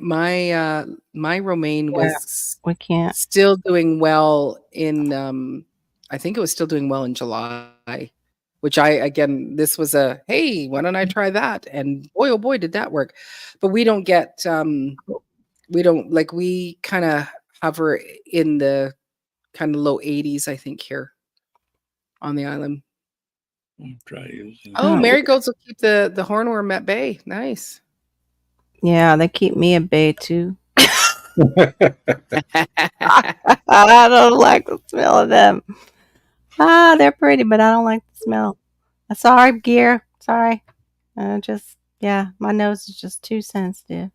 romaine Yeah, was we can't. still doing well in I think it was still doing well in July, which this was hey, why don't I try that? And boy, oh boy, did that work. But we kind of hover in the kind of low 80s, I think, here on the island. I'll try using Oh, Oh, this. marigolds will keep the hornworm at bay. Nice. yeah, they keep me at bay too. I don't like the smell of them. They're pretty, but I don't like the smell. Sorry, gear. Sorry. Yeah, my nose is just too sensitive.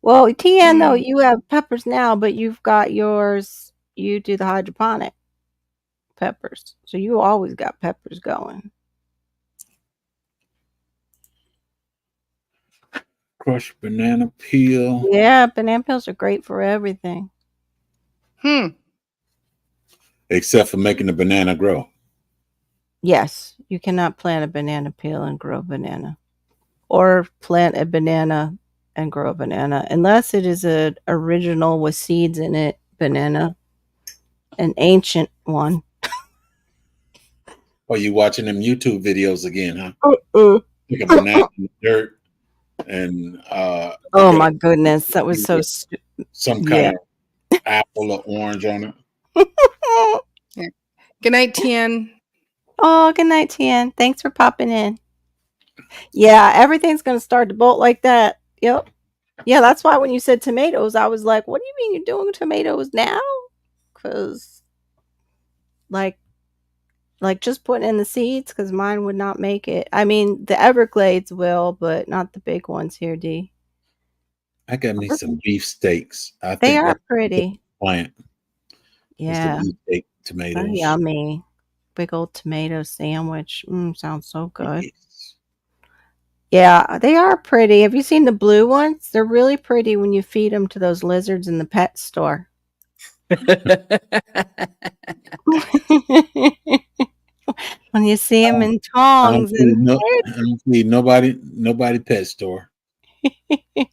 Well, TN though, Mm. you have peppers now, but you've got yours. You do the hydroponic peppers, so you always got peppers going. Crushed banana peel. Yeah, banana peels are great for everything. Hmm. Except for making the banana grow. Yes, you cannot plant a banana peel and grow banana. or plant a banana and grow a banana, unless it is an original with seeds in it banana, an ancient one. Or you watching them YouTube videos again, huh? Uh-uh. Pick a banana in the dirt and you Oh get my goodness, that was you so get some yeah. kind of apple or orange on it. Yeah. Good night, Tien. Oh, good night, Tian. Thanks for popping in. Yeah, everything's gonna start to bolt like that. Yep. Yeah, that's why when you said tomatoes, I was like, "What do you mean you're doing tomatoes now?" Because like just putting in the seeds, because mine would not make it. I mean, the Everglades will, but not the big ones here, D. I got me some beef steaks. I They think are that's the pretty. plant is the Yeah, beef steak they're tomatoes. yummy. Big old tomato sandwich. Sounds so good. Yes. Yeah, they are pretty. Have you seen the blue ones? They're really pretty when you feed them to those lizards in the pet store. When you see them in I don't tongs see and no, I don't see nobody pet store.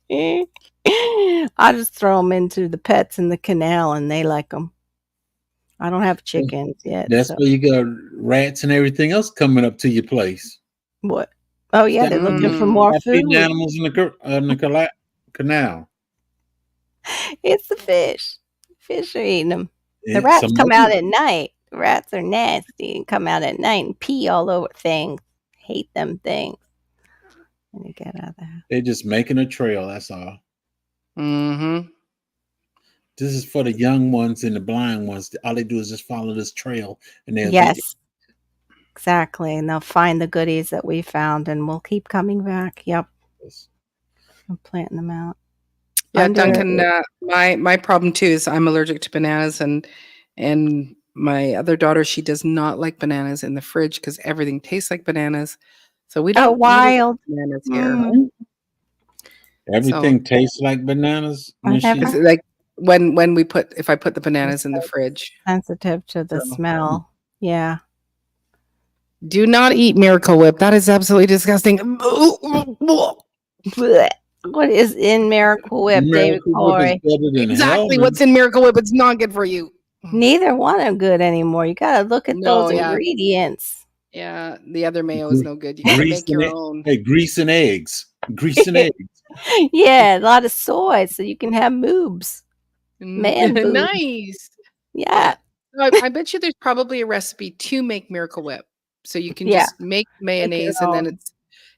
I just throw them into the pets in the canal and they like them. I don't have chickens yet, That's so where you got rats and everything else coming up to your place. what? Oh, yeah, Stop, they're looking for more stop feeding food. animals in the canal. It's the fish. Fish are eating them. The rats Some come of out them, at night. The rats are nasty and come out at night and pee all over things. Hate them things. Let me get out of the house. they're just making a trail. That's all. Mm-hmm. This is for the young ones and the blind ones. All they do is just follow this trail, and they'll get Yes, exactly. And they'll find the goodies that we found and we'll keep coming back. Yep. this. I'm planting them out. Yeah, Under Duncan, my problem too is I'm allergic to bananas, and my other daughter, she does not like bananas in the fridge because everything tastes like bananas. So we oh, don't eat a lot wild. of bananas here. So Everything tastes like bananas I when it's she. never like when we put if I put the bananas in the fridge. sensitive to the smell. Yeah. Do not eat Miracle Whip. That is absolutely disgusting. Blech. What is in Miracle Whip, David Miracle Whip is Corey? better than Exactly what's Hellman. in Miracle Whip. It's not good for you. Neither one are good anymore. You gotta look at No, those yeah. ingredients. Yeah, the other mayo is no good. You gotta Grease make and your egg. own. Hey, grease and eggs. Grease and eggs. Yeah, a lot of soy so you can have boobs. Man boobs. Nice. Yeah. I bet you there's probably a recipe to make Miracle Whip. So you can Yeah. just make Make your mayonnaise and then own.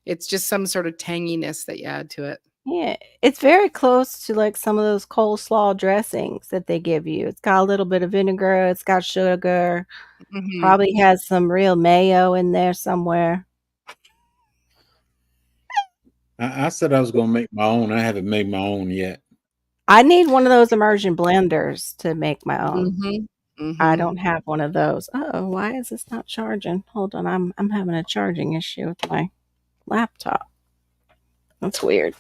it's just some sort of tanginess that you add to it. Yeah. It's very close to like some of those coleslaw dressings that they give you. It's got a little bit of vinegar, it's got sugar, Mhm. probably has some real mayo in there somewhere. I said I was going to make my own. I haven't made my own yet. I need one of those immersion blenders to make my own. Mhm. I Mhm. don't have one of those. Uh-oh, why is this not charging? Hold on, I'm having a charging issue with my laptop. That's weird.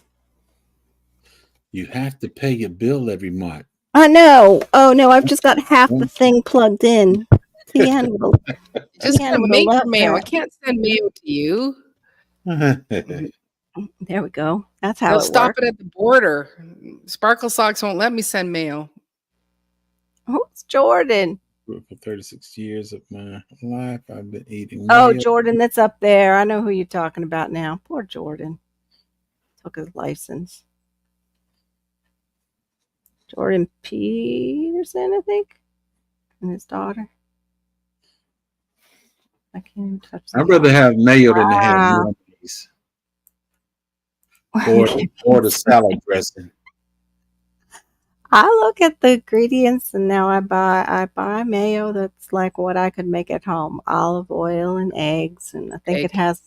You have to pay your bill every month. I know. Oh no, I've just got half the thing plugged in. Tian would Just Tian gotta would make love your mayo. I that. can't send mayo to you. Mhm. There we go. That's how They'll it stop works. it at the border. Sparkle Socks won't let me send mayo. Who's Jordan? For 36 years of my life, I've been eating Oh, mayo. Jordan, that's up there. I know who you're talking about now. Poor Jordan. Took his license. Jordan Peterson, I think, and his daughter. I can't even touch the I'd rather have mayo than to have Wow. mayonnaise or the salad dressing. I look at the ingredients and now I buy mayo that's like what I could make at home. Olive oil and eggs, and I think it Egg. has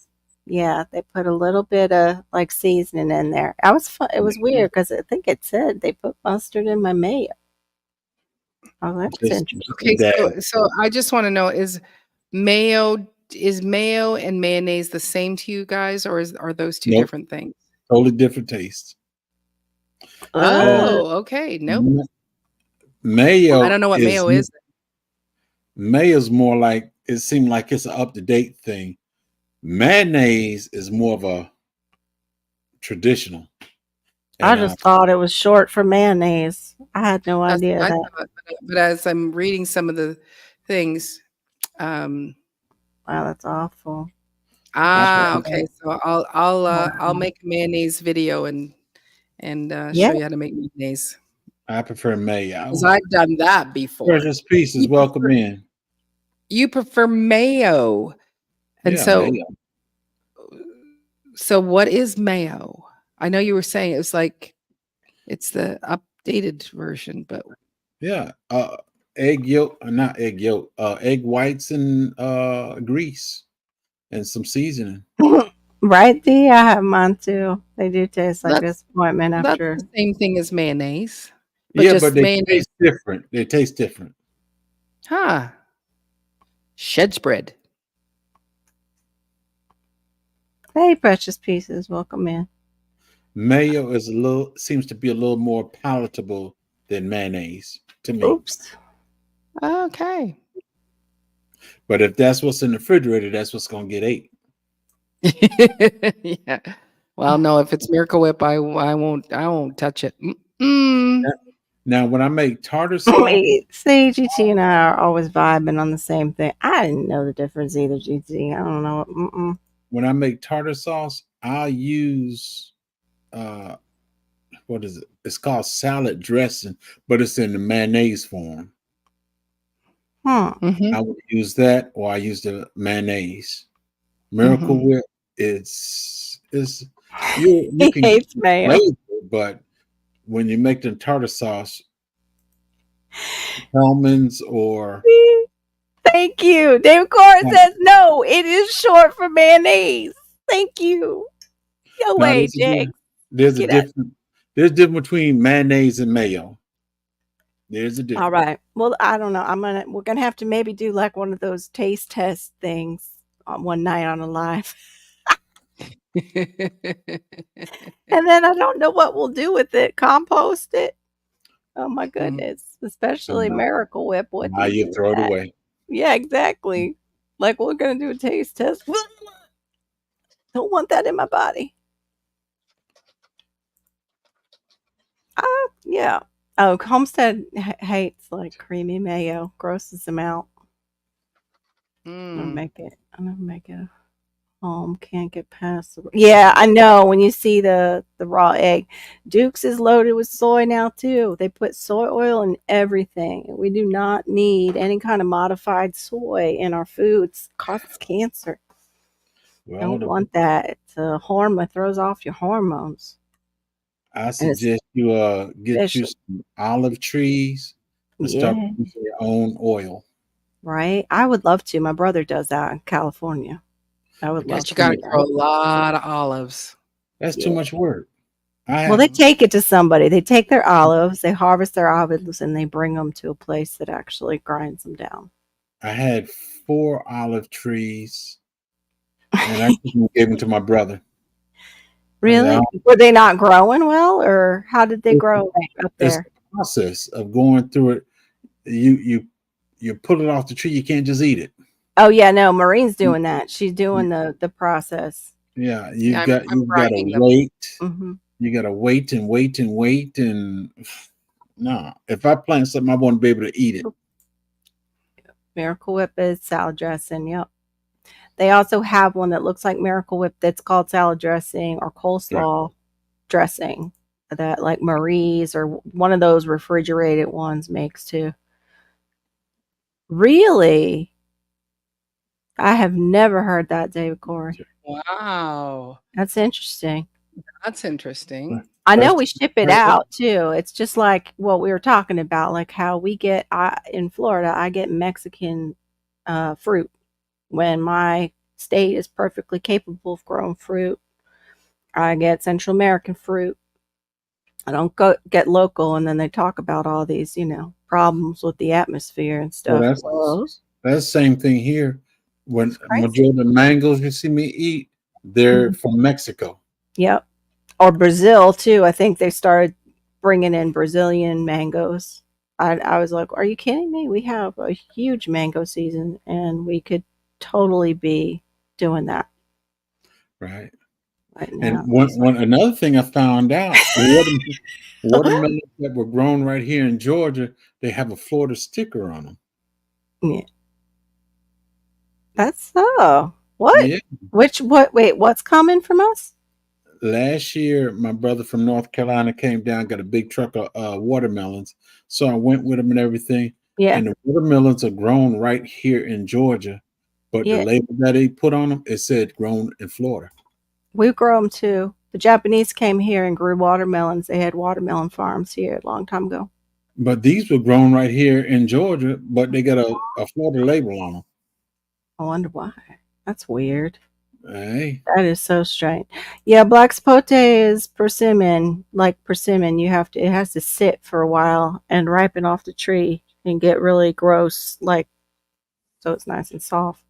they put a little bit of like seasoning in there. It was weird because I think it said they put mustard in my mayo. Oh, that's interesting. Okay, That so I just want to know is mayo and mayonnaise the same to you guys, or are those two nope, different things? totally different taste. Uh, Oh, okay. Nope. M- I Mayo don't know what mayo is. mayo's more like it seemed like it's an up to date thing. Mayonnaise is more of a traditional. I And just thought it was short for mayonnaise. I had no That's idea what I that. thought, but as I'm reading some of the things, um, Wow, that's awful. That's really okay, so I'll wow. make a mayonnaise video and Yeah. show you how to make mayonnaise I prefer because mayo. I've done that before. Precious pieces, You welcome prefer in. you prefer mayo, and Yeah, mayo. so what is mayo? I know you were saying it was like it's the updated version, but Yeah. Egg yolk, not egg yolk, egg whites and grease and some seasoning. Right, Dee? I have mine too. They do taste like that's disappointment that's the after. same thing as mayonnaise, but Yeah, but just they mayonnaise. taste different. They taste different. Huh. Shed spread. Hey, precious pieces, welcome in. Mayo is seems to be a little more palatable than mayonnaise to me. Oops. Okay. But if that's what's in the refrigerator, that's what's gonna get ate. Yeah. Well, no, if it's Miracle Whip, I won't touch it. Mm-mm. Now, when I make tartar sauce, Wait, see, GT and I are always vibing on the same thing. I didn't know the difference either, GT. I don't know. Mm-mm. when I make tartar sauce, I'll use uh what is it? It's called salad dressing, but it's in the mayonnaise form. Hmm. Mhm, I would use that, or I use the mayonnaise. Miracle mhm. Whip, it's you He can get hates the mayo. flavor, but when you make the tartar sauce, almonds or Thank you. David Corn says no, it is short for mayonnaise. Thank you. No now way, Jake. there's a Get out. different there's a difference between mayonnaise and mayo. There's a All difference. right. Well, I don't know. We're gonna have to maybe do like one of those taste test things on one night on a live. And then I don't know what we'll do with it. Compost it. Oh my Mm. goodness. Especially And Miracle Whip. What do now you you do with throw it that? away. Yeah, exactly. Like we're gonna do a taste test. Don't want that in my body. Yeah. Oh, Homestead hates like creamy mayo. Grosses him out. Mm. I'm gonna make it home. Can't get past yeah, I know. When you see the raw egg, Duke's is loaded with soy now too. They put soy oil in everything. We do not need any kind of modified soy in our foods. Causes cancer. Well, Don't want that. It's a hormone. It throws off your hormones, I and it's suggest you get you vicious. some olive trees and start Yeah, producing your own oil. right. I would love to. My brother does that in California. I I would love guess you to gotta do grow that. a lot of olives. That's too Yeah. much work. I Well, had they Mm. take it to somebody. They take their olives, they harvest their olives, and they bring them to a place that actually grinds them down. I had 4 olive trees, and I gave them to my brother. I said, Really? Were they not growing well, or how did they It's the grow up it's there? the process of going through it. You pull it off the tree. You can't just eat it. Oh yeah, no, Marine's doing that. She's doing the process. Yeah, Yeah, I'm you've got to grinding them. wait. Hmm. You got to wait and wait and wait and no. If I plant something, I want to be able to eat it. Miracle Whip is salad dressing. Yep. They also have one that looks like Miracle Whip that's called salad dressing or Right. coleslaw dressing that like Marie's or one of those refrigerated ones makes too. Really? I have never heard that, David Corey. Wow, That's interesting. that's interesting. I know That's we ship it out too. It's just like what we were talking about, like how we get in Florida, I get Mexican fruit when my state is perfectly capable of growing fruit. I get Central American fruit. I don't go get local, and then they talk about all these, problems with the atmosphere and well, stuff. Well, that's the same thing here. it's When crazy. majority of the mangoes you see me eat, they're Mhm. from Mexico. Yep. Or Brazil too. I think they started bringing in Brazilian mangoes. I was like, "Are you kidding me? We have a huge mango season, and we could totally be doing that." Right. Right And now. one another thing I found out, watermelons that were grown right here in Georgia, they have a Florida sticker on them. Yeah, that's so. What? Yeah. Wait, what's coming from us? Last year, my brother from North Carolina came down, got a big truck of watermelons. So I went with him and everything. Yeah, And the watermelons are grown right here in Georgia, but the yeah. label that they put on them, it said grown in Florida. We grow them too. The Japanese came here and grew watermelons. They had watermelon farms here a long time ago. But these were grown right here in Georgia, but they got a Florida label on them. I wonder why. That's weird. Hey, That is so strange. Yeah, black sapote is persimmon. Like persimmon, it has to sit for a while and ripen off the tree and get really gross, like so it's nice and soft.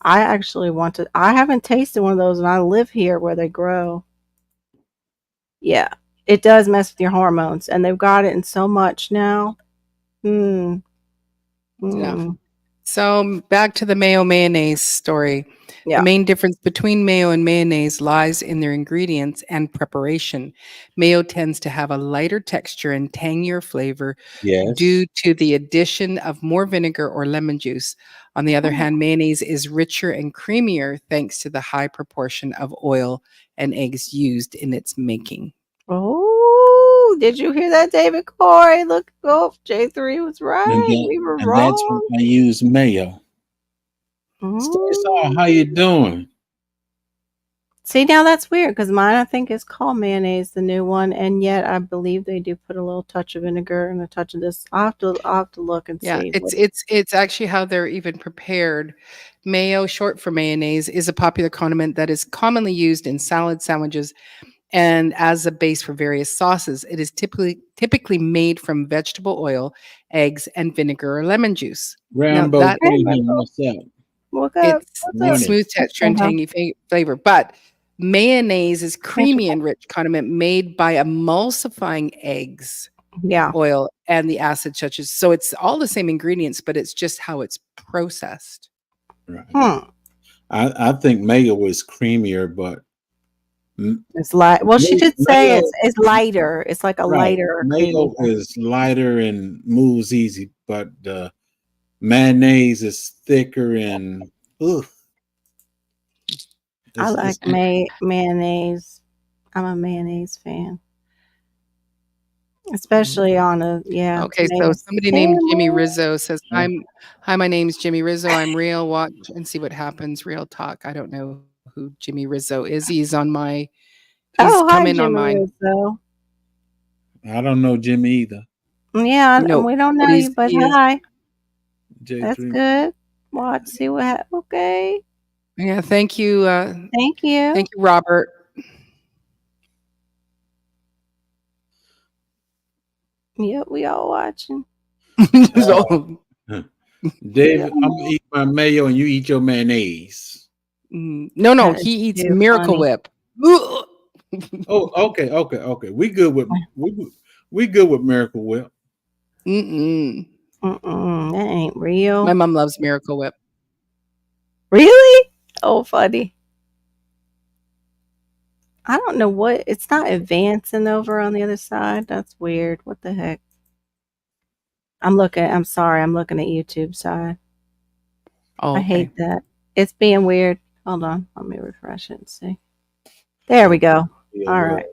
I haven't tasted one of those and I live here where they grow. Yeah. It does mess with your hormones and they've got it in so much now. Hmm. Yeah. Hmm. So back to the mayo mayonnaise story. The Yeah. main difference between mayo and mayonnaise lies in their ingredients and preparation. Mayo tends to have a lighter texture and tangier flavor yes. due to the addition of more vinegar or lemon juice. On the other Oh. hand, mayonnaise is richer and creamier thanks to the high proportion of oil and eggs used in its making. Oh, did you hear that, David Corey? Look, oh, J3 was And right. that, We were and that's when wrong. I use mayo. Stay Saw, how you Mm. doing? See, now that's weird because mine, I think, is called mayonnaise, the new one, and yet I believe they do put a little touch of vinegar and a touch of this. I'll have to look and Yeah, see it's what. it's it's actually how they're even prepared. Mayo, short for mayonnaise, is a popular condiment that is commonly used in salads, sandwiches, and as a base for various sauces. It is typically made from vegetable oil, eggs, and vinegar or lemon juice. Now Rambo, that get Hey, in here. Michael, What's up? look up. it's What's it's up? Morning. smooth texture and Uh-huh. tangy flavor, but mayonnaise is Thanks for creamy and rich condiment made by emulsifying eggs, yeah. oil, and the acid touches. So it's all the same ingredients, but it's just how it's processed. Right. Hmm. I think mayo is creamier, but It's light. Well, she did say mayo, it's lighter. It's like a right? lighter creamy Mayo thing. is lighter and moves easy, but mayonnaise is thicker and ugh, I it's like mayonnaise. I'm a mayonnaise fan, especially on a Okay, so tomato. somebody named Jimmy Tammy. Rizzo says, Hi, my name's Jimmy Rizzo. I'm real. Watch and see what happens. Real talk. I don't know who Jimmy Rizzo is. He's Oh, come hi, in on Jimmy mine. Rizzo. I don't know Jimmy either. Yeah, No, we don't but know you, but he is hi. That's J3. good. Watch, see what okay. yeah, thank you. Thank you. Thank you, Robert. Yep, we all watching. So, David, Yep. I'm gonna eat my mayo and you eat your mayonnaise. no, That is he eats too Miracle funny. Whip. Oh, okay. We good with Miracle Whip. Mm-mm. That ain't My real. mom loves Miracle Whip. Really? Oh, funny. I don't know what it's not advancing over on the other side. That's weird. What the heck? I'm sorry, I'm looking at YouTube side. Oh, I okay. hate that. It's being weird. Hold on. Let me refresh it and see. There we Okay. go. Yeah, All well,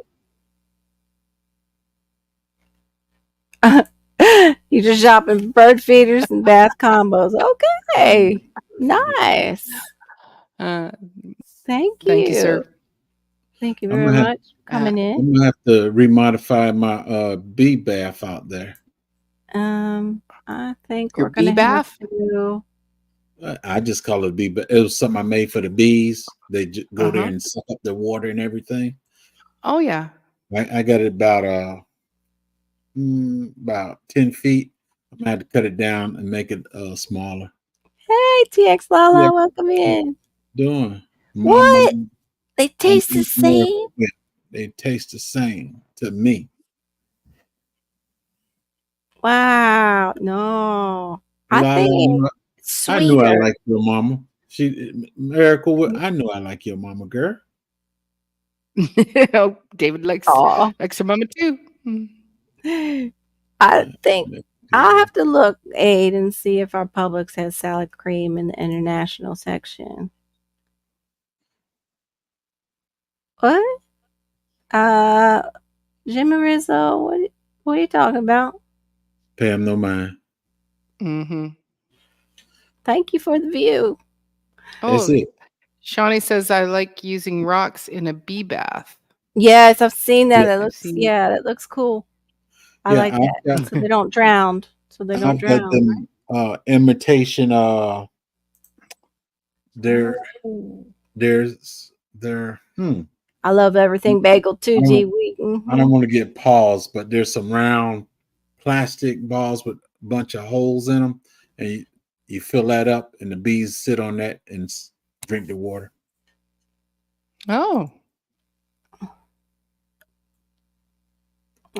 right. You just shopping bird feeders and bath combos. Okay. Nice. Uh, Thank thank you, sir. you. Thank you I'm very gonna have much for coming in. I'm gonna have to remodify my bee bath out there. I think Your we're bee gonna have bath? to. I just call it bee bath. It was something I made for the bees. They go there Uh-huh. and suck up the water and everything. Oh, yeah. I got it about 10 feet. I'm gonna have to cut it down and make it smaller. Hey, TX Yeah, Lala, welcome in. doing mama. What? They I taste the need more. same? They taste the same to me. Wow. No. I La, la, think I knew I sweeter. liked your mama. She Miracle. I knew I like your mama, girl. Oh, David likes Aw. her mama too. Mm. I think I'll Yeah. have to look, Aid, and see if our Publix has salad cream in the international section. What? Uh, Jimmy Rizzo, what are you talking about? Pay him no mind. Mm-hmm. Thank you for the view. That's Oh, it. Shawnee says I like using rocks in a bee bath. Yes, I've seen that. Yeah, I've seen. That looks cool. I yeah. like that. So they don't drown. So they don't I've got drown, them imitation. right? There, Ooh. there. I love everything bagel too, I G. don't, Wheat. I don't want to get paws, but there's some round plastic balls with a bunch of holes in them, and you fill that up, and the bees sit on that and drink the water. Oh,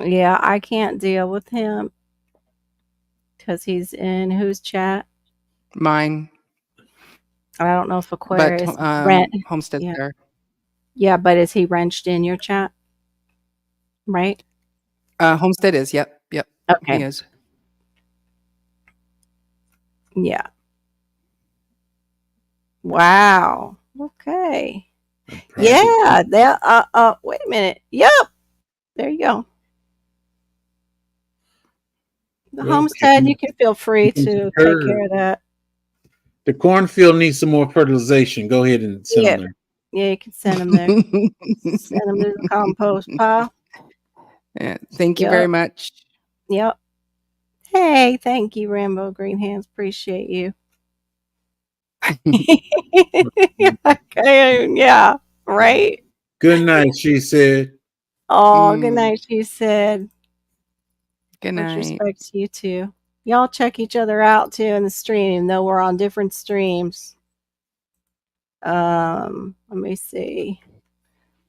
Yeah, I can't deal with him because he's in whose chat? mine, I don't know if but Aquarius rent. Homestead's Yeah, there. yeah, but is he wrenched in your chat? Right? Homestead is. Yep, yep. He Okay. is. Yeah. Wow. Okay. Yeah. There. Wait a minute. Yep. There you go. The Well, homestead. You can feel free chickens to are take heard. care of that. The cornfield needs some more fertilization. Go ahead and send Yeah. them there. Yeah. You can send them there. Send them to the compost pile. Yeah, thank you very Yep. much. Yep. Hey, thank you, Rambo Green Hands. Appreciate you. Okay, yeah, right. Good night, she said. Oh, good night, she said. Good Much night. respect to you too. Y'all check each other out too in the stream, even though we're on different streams. Let me see.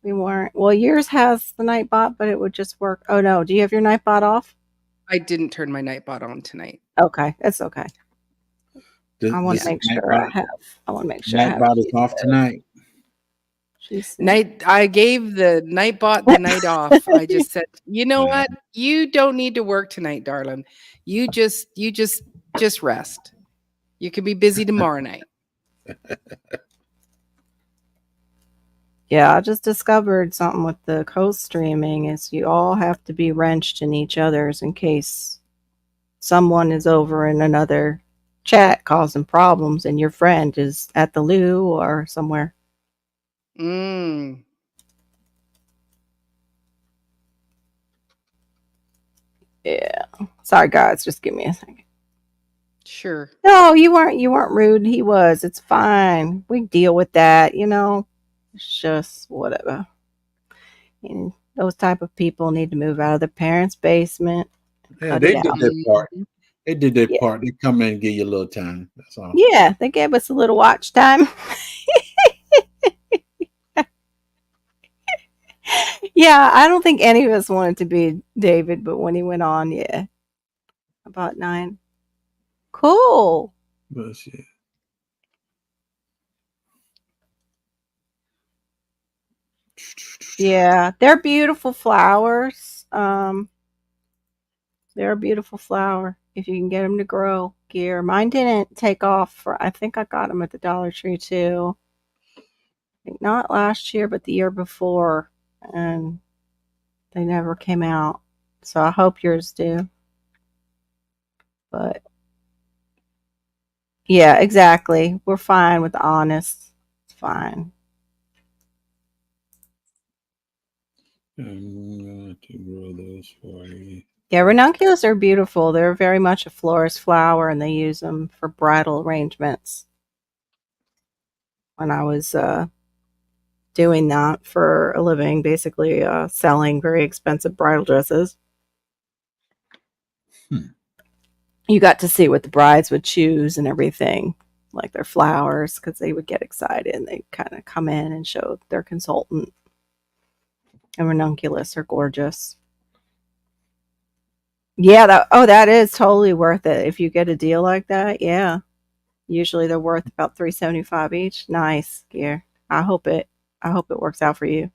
We weren't well, yours has the Nightbot, but it would just work. Oh no, do you have your Nightbot off? I didn't turn my Nightbot on tonight. Okay, that's okay. I want to This make sure I have. I want to make sure I have. Nightbot is off tonight. She said. I gave the Nightbot the night off. I just said, you know what? You don't need to work tonight, darling. You just rest. You can be busy tomorrow night. Yeah, I just discovered something with the co-streaming is you all have to be wrenched in each other's in case someone is over in another chat causing problems and your friend is at the loo or somewhere. Mm. Yeah. Sorry guys, just give me a second. Sure. No, you weren't rude. He was. It's fine. We deal with that, you know. It's just whatever. And those type of people need to move out of their parents' basement. Yeah, Cut they it did out. their part. They did their Yeah. part. They come in and give you a little time. That's all. Yeah, they gave us a little watch time. Yeah, I don't think any of us wanted to be David, but when he went on, yeah. About 9. Cool. But shit. Yeah, they're beautiful flowers. They're a beautiful flower if you can get them to grow. Gear. Mine didn't take off for. I think I got them at the Dollar Tree too. I think not last year, but the year before, and they never came out. So I hope yours do. But yeah, exactly. We're fine with honest. It's fine. I'm going to grow those for you. Yeah, ranunculus are beautiful. They're very much a florist flower, and they use them for bridal arrangements. When I was doing that for a living, basically selling very expensive bridal dresses, you got to see what the brides would choose and everything, like their flowers, because they would get excited and they'd kind of come in and show their consultant. And ranunculus are gorgeous. Yeah, that is totally worth it if you get a deal like that. Yeah, usually they're worth about $375 each. Nice gear. I hope it works out for you.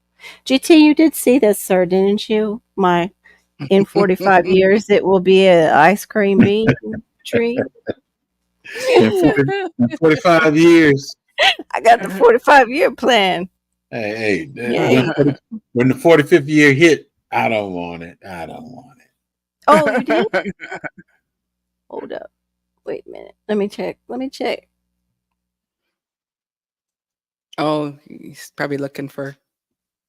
GT, you did see this, sir, didn't you? My in 45 years, it will be an ice cream bean tree. In 40, in 45 years. I got the 45-year plan. Hey, Yay. when the 45th year hit, I don't want it. I don't want it. Oh, you did? Hold up. Wait a minute. Let me check. Oh, he's probably looking for.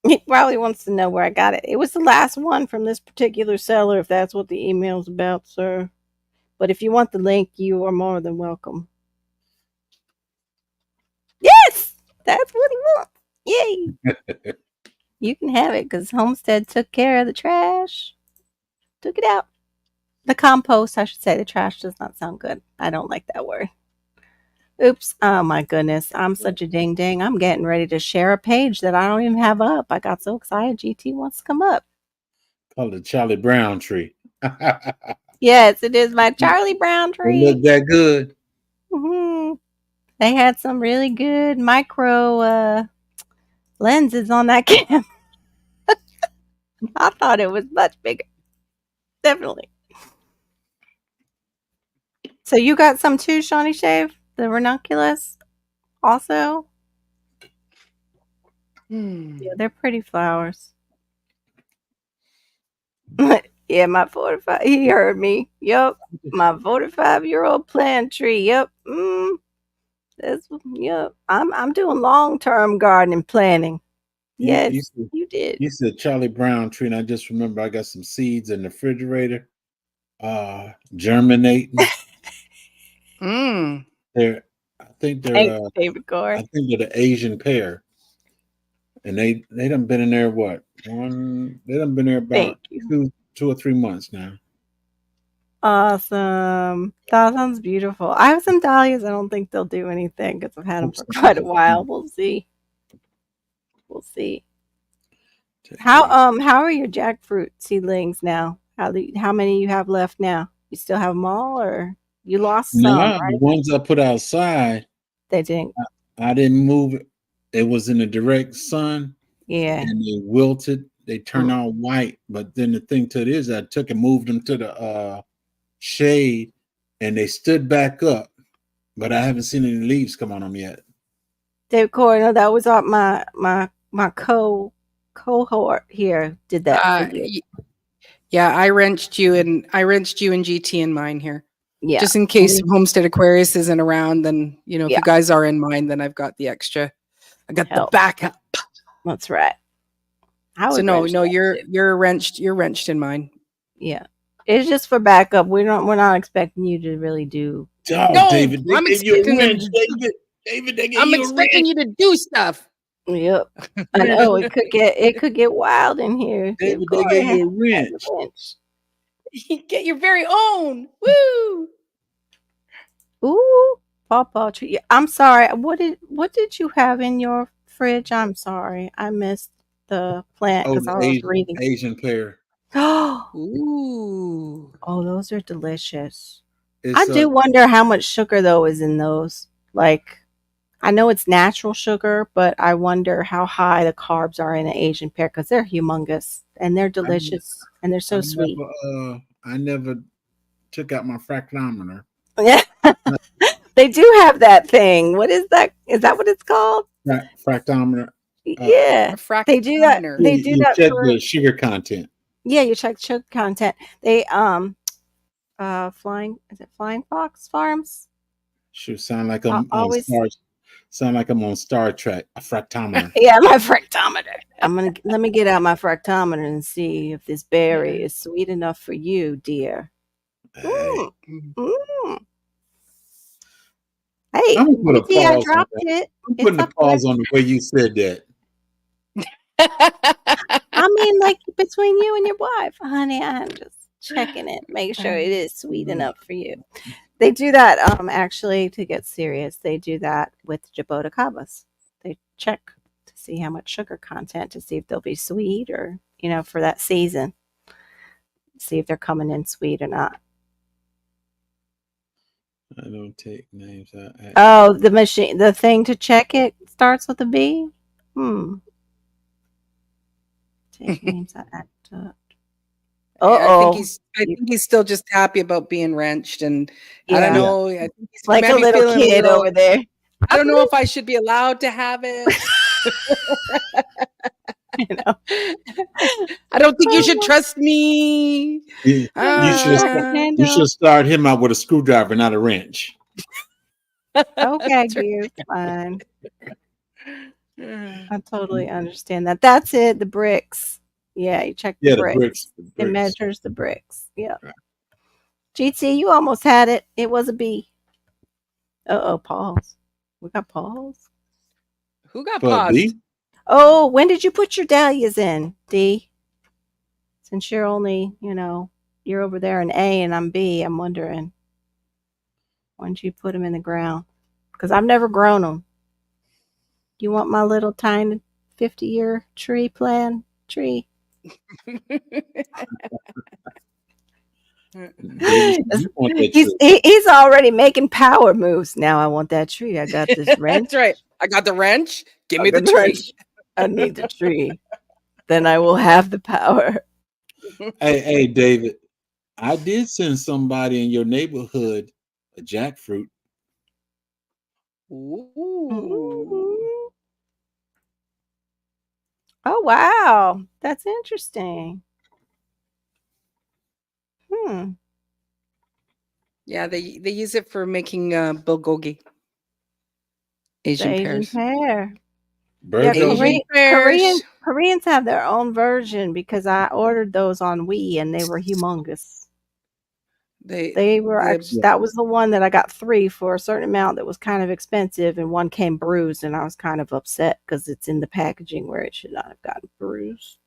He probably wants to know where I got it. It was the last one from this particular seller, if that's what the email's about, sir. But if you want the link, you are more than welcome. Yes! That's what he wants. Yay! You can have it because Homestead took care of the trash. Took it out. The compost, I should say. The trash does not sound good. I don't like that word. Oops. Oh my goodness. I'm such a ding ding. I'm getting ready to share a page that I don't even have up. I got so excited. GT wants to come up. Called the Charlie Brown tree. Yes, it is my Charlie Brown It tree. looked that good. Mm-hmm. They had some really good micro lenses on that camera. I thought it was much bigger. Definitely. So you got some too, Shawnee Shave? The ranunculus also? Yeah, they're pretty flowers. Yeah, my 45. He heard me. Yup. My 45-year-old plant tree. Yup. Yep. I'm doing long-term gardening planning. Yes, you did. You said Charlie Brown tree, and I just remember I got some seeds in the refrigerator. Germinating. I think they're David Gore. I think they're the Asian pear. And they done been in there what? They done been there about 2 or 3 months now. Awesome. That sounds beautiful. I have some dahlias. I don't think they'll do anything because I've had them for quite a while. We'll see. How are your jackfruit seedlings now? How many you have left now? You still have them all, or you lost some? Nah, Right? the ones I put outside, They didn't. I didn't move it. It was in the direct sun. Yeah. And they wilted. They turned all white. But then the thing to it is, I took and moved them to the shade, and they stood back up. But I haven't seen any leaves come on them yet. Dave Corey, that was my cohort here did that for you. Yeah, I wrenched you and GT in mine here. Yeah. Just in case Homestead Aquarius isn't around, then if you guys are in mine, then I've got the extra. I got the backup. That's right. So no, you're wrenched in mine. Yeah. It's just for backup. We're not expecting you to really do. No, David, they gave you a wrench, David. David, they gave I'm you expecting you to do stuff. Yep. I know it could get wild in here. David, they gave you a wrench. You get your very own. Woo! Ooh, pawpaw tree. I'm sorry. What did you have in your fridge? I'm sorry. I missed the plant because I was reading. Asian pear. Ooh. Oh, those are delicious. I do wonder how much sugar though is in those. Like, I know it's natural sugar, but I wonder how high the carbs are in an Asian pear because they're humongous and they're delicious and they're so sweet. I never took out my fractometer. Yeah. They do have that thing. What is that? Is that what it's called? Fractometer. Yeah. They do that. They do that check the sugar content. Yeah, you check sugar content. They Flying Fox Farms? Sure, sound like I'm on Star Trek. A fractometer. Yeah, my fractometer. Let me get out my fractometer and see if this berry is sweet enough for you, dear. Hey, I'm gonna put a pause. I dropped it. I'm putting a pause on the way you said that. I mean, like between you and your wife, honey. I'm just checking it, make sure it is sweet enough for you. They do that actually, to get serious. They do that with Jabota Cabas. They check to see how much sugar content, to see if they'll be sweet or for that season. See if they're coming in sweet or not. I don't take names out. Oh, the machine, the thing to check it starts with a B. Take names I act up. I think Uh-oh. he's still just happy about being wrenched, and I don't Yeah. Yeah. know. I think he Like might a be little feeling a kid little. over there. I don't know if I should be allowed to have it. You know. I don't think you should Oh, trust me. You, I don't know if I can you handle. should start him out with a screwdriver, not a wrench. Okay, That's dear, it's fine. right. I totally understand that. That's it, the bricks. Yeah, you check the Yeah, the bricks. bricks. The It bricks. measures the bricks. Yeah. Right. GT, you almost had it. It was a B. Uh-oh, pause. We got pause. Who got For a paused? B? Oh, when did you put your dahlias in, D? Since you're only, you're over there in A and I'm B, I'm wondering, when did you put them in the ground? Because I've never grown them. You want my little tiny 50-year tree plan? Tree? David, you want that tree. He's already making power moves. Now I want that tree. I got this wrench. That's right. I got the wrench. Give I me the got the tree. wrench. I need the tree. Then I will have the power. Hey, David, I did send somebody in your neighborhood a jackfruit. Ooh. Oh wow, that's interesting. Yeah, they use it for making bulgogi. Asian Asian pears. pear. Yeah, Burgundy. Asian pears. Koreans have their own version because I ordered those on Wii and they were humongous. They were actually, that was the one that I got 3 for a certain amount that was kind of expensive, and one came bruised, and I was kind of upset because it's in the packaging where it should not have gotten bruised.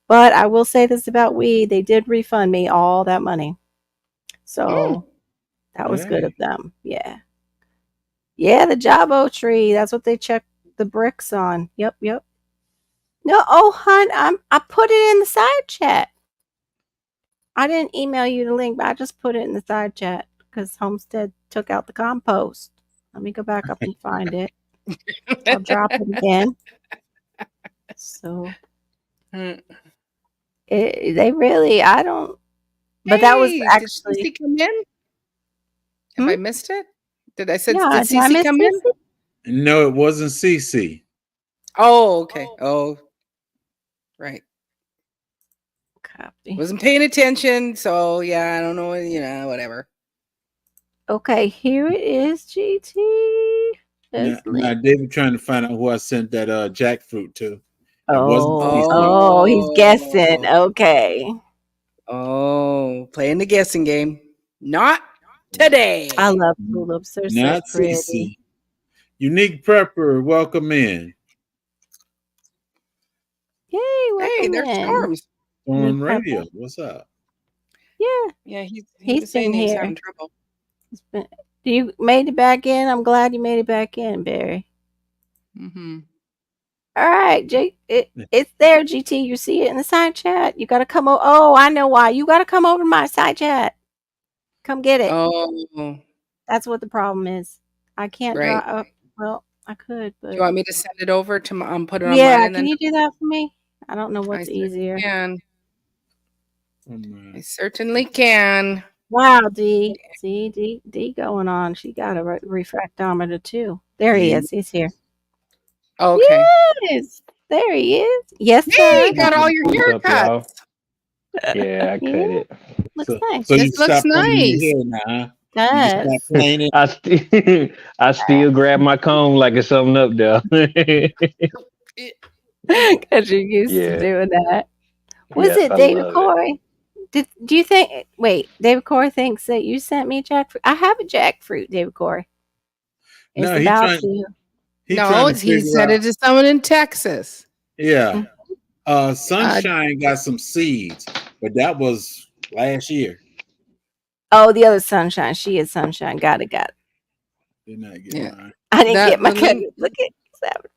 But I will say this about Wii, they did refund me all that money. So that was good of them. Yeah. Yeah, the Jabo tree. That's what they check the bricks on. Yep. No, oh, hun, I put it in the side chat. I didn't email you the link, but I just put it in the side chat because Homestead took out the compost. Let me go back up and find it. I'll drop it again. So they really, I don't. But that was actually. Did Cece come in? Have I missed it? Did I say Yeah, did Cece come in? No, it wasn't CC. Oh, okay. Oh, right. Copy. Wasn't paying attention, so yeah, I don't know, whatever. Okay, here it is, GT. Now, David trying to find out who I sent that jackfruit to. It wasn't CC. Oh, he's guessing. Okay. Oh, playing the guessing game. Not today. I love tulips. They're Not so pretty. CC. Unique Prepper, welcome in. Yay, welcome Hey, there's in. Storms. On radio. What's up? Yeah, he he's was saying been he's here. having trouble. You made it back in? I'm glad you made it back in, Barry. Mm-hmm. All right, Jake. It's there, GT. You see it in the side chat. You got to come over. Oh, I know why. You got to come over to my side chat. Come get it. Oh. That's what the problem is. I can't Right. draw up. Well, I could, but. Do you want me to send it over to put it on yeah, mine? can you do that for me? I don't know what's easier. I certainly can. Wow, D. See, D going on. She got a refractometer too. There he is. He's here. Okay. Yes, there he is. Yes, Hey, sir. you got all your haircuts. Yeah, I cut it. Looks nice. So you This looks stop playing nice. your hair now, huh? Does. You stop playing it? I still grab my comb like it's something up there. Because you're used to doing that. Was it David Corey? Do you think? Wait, David Corey thinks that you sent me jackfruit. I have a jackfruit, David Corey. It's No, about to. He said it to someone in Texas. Yeah. Sunshine got some seeds, but that was last year. Oh, the other Sunshine. She is Sunshine. Got it. Did not get mine. I didn't get my link. Look at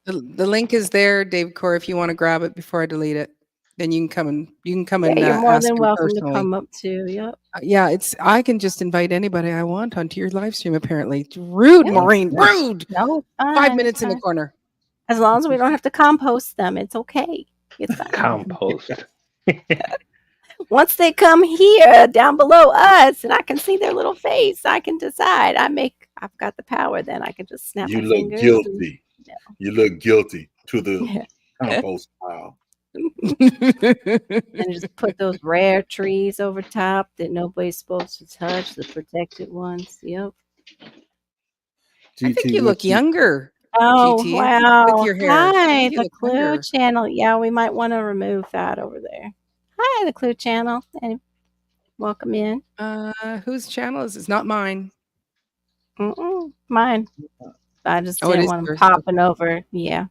the link is there, David Corey. If you want to grab it before I delete it, then you can come and you're more ask than him welcome personally. to come up too. Yep. Yeah, I can just invite anybody I want onto your live stream. Apparently, it's rude, Maureen. Rude. No, 5 minutes in the corner. As long as we don't have to compost them, it's okay. It's fine. Compost. Once they come here down below us and I can see their little face, I can decide. I've got the power then. I can just snap You my look fingers and guilty. You look guilty to the yeah. compost pile. And just put those rare trees over top that nobody's supposed to touch, the protected ones. Yep. I think GT, you look younger. Oh, GT, with wow. your hair. I Hi, think you the look Clue younger. channel. Yeah, we might want to remove that over there. Hi, the Clue channel. And welcome in. Whose channel is this? Not mine. Mine. I just Oh, it didn't is want them yours. popping over. Yeah.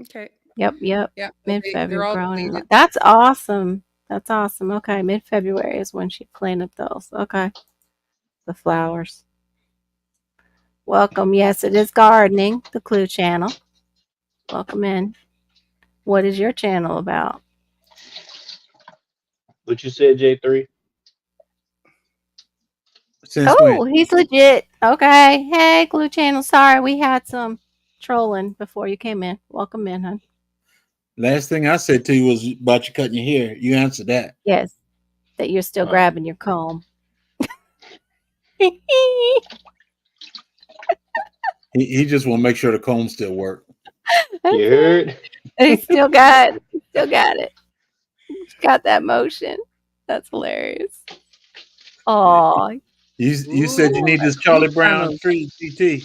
Okay. Yep. Yeah. Mid-February. They're all growing in deleted. That's awesome. That's awesome. Okay, mid-February is when she planted those. Okay. The flowers. Welcome. Yes, it is gardening, the Clue channel. Welcome in. What is your channel about? What you said, J3? Since Oh, when? he's legit. Okay. Hey, Clue channel. Sorry, we had some trolling before you came in. Welcome in, hon. Last thing I said to you was about you cutting your hair. You answered that. Yes, that you're still Oh. grabbing your comb. He just want to make sure the comb still work. You heard? He still got it. He's got that motion. That's hilarious. Oh, You said you need this Charlie Brown tree, GT.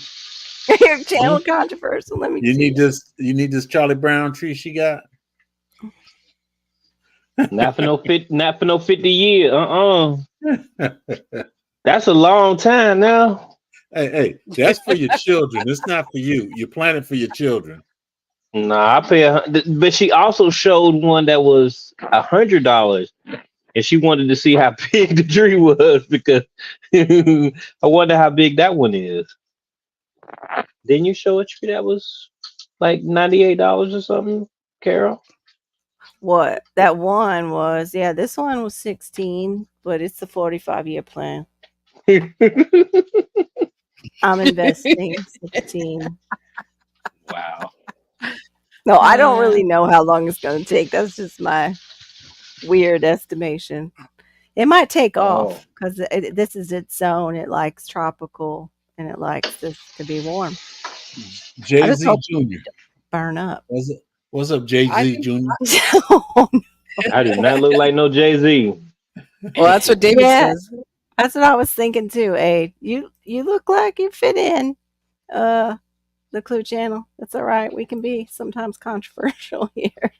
your channel controversial. Let me You see. need this Charlie Brown tree she got. Not for no 50 years. That's a long time now. Hey, that's for your children. It's not for you. You're planning for your children. Nah, I pay but she also showed one that was $100, and she wanted to see how big the tree was because I wonder how big that one is. Didn't you show a tree that was like $98 or something, Carol? What that one was? Yeah, this one was 16, but it's a 45-year plan. I'm investing 16. Wow. No, I don't really know how long it's going to take. That's just my weird estimation. It might take off because this is its zone. It likes tropical and it likes this to be warm. Jay-Z Jr. Burn up. What's up, Jay-Z Jr.? I do not look like no Jay-Z. Well, that's what David says. That's what I was thinking too. Hey, you look like you fit in the Clue channel. That's all right. We can be sometimes controversial here.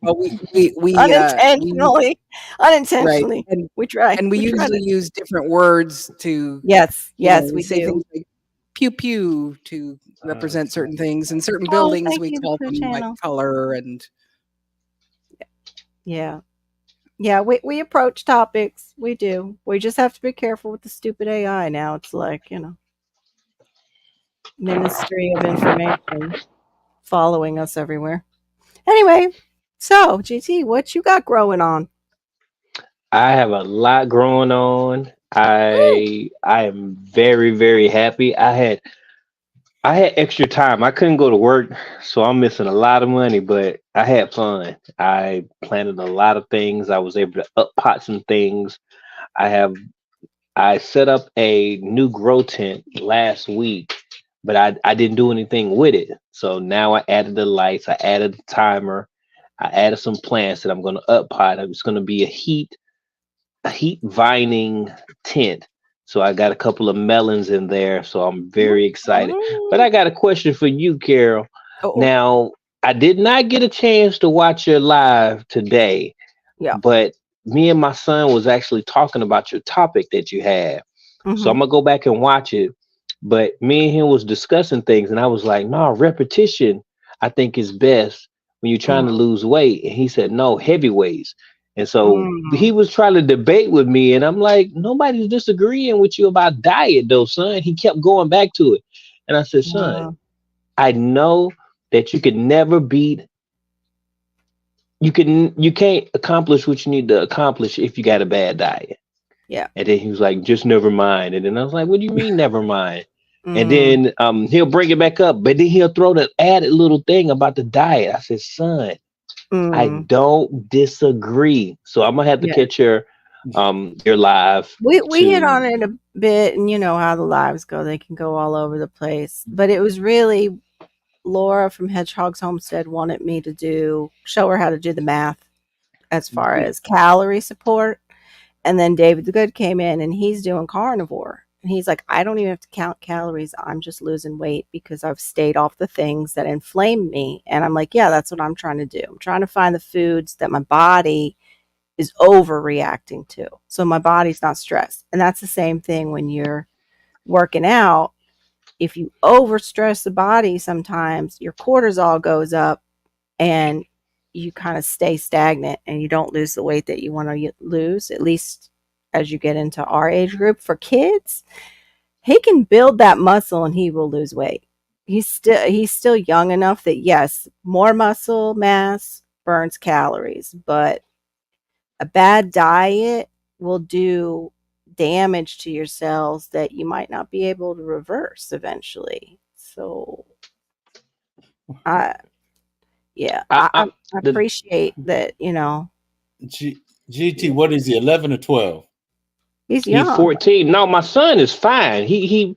Well, we unintentionally, right. And we try, and we usually use different words to yes, we say do. things like pew pew to represent certain things, and certain buildings we call them like color and yeah. We approach topics. We do. We just have to be careful with the stupid AI now. It's like, Ministry of Information following us everywhere. Anyway, so GT, what you got growing on? I have a lot growing on. I am very, very happy. I had extra time. I couldn't go to work, so I'm missing a lot of money, but I had fun. I planted a lot of things. I was able to up pot some things. I set up a new grow tent last week, but I didn't do anything with it. So now I added the lights, I added the timer, I added some plants that I'm going to up pot. It's going to be a heat vining tent. So I got a couple of melons in there, so I'm very excited. But I got a question for you, Carol. Now, I did not get a chance to watch your live today. Yeah. But me and my son was actually talking about your topic that you had. So I'm gonna go back and watch it. But me and him was discussing things, and I was like, no, repetition, I think is best when you're trying to lose weight. And he said, no, heavy weights. And so he was trying to debate with me, and I'm like, nobody's disagreeing with you about diet, though, son. He kept going back to it. And I said, son, I know that you can never beat. You can't accomplish what you need to accomplish if you got a bad diet. Yeah. And then he was like, just never mind. And then I was like, what do you mean never mind? And then he'll bring it back up, but then he'll throw the added little thing about the diet. I said, son, I Mm. don't disagree. So I'm gonna have to Yeah. catch your live We hit to on it a bit, and you know how the lives go. They can go all over the place. But it was really Laura from Hedgehog's Homestead wanted me to show her how to do the math as far as calorie support. And then David the Good came in and he's doing carnivore. And he's like, I don't even have to count calories. I'm just losing weight because I've stayed off the things that inflame me. And I'm like, yeah, that's what I'm trying to do. I'm trying to find the foods that my body is overreacting to. So my body's not stressed. And that's the same thing when you're working out. If you overstress the body, sometimes your cortisol goes up and you kind of stay stagnant and you don't lose the weight that you want to lose, at least as you get into our age group. For kids, he can build that muscle and he will lose weight. He's still young enough that yes, more muscle mass burns calories, but a bad diet will do damage to your cells that you might not be able to reverse eventually. So I yeah, I the appreciate that, GT, what is he? 11 or 12? he's he's young. 14. No, my son is fine. He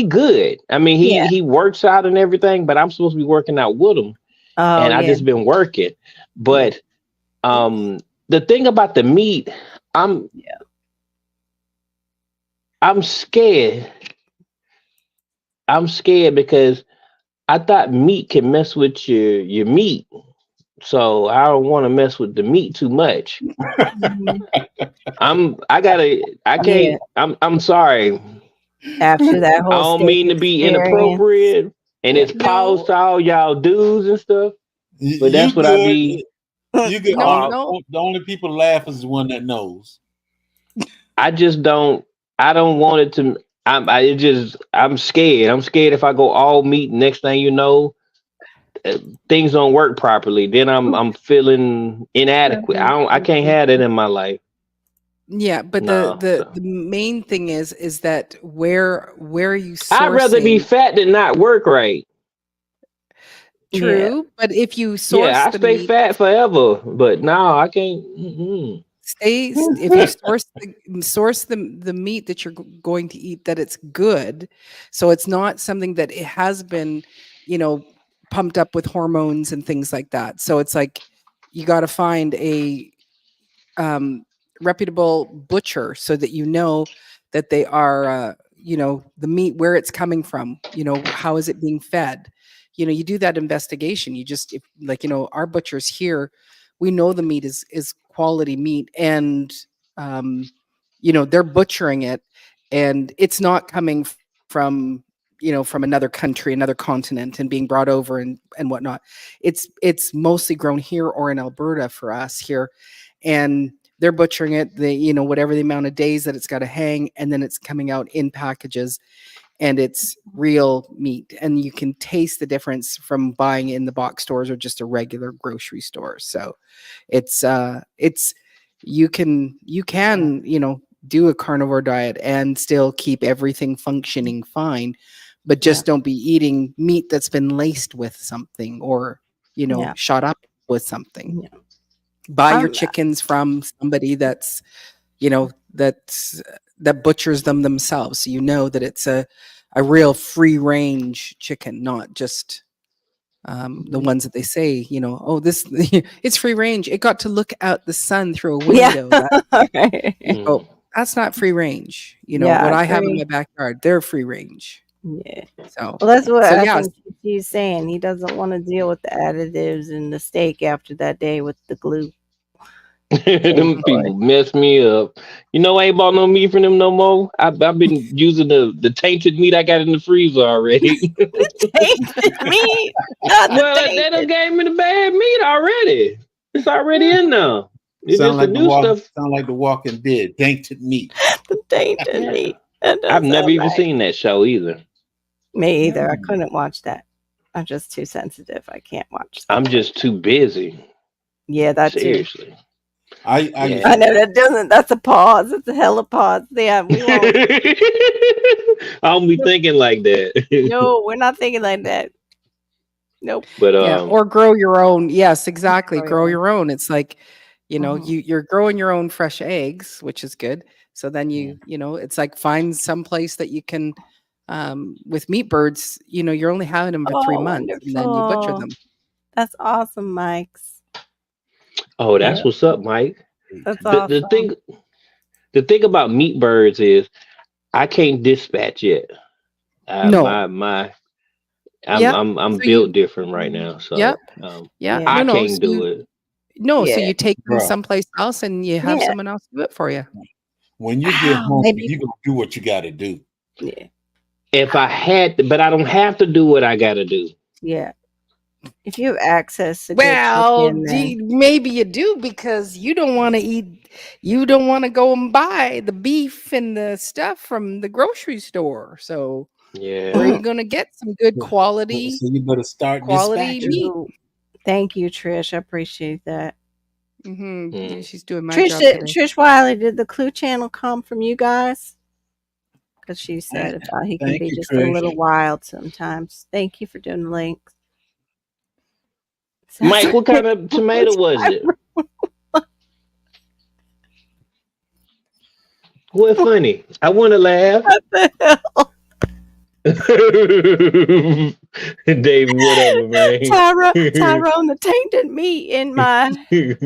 good. I mean, Yeah. he works out and everything, but I'm supposed to be working out with him, Oh, and I yeah. just been working. Yeah. But the thing about the meat, I'm Yeah. I'm scared. I'm scared because I thought meat can mess with your meat. So I don't want to mess with the meat too much. Mhm. I Yeah. can't I'm sorry. After that I whole don't steak mean to be experience. inappropriate and Yeah. it's paused No, to all y'all dudes and stuff, but You that's what I good? be You good? no, Pause. no. The only people laugh is the one that knows. I just don't I don't want it to I'm scared. I'm scared if I go all meat, next thing you know, uh, things don't work properly. Then I'm feeling inadequate. I can't have that in my life. Yeah, but the No. the So the main thing is that where are you I'd rather be sourcing? fat than not work right. Yeah. True, but if you Yeah, source I the stay meat, fat forever, but no, I can't. Mm-mm. if you source the meat that you're going to eat, that it's good, so it's not something that it has been, you know, pumped up with hormones and things like that. So it's like you got to find a um, reputable butcher so that you know that they are, the meat, where it's coming from, how is it being fed. You do that investigation. You just, if, like, our butchers here, we know the meat is quality meat, and um, they're butchering it, and it's not coming from from another country, another continent, and being brought over and whatnot. It's mostly grown here or in Alberta for us here, and they're butchering it, whatever the amount of days that it's got to hang, and then it's coming out in packages, and it's real meat, and you can taste the difference from buying in the box stores or just a regular grocery store. So it's you can do a carnivore diet and still keep everything functioning fine, but Yeah. just don't be eating meat that's been laced with something, or Yeah. shot up with something. Yeah. Buy your I'm chickens from somebody that's you know that's that butchers them themselves, so that it's a real free range chicken, not just the ones that they say, oh, this it's free range, it got to look out the sun through a yeah. window. That you Right. go, Mm. that's not free range. What Yeah, I have in my agree. backyard, they're free range. Yeah. So Well, that's what so I yeah. think he's saying. He doesn't want to deal with the additives in the steak after that day with the glue. Oh Them boy. people mess me up. You know, I ain't bought no meat from them no more. I've been using the tainted meat I got in the freezer already. Tainted meat. Not the Well, they done tainted. gave me the bad meat already. It's already in there. It's Sound just the like the new walk. stuff. Sound like the Walking Dead. Tainted meat. The tainted Yeah. meat. That I've does never sound even right. seen that show either. Me either. I Mm. couldn't watch that. I'm just too sensitive. I can't watch stuff I'm like just too busy. yeah, that too. Seriously. I used I Yeah. to. know that doesn't. That's a pause. It's a hella pause. Yeah, we won't. I don't be thinking like that. No, we're not thinking like that. Nope. But Yeah, or grow your own. Yes, exactly. Grow your own. It's like, you're growing your own fresh eggs, which is good. So then it's like find some place that you can, with meat birds, you're only having them for 3 Oh, months and then you butcher wonderful. them. That's awesome, Mike's. oh, that's Yeah, what's up, Mike. that's The the awesome. thing the thing about meat birds is I can't dispatch yet. No. My Yep. I'm So you, built different right now, so yep. Yeah. Yeah. No, I no. can't So do it. so Yeah. you take them Bro, someplace else and you have Yeah. someone else do it for you. when you get Wow. hungry, Maybe. you gonna do what you got to do. Yeah. If I had to, but I don't have to do what I gotta do. Yeah. If you have access to good Well, chicken, then maybe you do because you don't want to eat, you don't want to go and buy the beef and the stuff from the grocery store. So where are you Yeah. going to get some good quality So you better start dispatching. meat? true. Thank you, Trish. I appreciate that. Yeah, Mm. she's doing my Trish, job today. Trish Wiley, did the Clue Channel come from you guys? Because she said about he can Thank be you, just a Trish. little wild sometimes. Thank you for doing the links. Sounds Mike, what like kind of tomato was it? What funny? I want to laugh. what the hell? Dave, whatever, man. Tyrone, the tainted meat in my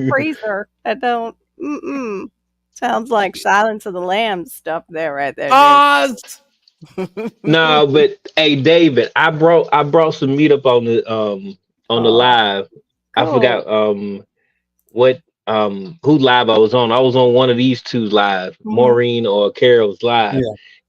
freezer. I don't. Sounds like Silence of the Lambs stuff there, right there, Dave. Pause. No, but hey, David, I brought some meat up on the live. I Cool. forgot what who live I was on. I was on one of these two live, Maureen or Carol's live,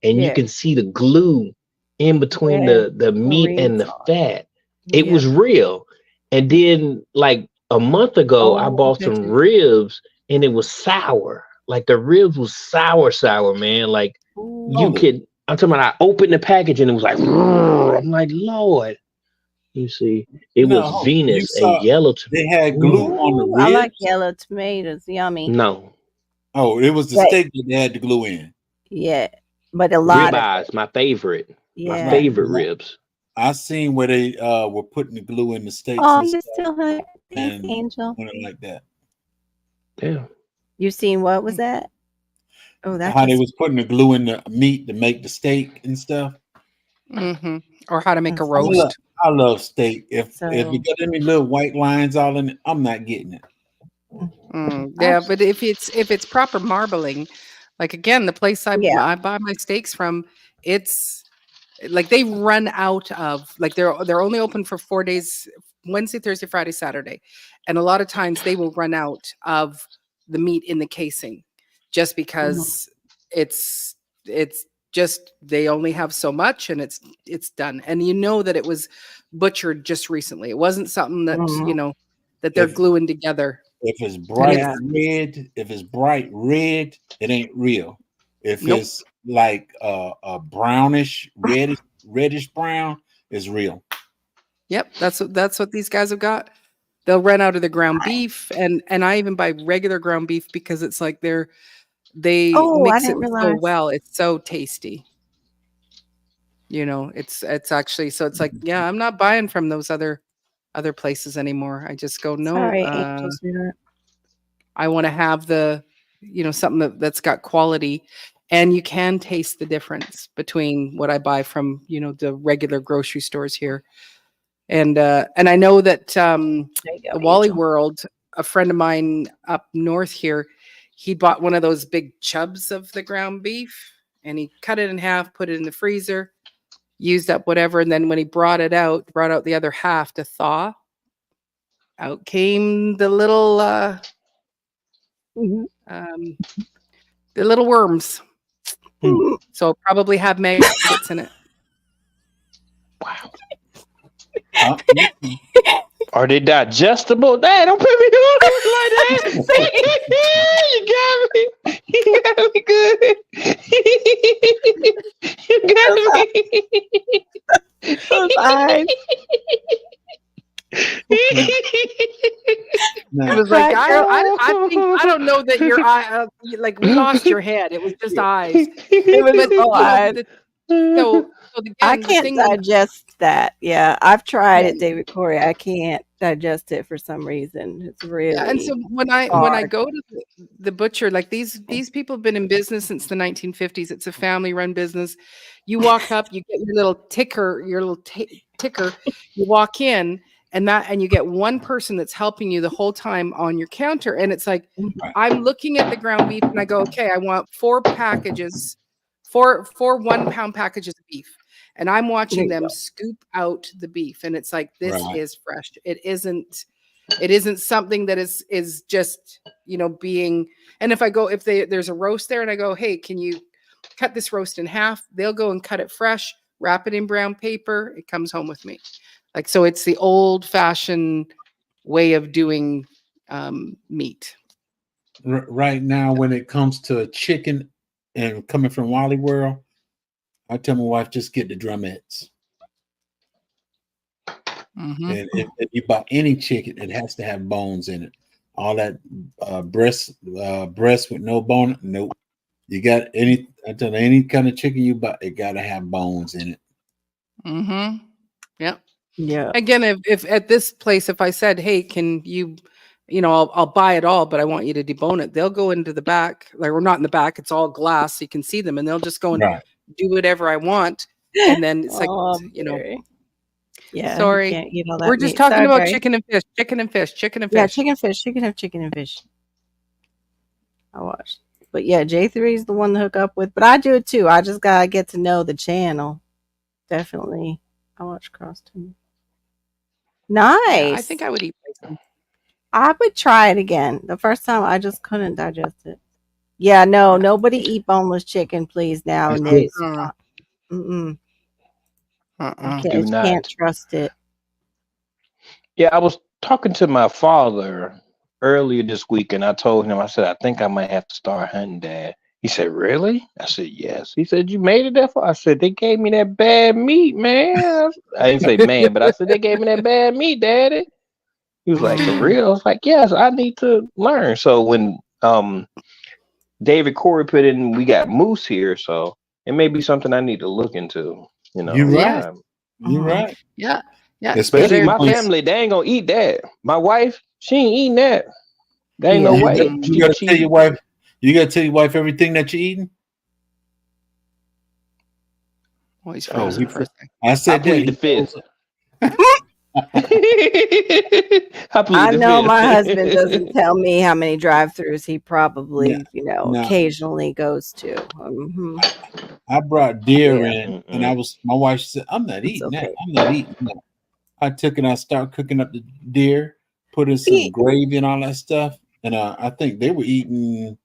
and you can see the glue in between the meat and the fat. It was real. And then like a month ago, I bought some ribs and it was sour. Like the ribs was sour, man. Like you could. I'm talking about. I opened the package and it was like, I'm like, Lord. You see, it was No, you Venus, a saw yellow. they had glue on the Ooh, I like ribs. yellow tomatoes. Yummy. No, Oh, it was the But- steak that they had the glue in. Yeah, but a lot of ribeyes, my favorite. My yeah. favorite ribs. I seen where they were putting the glue in the steaks Oh, and you stuff, still have and Angel. went like that. Yeah. You seen what was that? Oh, that's How they was putting the glue in the meat to make the steak and stuff. Or how to make a That's roast. I love steak. If So- you got any little white lines all in it, I'm not getting it. Yeah, but if it's proper marbling, like again, the place I buy my steaks from, it's like they run out of, like they're only open for 4 days, Wednesday, Thursday, Friday, Saturday, and a lot of times they will run out of the meat in the casing, just because it's just they only have so much and it's done, and you know that it was butchered just recently. It wasn't something that that they're gluing together. If it's bright red, it ain't real. If it's like a brownish, reddish brown, it's real. Yep, that's what these guys have got. They'll run out of the ground beef, and I even buy regular ground beef because it's like they mix it so well. It's so tasty. It's actually, so it's like, yeah, I'm not buying from those other places anymore. I just go, no. Sorry, Angel, sweetheart. I want to have the, something that's got quality, and you can taste the difference between what I buy from, the regular grocery stores here. And I know that the Wally World, a friend of mine up north here, he bought one of those big chubs of the ground beef, and he cut it in half, put it in the freezer, used up whatever, and then when he brought out the other half to thaw, out came the little the little worms. So probably have maggots in it. Wow. Are they digestible? Dad, don't put me on like that. You got me good. You got me. Those eyes. It was like, I don't know that your eye, like we lost your head. It was just eyes. It was all eyes. So I again, the can't thing when digest that. Yeah, I've tried yeah, it, David Corey. I can't digest it for some reason. It's yeah, and really so when I hard. go to the butcher, like these people have been in business since the 1950s. It's a family-run business. You walk up, you get your little ticker, ticker. You walk in, and you get one person that's helping you the whole time on your counter, and it's like Right. I'm looking at the ground beef, and I go, okay, I want 4 packages, four 1 pound packages of beef. And I'm There watching you them go. scoop out the beef, and it's like this Right. is fresh. It isn't something that is just being. And if I go, if there's a roast there and I go, hey, can you cut this roast in half, they'll go and cut it fresh, wrap it in brown paper, it comes home with me. Like, so it's the old fashioned way of doing meat. Right now, when it comes to chicken and coming from Wally World, I tell my wife just get the drumettes. Mm-hmm. And if you buy any chicken, it has to have bones in it. All that breast with no bone, nope. You got any kind of chicken you buy, it got to have bones in it. Mm-hmm. Yeah. Yeah. Again, if at this place, if I said, hey, can you, I'll buy it all, but I want you to debone it, they'll go into the back. Like, we're not in the back, it's all glass, so you can see them, and they'll just go and Right. do whatever I want. And then it's like, Oh, Barry. Yeah, you sorry, can't eat all we're that just meat. talking Sorry, about Barry. chicken and fish, chicken and fish, chicken and Yeah, fish. chicken and fish. You can have chicken and fish. I watched. But yeah, J3 is the one to hook up with. But I do it too. I just gotta get to know the channel. Definitely. I watch Crosstown. Yeah, I Nice. think I would eat bison. I would try it again. The first time I just couldn't digest it. Yeah, no, Yeah. nobody eat boneless chicken, please, now That's in it. this. Mm-mm. I Do can't not. trust it. Yeah, I was talking to my father earlier this week, and I told him, I said, I think I might have to start hunting, Dad. He said, really? I said, yes. He said, you made it that far? I said, they gave me that bad meat, man. I didn't say man, but I said, they gave me that bad meat, Daddy. He was like, for Mhm. real? I was like, yes, I need to learn. So when David Corey put in, we got moose here, so it may be something I need to look into, You're over right. Yes. time. You're Mhm. right. Yeah. Yeah. But see, Especially my when family, they ain't gonna eat that. My wife, she ain't eating that. There ain't no Yeah. way. you gotta tell your She wife. You gotta tell your wife everything that you're eating. Well, he's Oh, frozen for a second. I I said that. plead the He fifth. froze. I I plead the know my husband doesn't fifth. tell me how many drive-throughs he Yeah. probably, Now occasionally goes to. Mhm. I brought deer Yeah, in, and Mm-mm. my wife said, "I'm not it's eating that. okay. I'm not eating that." I took and I started cooking up the deer, put in some See, gravy and all that stuff, and I think they were eating.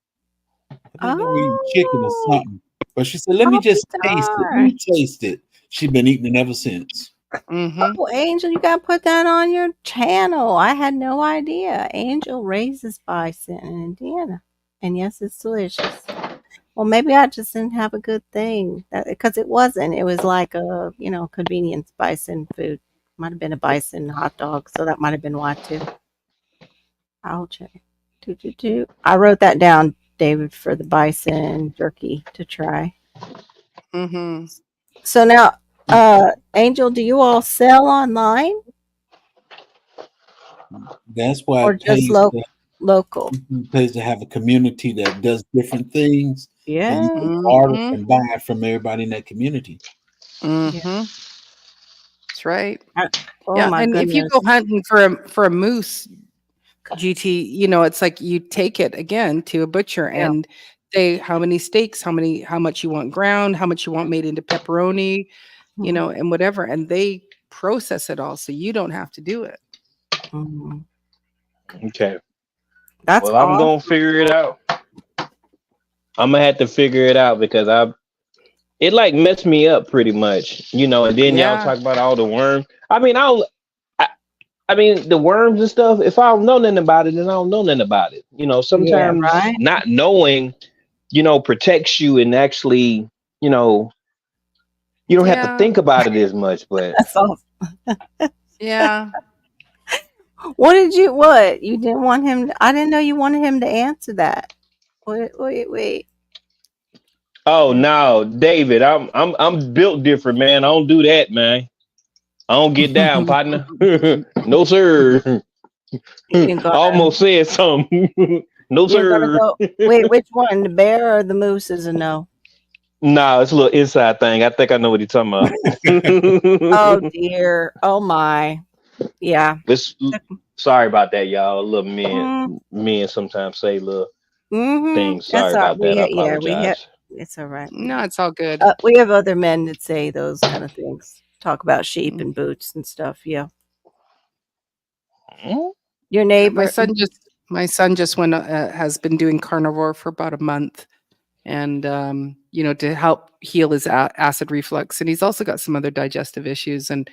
I think they were eating chicken or oh, something. But she said, "Let me I'll be just taste it. Let darned. me taste it." She's been eating it ever since. Mm-hmm. Oh, Angel, you gotta put that on your channel. I had no idea. Angel raises bison in Indiana, and yes, it's delicious. Well, maybe I just didn't have a good thing because it wasn't. It was like a convenience bison food. Might have been a bison hot dog, so that might have been why too. I'll check. Do. I wrote that down, David, for the bison jerky to try. Mm-hmm. So now, Angel, do you all sell online That's why or it just local? pays to have a community that does different things, and you Yeah, can order Mm-hmm. and buy from everybody in that community. yeah. Mm-hmm. That's right. Oh Yeah, my and if you go goodness. hunting for a moose, GT, it's like you take it again to a butcher Yeah. and say how many steaks, how much you want ground, how much you want made into pepperoni, Mhm. and whatever, and they process it all, so you don't have to do it. Mhm. Okay. That's Well, I'm gonna awesome. figure it out. I'm gonna have to figure it out because it like messed me up pretty much, and then y'all Yeah, talk about all the worms. I mean, I, I mean the worms and stuff. If I don't know nothing about it, then I don't know nothing about it. Yeah, Sometimes right. not knowing, protects you and actually, you know, you don't have to yeah, think about it as much. But That's awesome. yeah. What? You didn't want him I didn't know you wanted him to answer that. Wait. Oh no, David, I'm built different, man. I don't do that, man. I don't get down, partner. No, sir. You ain't gonna Almost said something. No, you're gonna sir. go wait, which one? The bear or the moose is a no. Nah, it's a little inside thing. I think I know what you're talking about. Oh dear. Oh my. Yeah. It's, sorry about that, y'all. Little Mm, men sometimes say little mm-hmm. things. Sorry That's all about that. I we had apologize. it's all right. No, it's all good. We have other men that say those kind of things. Talk about sheep Mm. and boots and stuff. Yeah. Mm. Your Yeah, neighbor. my son just went has been doing carnivore for about a month, and to help heal his acid reflux, and he's also got some other digestive issues, and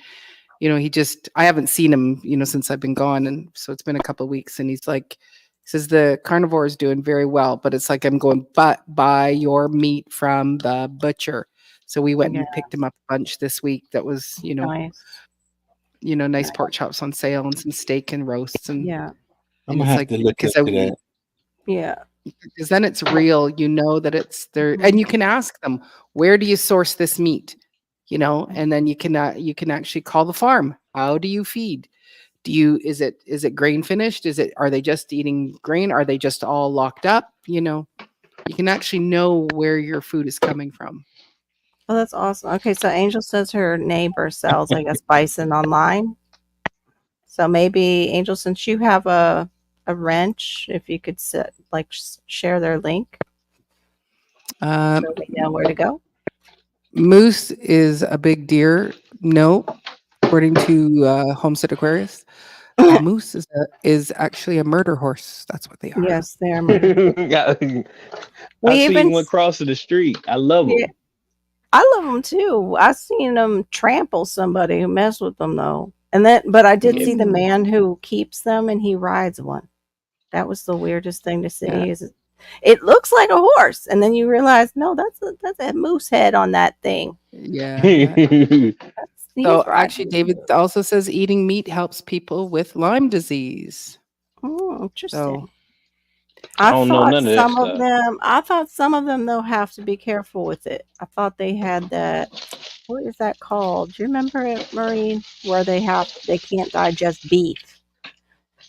I haven't seen him since I've been gone, and so it's been a couple of weeks, and he says the carnivore is doing very well, but it's like I'm going, but buy your meat from the butcher. So we went Yeah, and picked him up a bunch this week. That was nice. nice pork chops on sale and some steak and roasts, and Yeah. I'm and gonna it's have like to look because into that. Yeah. then it's real, that it's there, Mhm. and you can ask them, where do you source this meat, and then you can actually call the farm. How do you feed? Is it grain finished? Are they just eating grain? Are they just all locked up? You can actually know where your food is coming from. Oh, that's awesome. Okay, so Angel says her neighbor sells, I guess, bison online. So maybe Angel, since you have a wrench, if you could share their link Uh, so we know where to go. Moose is a big deer. No, according to Homestead Aquarius, a moose is actually a murder horse. That's what they are. Yes, they're murder. I We seen even one crossing the street. I love yeah, them. I love them too. I seen them trample somebody who messed with them though, but I did see the Mm, man who keeps them and he rides one. That was the weirdest thing to yeah, see. Is it looks like a horse, and then you realize no, that's a moose head on that thing. yeah. So He's actually, riding. David also says eating meat helps people with Lyme disease. So Interesting. I don't know none of that stuff. I thought some of them though have to be careful with it. I thought they had that. What is that called? Do you remember it, Maureen? Where they can't digest beef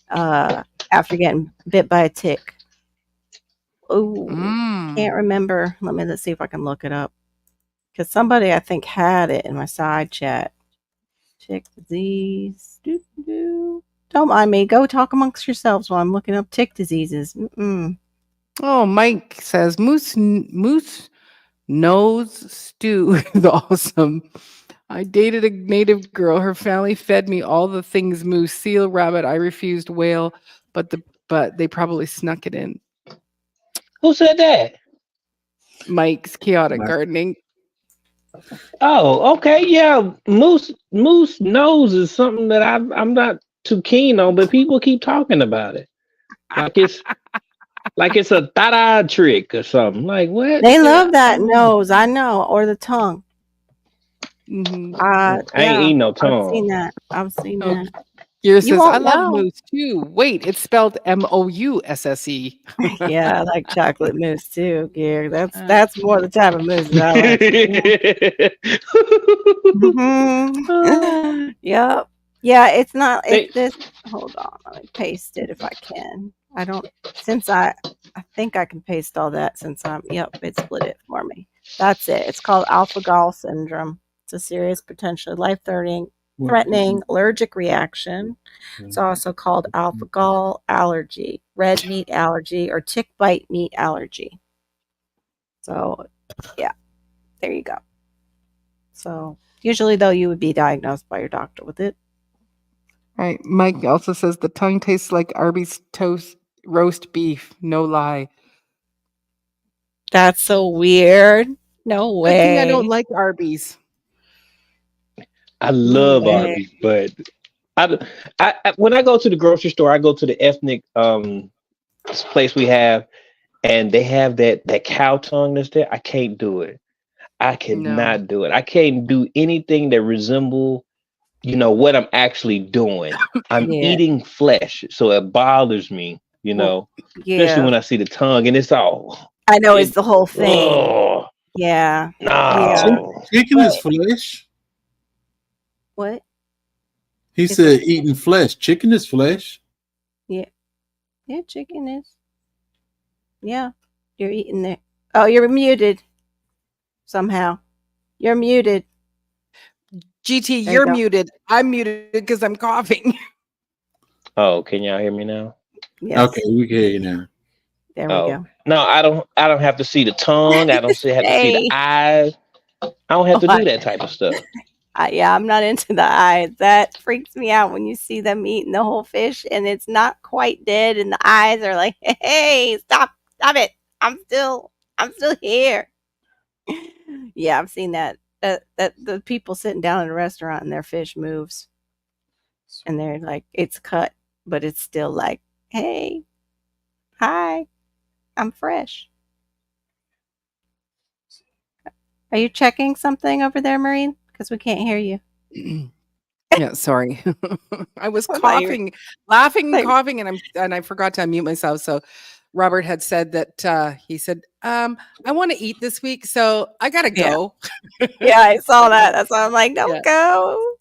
after getting bit by a tick. Oh, can't remember. Let's see if I can look it up. Because somebody I think had it in my side chat. Tick disease. Doo-doo-doo. Don't mind me. Go talk amongst yourselves while I'm looking up tick diseases. Mm-mm. Oh, Mike says moose nose stew is awesome. I dated a native girl. Her family fed me all the things moose, seal, rabbit. I refused whale, but they probably snuck it in. Who said that? Mike's chaotic Mike. gardening. Oh, okay, yeah. Moose nose is something that I'm not too keen on, but people keep talking about it like it's a ta-da trick or something. Like what? They love that nose. I know, or the tongue. Mm-hmm. I ain't Yeah, eating no I've seen tongue. that. I've seen Oh, that. Gira You says, I won't love know. moose too. Wait, it's spelled Mousse. Yeah, I like chocolate mousse too, Gary. That's more the type of mousse that I like. Yep. Yeah, it's not. It's They- this. Hold on, let me paste it if I can. I don't. Since I think I can paste all that since I'm. Yep, it split it for me. That's it. It's called alpha-gal syndrome. It's a serious, potentially life-threatening allergic reaction. It's also called alpha-gal allergy, red meat allergy, or tick bite meat allergy. So, yeah, there you go. So, usually, though, you would be diagnosed by your doctor with it. Right. Mike also says the tongue tastes like Arby's toast roast beef. No lie. That's so weird. No Good thing I don't way. like Arby's. I No love way. Arby's, but when I go to the grocery store, I go to the ethnic place we have, and they have that cow tongue that's there. I can't do it. I No. cannot do it. I can't do anything that resemble, what I'm actually doing. I'm Yeah. eating flesh, so it bothers me, Well, especially yeah. when I see the tongue and it's all. I know it's the whole thing. Oh, Yeah. Yeah. No. Chicken is flesh. What He is it? said eating flesh. Chicken is flesh. Yeah. Yeah, chicken is. Yeah. You're eating it. Oh, you're muted somehow. You're muted. GT, There you you're go. muted. I'm muted because I'm coughing. Oh, can y'all hear me now? Okay, Yes. we can hear you now. There we Oh go. no, I don't have to see the tongue. I don't have to see the Hey. eyes. I don't have Oh, to do that type of stuff. yeah, I'm not into the eyes. That freaks me out when you see them eating the whole fish and it's not quite dead, and the eyes are like, "Hey, stop it! I'm still here." Yeah, I've seen that. That the people sitting down in a restaurant and their fish moves, and they're like, it's cut, but it's still like, "Hey, hi, I'm fresh." Are you checking something over there, Marine? Because we can't hear you. Yeah, sorry. I was I thought you were coughing, laughing and like, coughing, and I forgot to unmute myself. So Robert had said that he said, I want to eat this week, so I gotta yeah, go. yeah, I saw So that. That's why I'm like, yeah, don't go.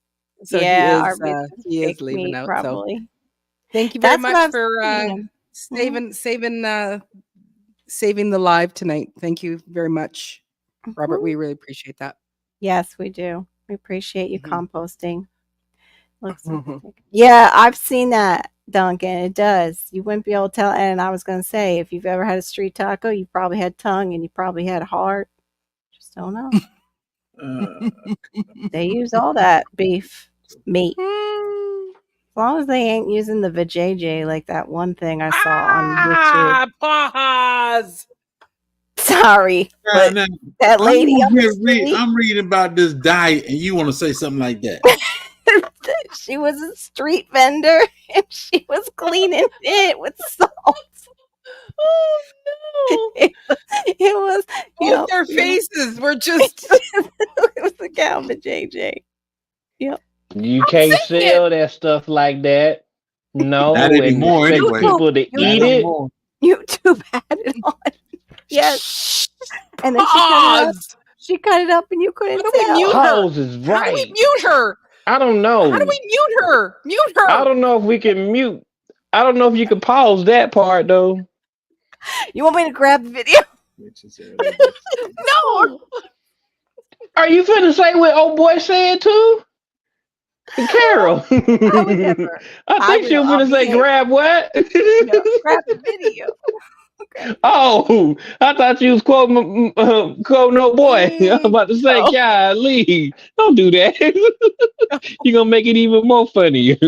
so Yeah, our business he is fake leaving meat out. So probably. thank you very That's what much I've for seen. Mhm, saving the live tonight. Thank you very much, Robert. mhm. We really appreciate that. Yes, we do. We appreciate you Mhm. composting. Looks like yeah, I've seen that, Duncan. It does. You wouldn't be able to tell. And I was going to say, if you've ever had a street taco, you probably had tongue and you probably had heart. Just don't know. Uh, They use all that beef meat. As long as they ain't using the vajayjay like that one thing I saw on YouTube. Pause. Sorry, now, but now, that lady up the street, I'm reading about this diet, and you want to say something like that? she was a street vendor and she was cleaning it with salt. Oh no! It was, Both yep, their it was, faces were just it was the cow vajayjay. Yep. You I'm can't saying it. sell that stuff like that. Not No, and anymore, expect anyway. YouTube, people to Not eat YouTube, it. anymore. YouTube had it on. Yes. Shh. And then she cut it up. Pause. She cut it up and you How couldn't do we mute tell. her? Pause is How do we right. mute her? I don't How do know. we mute her? Mute I her. don't know if we can mute. I don't know if you can pause that part though. You want me to grab the video? No. Are you finna say what old boy said too? Carol. I would never. I I think will. she was I'll finna say behave. grab what? No, grab the video. Grab the Oh, I thought you was quoting quoting old boy. I'm Mm. about to say, video. golly, don't do that. You're gonna make it even more funny.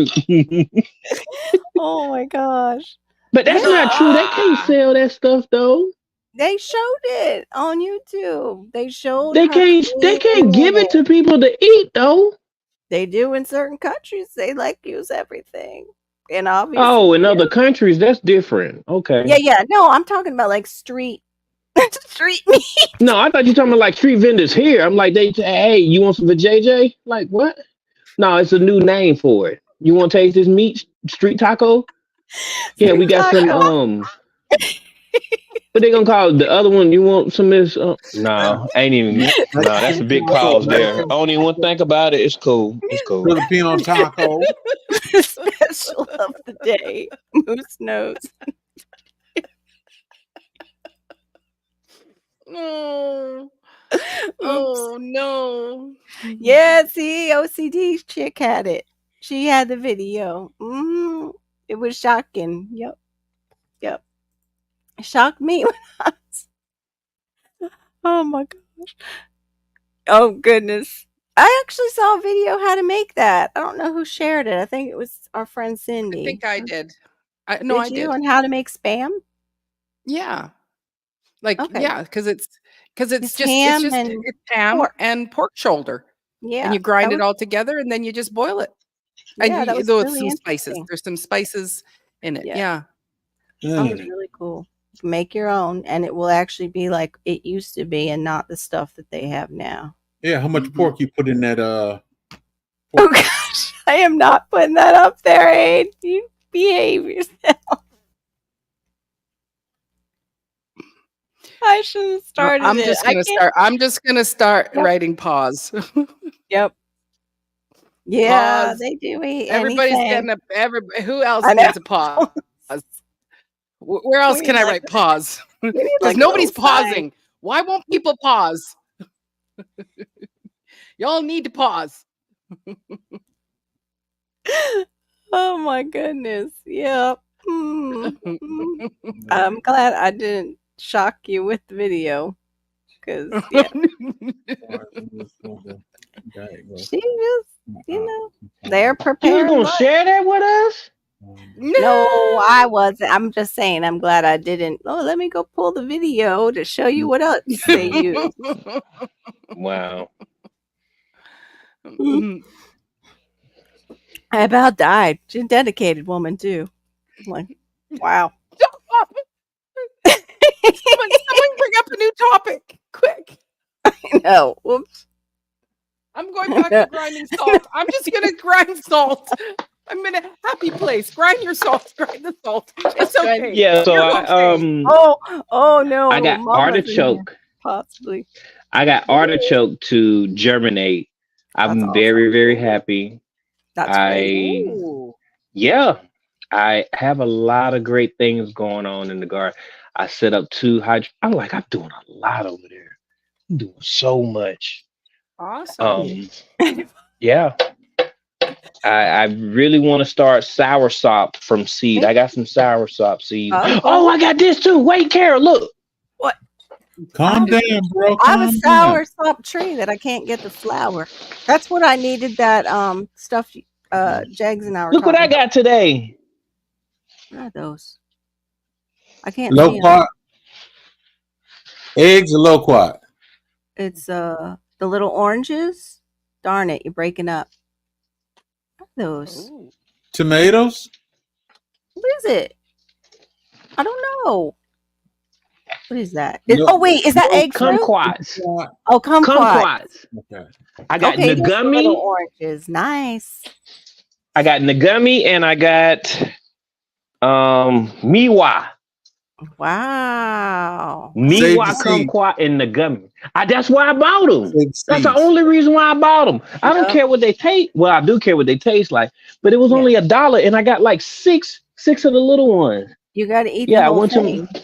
Oh my gosh. But that's Hey, not true. They can't Ah. sell that stuff though. they showed it on YouTube. They showed They her can't cleaning give it it. to people to eat though. They do in certain countries. They like use everything. And obviously, Oh, in yeah. other countries, that's different. Okay. Yeah, yeah. No, I'm talking about like street street meat. No, I thought you were talking about like street vendors here. I'm like, they say, hey, you want some for JJ? Like, what? No, it's a new name for it. You want to taste this meat? Street taco? Yeah, we Street got some, taco. what they gonna call it? The other one, you want some of this? Yeah, No, ain't even, no, that's a Mexican big taco, pause there. I don't even want to think about it. It's cool. It's cool. Filipino taco. Special of the day. Moose nose. Oh. Oops. Oh no. Yeah, see, OCD chick had it. She had the video. It was shocking. Yep. Yep. It shocked me when I was, oh my gosh. Oh goodness. I actually saw a video how to make that. I don't know who shared it. I think it was our friend I Cindy. think I did. No, Did I you did. on how to make spam? Yeah. Like, Okay. yeah, because it's It's ham and it's ham pork. and pork shoulder. And Yeah. you grind That it was all together and then you just boil it. And yeah, that was though it's really some spices. interesting. There's some spices in it. Yeah. Yeah. That was Mm. really cool. You can make your own and it will actually be like it used to be and not the stuff that they have now. Yeah, how much Mhm. pork you put in that? Oh gosh, I am not putting that up there, Aid. You behave yourself. I shouldn't have started I'm it. just I gonna can't. start. I'm just gonna start Yep. writing pause. Yep. Yeah, Pause. they do eat Everybody's anything. getting a. Who else I know. needs a pause? Where else We can need I like write pause? we need Because like a nobody's little sign. pausing. Why won't people pause? Y'all need to pause. Oh my goodness. Yep. I'm glad I didn't shock you with the video. Cause yeah, she just, they're You was preparing gonna lunch. share that with us? No, I wasn't. I'm just saying. I'm glad I didn't. Oh, let me go pull the video to show you what else they use. Wow. I about died. She's a dedicated woman too. Like, wow. Someone bring up a new topic, quick. No. Whoops. I'm going back to grinding salt. I'm just gonna grind salt. I'm in a happy place. Grind your salt. Grind the salt. It's okay. Yeah, so You're I okay. Oh no. I got Mama's in here, artichoke. possibly. I got artichoke to germinate. That's I'm awesome. very, very happy. That's great. Ooh. Yeah, I have a lot of great things going on in the garden. I set up 2 hydro. I'm doing a lot over there. I'm doing so much. Awesome. Yeah. I really want to start soursop from seed. I got some soursop seeds. Oh, Oh, I got this too. Wait, Kara, look. What? Calm down, bro. I have a Calm sour down. sop tree that I can't get the flower. That's what I needed. That stuff. Jags and I were Look what I talking got today. about. What are those? I can't see them. Loquat. Eggs or loquat? It's the little oranges. Darn it, you're breaking up. What are those? Ooh. Tomatoes? What is it? I don't know. What is that? No, oh wait, is that egg fruit? Kumquats. Oh, kumquat. Kumquats. Okay. I got Okay, those are the little Nagumi. oranges. Nice. I got Nagumi and I got Miwa. Wow. Save Miwa, the seed. Kumquat, and Nagumi. That's why I bought them. Save the That's the seeds. only reason why I bought them. I don't Yep. care what they taste. Well, I do care what they taste like, but it was Yeah. only $1, and I got like six of the little ones. You got to eat Yeah, the I whole went thing. to.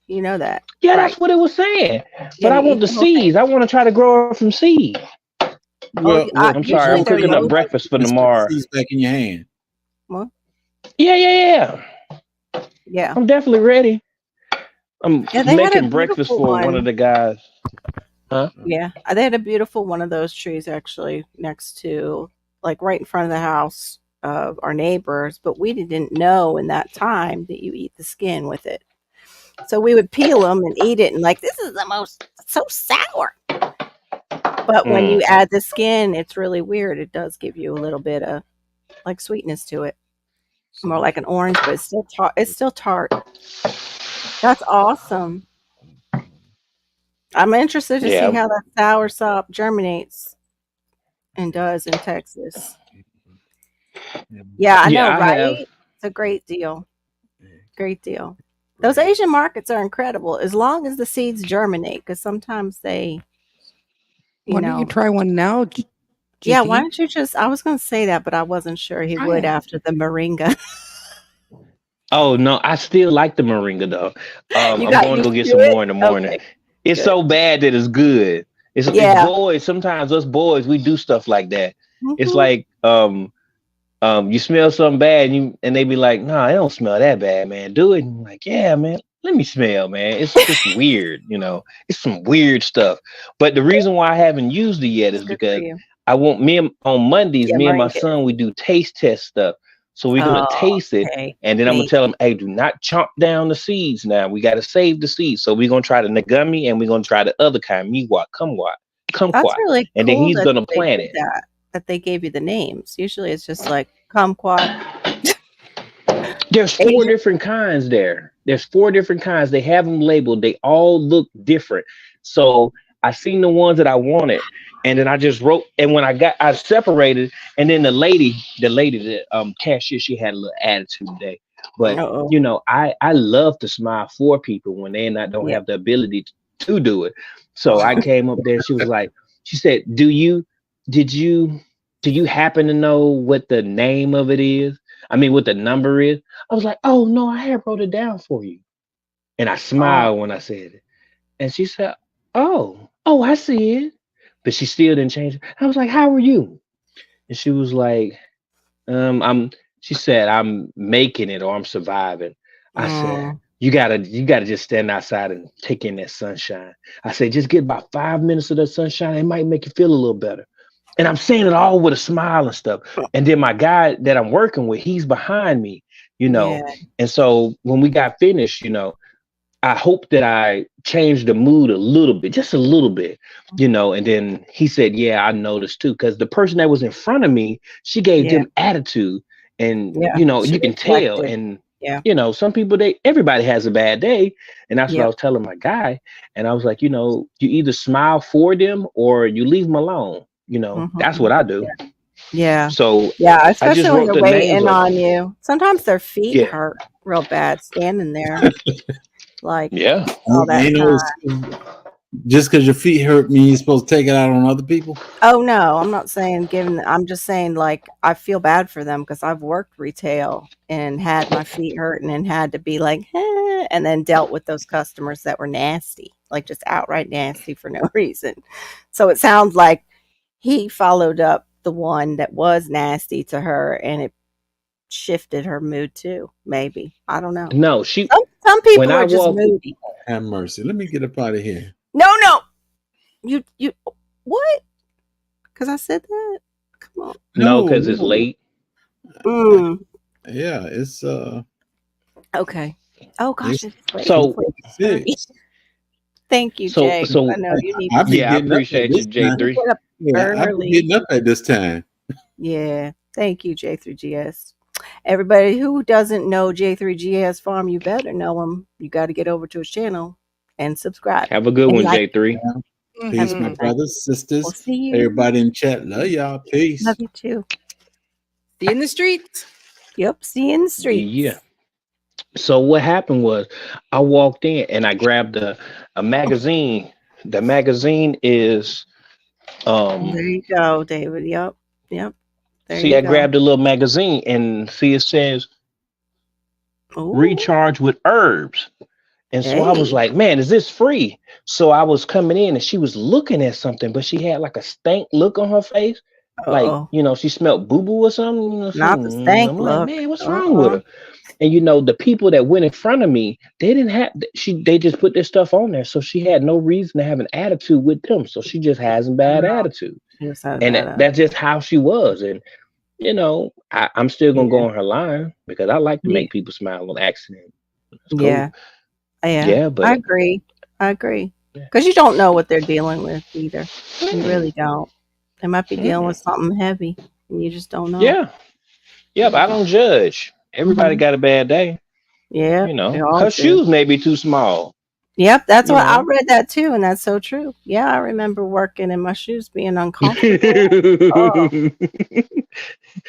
You know that. Yeah, Right. that's what it was saying. You But I gotta want eat the the whole thing. seeds. I want to try to grow it from seeds. Well, I'm sorry. I'm usually they're cooking up loaded. breakfast for just put tomorrow. the seeds back in your hand. What? Yeah. Yeah. I'm definitely ready. I'm Yeah, they had a making breakfast beautiful for one of one. the guys. Huh? Yeah, they had a beautiful one of those trees actually next to, like, right in front of the house of our neighbors, but we didn't know in that time that you eat the skin with it. So we would peel them and eat it, and like, this is the most so sour. But when you add the skin, it's really weird. It does give you a little bit of like sweetness to it, more like an orange, but it's still tart. It's still tart. That's awesome. I'm interested to see Yeah. how that sour sop germinates and does in Texas. Yeah, I know, Yeah, I right? have. It's a great deal. Great deal. Those Asian markets are incredible as long as the seeds germinate, because sometimes they, Why don't you try one now? yeah, why GP? don't you just, I was going to say that, but I wasn't sure he Try would it. after the moringa. Oh no, I still like the moringa though. I'm You got going to go used get to some it? more in the morning. Okay, It's good. so bad that it's good. It's Yeah. boys. Sometimes us boys we do stuff like that. It's Mhm. like you smell something bad and they be like, nah, it don't smell that bad, man. Do it. And I'm like, yeah, man. Let me smell, man. It's just weird, It's some weird stuff. But the reason why I haven't used it yet is It's good for because you. I want on Mondays, Yeah, me and my moringa. son, we do taste test stuff. So we're gonna Oh, taste it, okay. and then I'm gonna Maybe. tell them, hey, do not chomp down the seeds now. We gotta save the seeds. So we're gonna try the Nagumi and we're gonna try the other kind, Miwa, That's Kumquat. really And then cool he's that gonna they plant did it. that they gave you the names. Usually it's just like kumquat. There's 4 Asian. different kinds there. There's 4 different kinds. They have them labeled. They all look different. So I seen the ones that I wanted, and then I just wrote. And when I separated, and then the lady that cashier, she had a little attitude today. But Uh-oh. I love to smile for people when they don't Yeah. have the ability to do it. So I came up there. She was like, she said, did you happen to know what the name of it is? I mean, what the number is? I was like, oh no, I had wrote it down for you. And I smiled when I said it. And she said, oh, I see it. But she still didn't change it. I was like, how are you? And she was like, she said, I'm making it or I'm surviving. I said, you gotta just stand outside and take in that sunshine. I said, just get about 5 minutes of that sunshine. It might make you feel a little better. And I'm saying it all with a smile and stuff. And then my guy that I'm working with, he's behind me, Yeah. And so when we got finished, I hope that I changed the mood a little bit, just a little bit, and then he said, yeah, I noticed too. Cause the person that was in front of me, she gave them attitude and, She you can tell. reflected. And, Yeah. some people, everybody has a bad day. And that's what I was telling my guy. And I was like, you either smile for them or you leave them alone. That's what I do. Yeah. So Yeah, I just especially when wrote they're the names waiting of on them. you. Sometimes their feet Yeah. hurt real bad standing there, like Yeah. all that You time. know, just because your feet hurt mean you're supposed to take it out on other people? Oh no, I'm not saying I'm just saying like I feel bad for them because I've worked retail and had my feet hurting and had to be like, and then dealt with those customers that were nasty, like just outright nasty for no reason. So it sounds like he followed up the one that was nasty to her and it shifted her mood too. Maybe. I don't know. No, Some when people I are just walked, moody. Have mercy. Let me get up out of here. No. You what? Because I said that. Come on. no, because it's late. Yeah, it's Okay. Oh gosh, it's late. So- It's late. 6. Thank you, So- Jay. so- I know you need I to be Yeah, I getting up at appreciate this you, time. J3. get up Yeah, I be early. getting up at this time. Yeah. Thank you, J3GS. Everybody who doesn't know J3GS Farm, you better know him. You got to get over to his channel and subscribe. Have a good And one, like, J3. Peace, my Mhm. brothers, sisters, We'll see you. everybody in chat. Love y'all. Peace. Love you too. See you in the streets. Yep. See you in the streets. Yeah. So what happened was I walked in and I grabbed a magazine. The magazine is There you go, David. Yep. There see, you I go. grabbed a little magazine and see it says Ooh. recharge with herbs. And so I was Hey. like, man, is this free? So I was coming in and she was looking at something, but she had like a stank look on her face. Like, Uh-oh. she smelled boo-boo or something. Not the stank I'm like, look. man, what's wrong with her? And the people that went in front of me, they didn't have they just put their stuff on there. So she had no reason to have an attitude with them. So she just has a bad attitude. And that's just how she was. And I'm still gonna go on her line because I like to make people smile on accident. It's cool. Yeah. Yeah, but I agree. Because you don't know what they're dealing with either. You really don't. They might be dealing with something heavy and you just don't know. Yeah. But I don't judge. Everybody got a bad day. Yeah. Her shoes may be too small. Yep, that's what I read that too, and that's so true. Yeah, I remember working and my shoes being uncomfortable.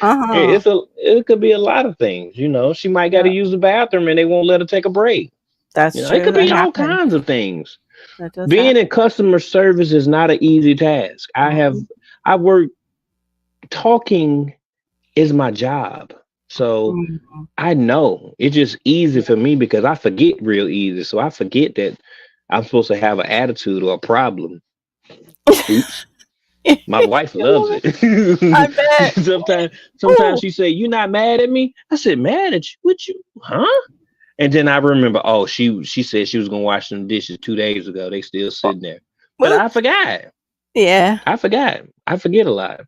It could be a lot of things. She might got to use the bathroom and they won't let her take a break. That's true. It could be all kinds of things. Being in customer service is not an easy task. I work talking is my job. So I know it's just easy for me because I forget real easy. So I forget that I'm supposed to have an attitude or a problem. Oops. My wife loves it. I bet. Sometimes she say, "You not mad at me?" I said, "Mad at you? What you? Huh?" And then I remember, she said she was gonna wash some dishes 2 days ago. They still sitting there, but I forgot. Yeah, I forgot. I forget a lot.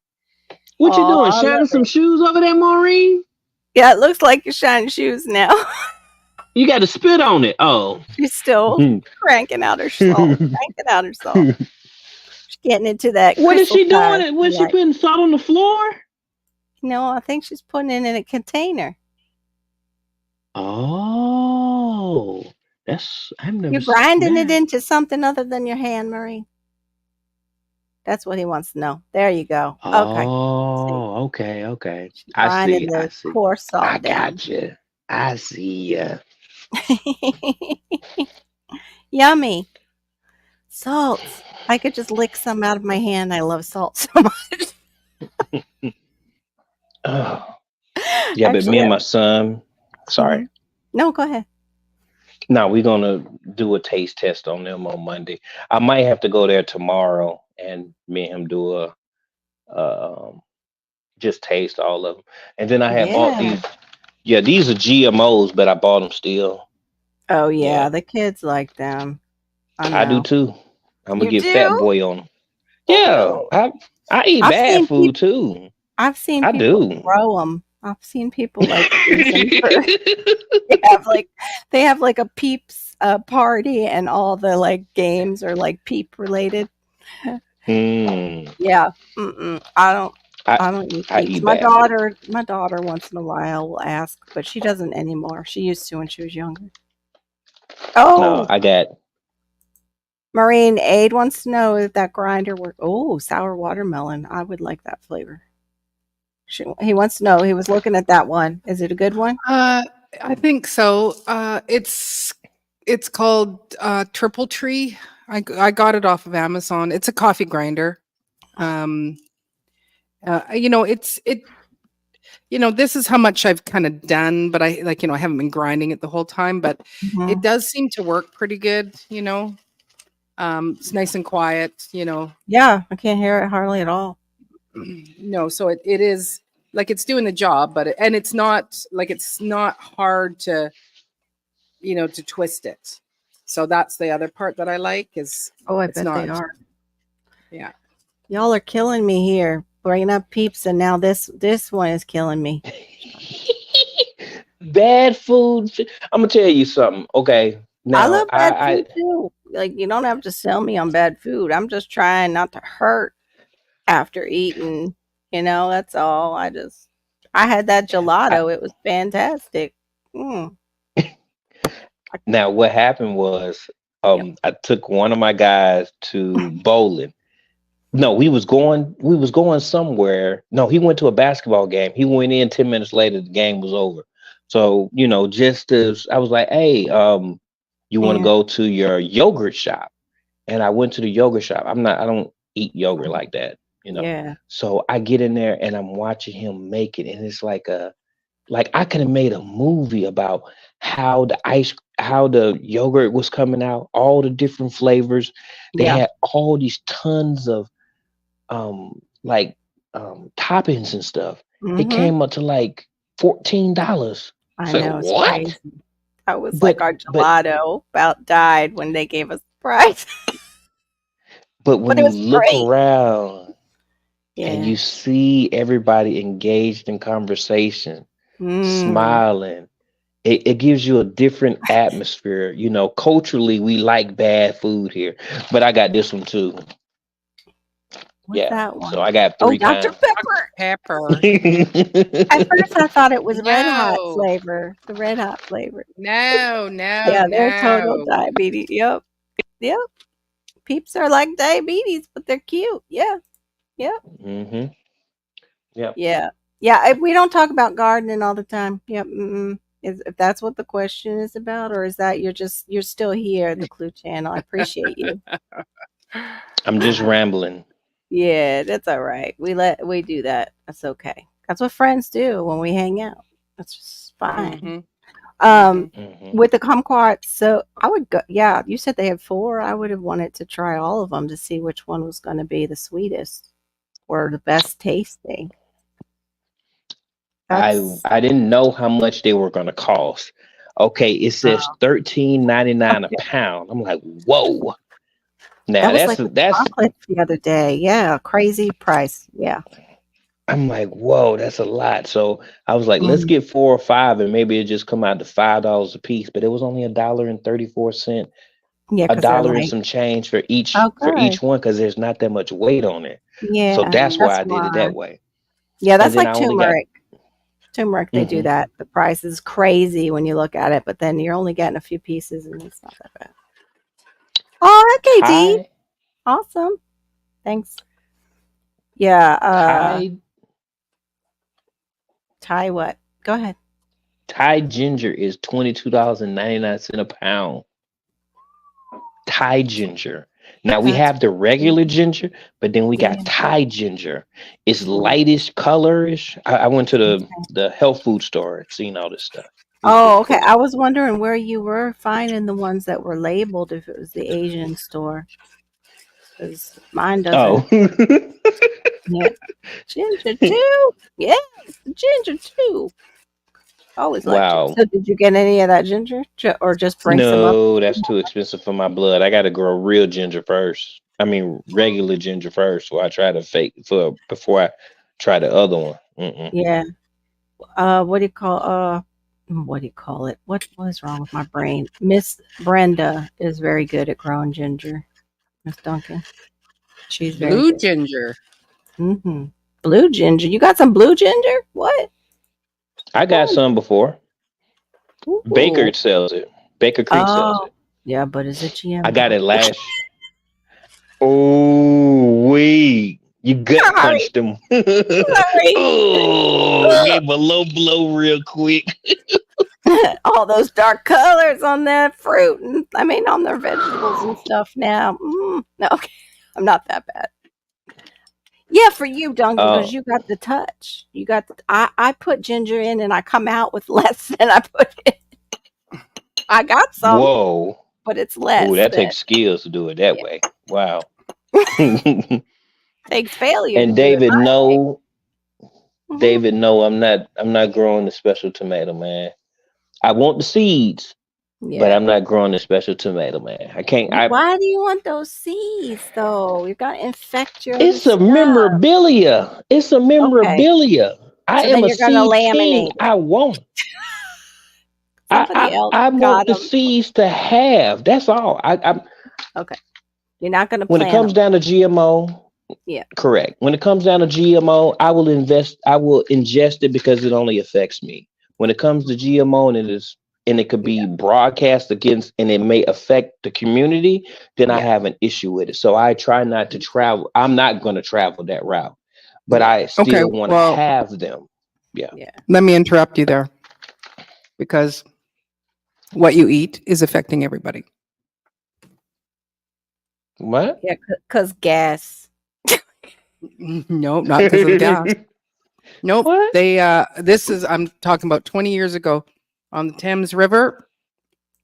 What you doing? Shining some shoes over there, Maureen? Yeah, it looks like you're shining shoes now. You got to spit on it. Oh, she's still cranking out her salt. She's getting into that. What is she doing? What is she putting salt on the floor? No, I think she's putting it in a container. Oh, You're grinding it into something other than your hand, Marie. That's what he wants to know. There you go. Oh, okay. I see. Coarse salt I down. got you. I see ya. Yummy. Salt. I could just lick some out of my hand. I love salt so much. Oh, yeah, but me Actually, and my son, sorry. mhm. No, go ahead. Now we're gonna do a taste test on them on Monday. I might have to go there tomorrow and me and him do a just taste all of them. And then I had bought Yeah. these. Yeah, these are GMOs, but I bought them still. Oh, yeah, Yeah, the kids like them. I I do know. too. I'm gonna You get Fat do? Boy on them. Yeah, Ew. I eat I've bad seen food people too. I've seen I people do. grow them. 'em. I've seen people, like, freeze them for they have, like they have, like, a Peeps, party and all the, like, games are, like, Peep related. mm, Yeah. Mm-mm. I I don't eat I Peeps. eat bad food. My daughter once in a while will ask, but she doesn't anymore. She used to when she was younger. No, Oh, I got. Maureen Aid wants to know if that grinder work. Oh, sour watermelon. I would like that flavor. He wants to know. He was looking at that one. Is it a good one? I think so. It's called Triple Tree. I got it off of Amazon. It's a coffee grinder. Um, you know, this is how much I've kind of done, but I like, I haven't been grinding it the whole time, but it Mhm. does seem to work pretty good. It's nice and quiet. Yeah, I can't hear it hardly at all. No, so it is like it's doing the job, but it's not hard to twist it. So that's the other part that I like is Oh, I it's bet they not, are. yeah. Y'all are killing me here, bringing up Peeps, and now this one is killing me. Bad food. I'm gonna tell you something. Okay, I now love bad food too. Like, you don't have to sell me on bad food. I'm just trying not to hurt after eating. That's all. I had that I gelato. It was fantastic. Mm. now what happened was Yep. I took one of my guys to bowling. No, we was going somewhere. No, he went to a basketball game. He went in 10 minutes later, the game was over. So, just as I was like, hey, you want to Yeah. go to your yogurt shop? And I went to the yogurt shop. I don't eat yogurt like that. Yeah. So I get in there and I'm watching him make it, and it's like I could have made a movie about how the yogurt was coming out, all the different flavors. They Yeah. had all these tons of like toppings and stuff. It Mhm. came up to like $14. I So know, it's what? crazy. I was like, But our but gelato about died when they gave us the price, but but when it you was look great. around and Yeah. you see everybody engaged in conversation, Mm. smiling, it gives you a different atmosphere. Culturally, we like bad food here, but I got this one too. What's Yeah, that so one? I got Oh, three Dr. kinds. Pepper. Pepper. At first, I thought it was Red Hot No, flavor, the Red Hot flavor. no, no, Yeah, they're total no. diabetes. Yep, yep. Peeps are like diabetes, but they're cute. Yeah, yep, hmm Yep. yeah, yeah. We don't talk about gardening all the time. Yep. Mm-mm. If that's what the question is about, or is that you're still here at the Clue Channel? I appreciate you. I'm just rambling. Yeah, that's all right. We do that. That's okay. That's what friends do when we hang out. That's just fine. Mhm, Um, mhm. hmm with the kumquats, so I would go. Yeah, you said they had four. I would have wanted to try all of them to see which one was going to be the sweetest or the best tasting. I That's I didn't know how much they were gonna cost. Okay, it says 13.99 a okay. pound. I'm like, whoa. That Now was that's like the that's chocolates the other day. Yeah, crazy price. Yeah. I'm like, whoa, that's a lot. So I was like, let's Mm. get 4 or 5, and maybe it just come out to $5 a piece. But it was only $1.34, Yeah, a because they're dollar and light. some change for each Oh, for good. each one, because there's not that much weight on it. So Yeah, that's why that's I did it why. that way. Yeah, And that's then I like only got. turmeric. Turmeric, they do hmm that. The price is crazy when you look at it, but then you're only getting a few pieces and it's not that bad. Oh, okay, Dee. Tide Awesome. Thanks. Yeah, Tide Thai what? Go ahead. Thai ginger is $22.99 a pound. Thai ginger. Now we That's have the regular ginger, but then we got yeah. Thai ginger. It's Ooh, lightish, colorish. I went to okay. the health food store and seen all this stuff. It was Oh, pretty okay. cool. I was wondering where you were finding the ones that were labeled if it was the Asian store, because mine Oh, doesn't. Yeah, ginger too. Yes, ginger too. Always like ginger. wow. So, did you get any of that ginger, or just bring some up? No, that's too expensive for my blood. I got to grow real ginger first. I mean, regular ginger first. So I try to fake for before I try the other one. Mm-mm. Yeah. What do you call? What do you call it? What was wrong with my brain? Miss Brenda is very good at growing ginger. Miss Duncan, she's very Blue good. ginger. Mm-hmm. Blue ginger. You got some blue ginger? What? I got Oh, some before. ooh. Baker sells it. Baker Creek sells Oh, it. yeah, but is it I got GMO? it last. Oh, wait. You gut Sorry, punched him. sorry. Oh, gave a low blow real quick. All those dark colors on that fruit, and I mean on their vegetables and stuff. Now, no, okay, I'm not that bad. Yeah, for you, Duncan, because Oh, you got the touch. You got. I put ginger in, and I come out with less than I put in. I got some, whoa. but it's Oh, less that than. takes skills to do it that Yeah, way. Wow. takes failure to And do it David, my way. no, Hmm. David, no, I'm not growing the special tomato, man. I want the seeds, but Yeah. I'm not growing the special tomato, man. I can't. Why do you want those seeds, though? You're gonna infect your other It's a stuff. memorabilia. It's a Okay, memorabilia. I so am then a you're gonna seed king. laminate it. I want it. Somebody else I want got the them. seeds to have. That's all. Okay, you're not gonna When it plant comes them. down to GMO, Yeah, correct. When it comes down to GMO, I will invest. I will ingest it because it only affects me. When it comes to GMO and it could be yeah, broadcast against and it may affect the community, then I yeah, have an issue with it. So I try not to travel. I'm not going to travel that route, but yeah, I Okay, still want to well, have them. Yeah. yeah. let me interrupt you there because what you eat is affecting everybody. What? Yeah, cause gas. No, not because of the gas. Nope. What? This is, I'm talking about 20 years ago on the Thames River,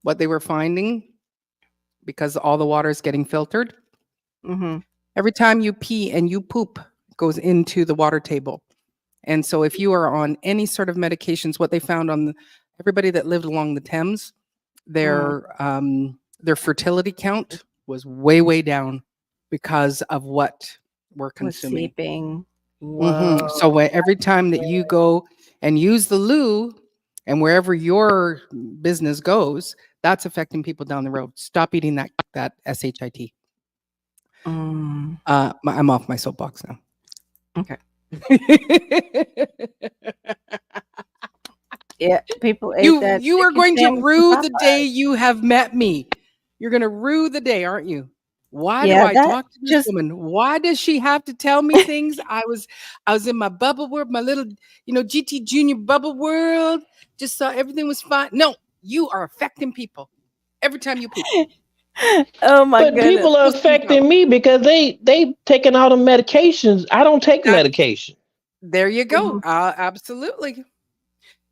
what they were finding because all the water is getting filtered. Mm-hmm. Every time you pee and you poop goes into the water table. And so if you are on any sort of medications, what they found on everybody that lived along the Thames, Mm. their fertility count was way, way down because of what we're Was consuming. seeping. Whoa. So every time that you go and use the loo and wherever your business goes, that's affecting people down the road. Stop eating that shit. Mm. I'm off my soapbox now. Okay. Yeah, people ate that you are chicken going to sandwich from rue the day Popeyes. you have met me. You're going to rue the day, aren't you? Why do Yeah, I that talk to this just. woman? Why does she have to tell me things? I was in my bubble world, my little, GT Junior bubble world. Just saw everything was fine. No, you are affecting people every time you poop. Oh my But goodness. people are Just think about affecting me because they taking all the medications. I don't take that. medication. There you go. Mhm. Absolutely.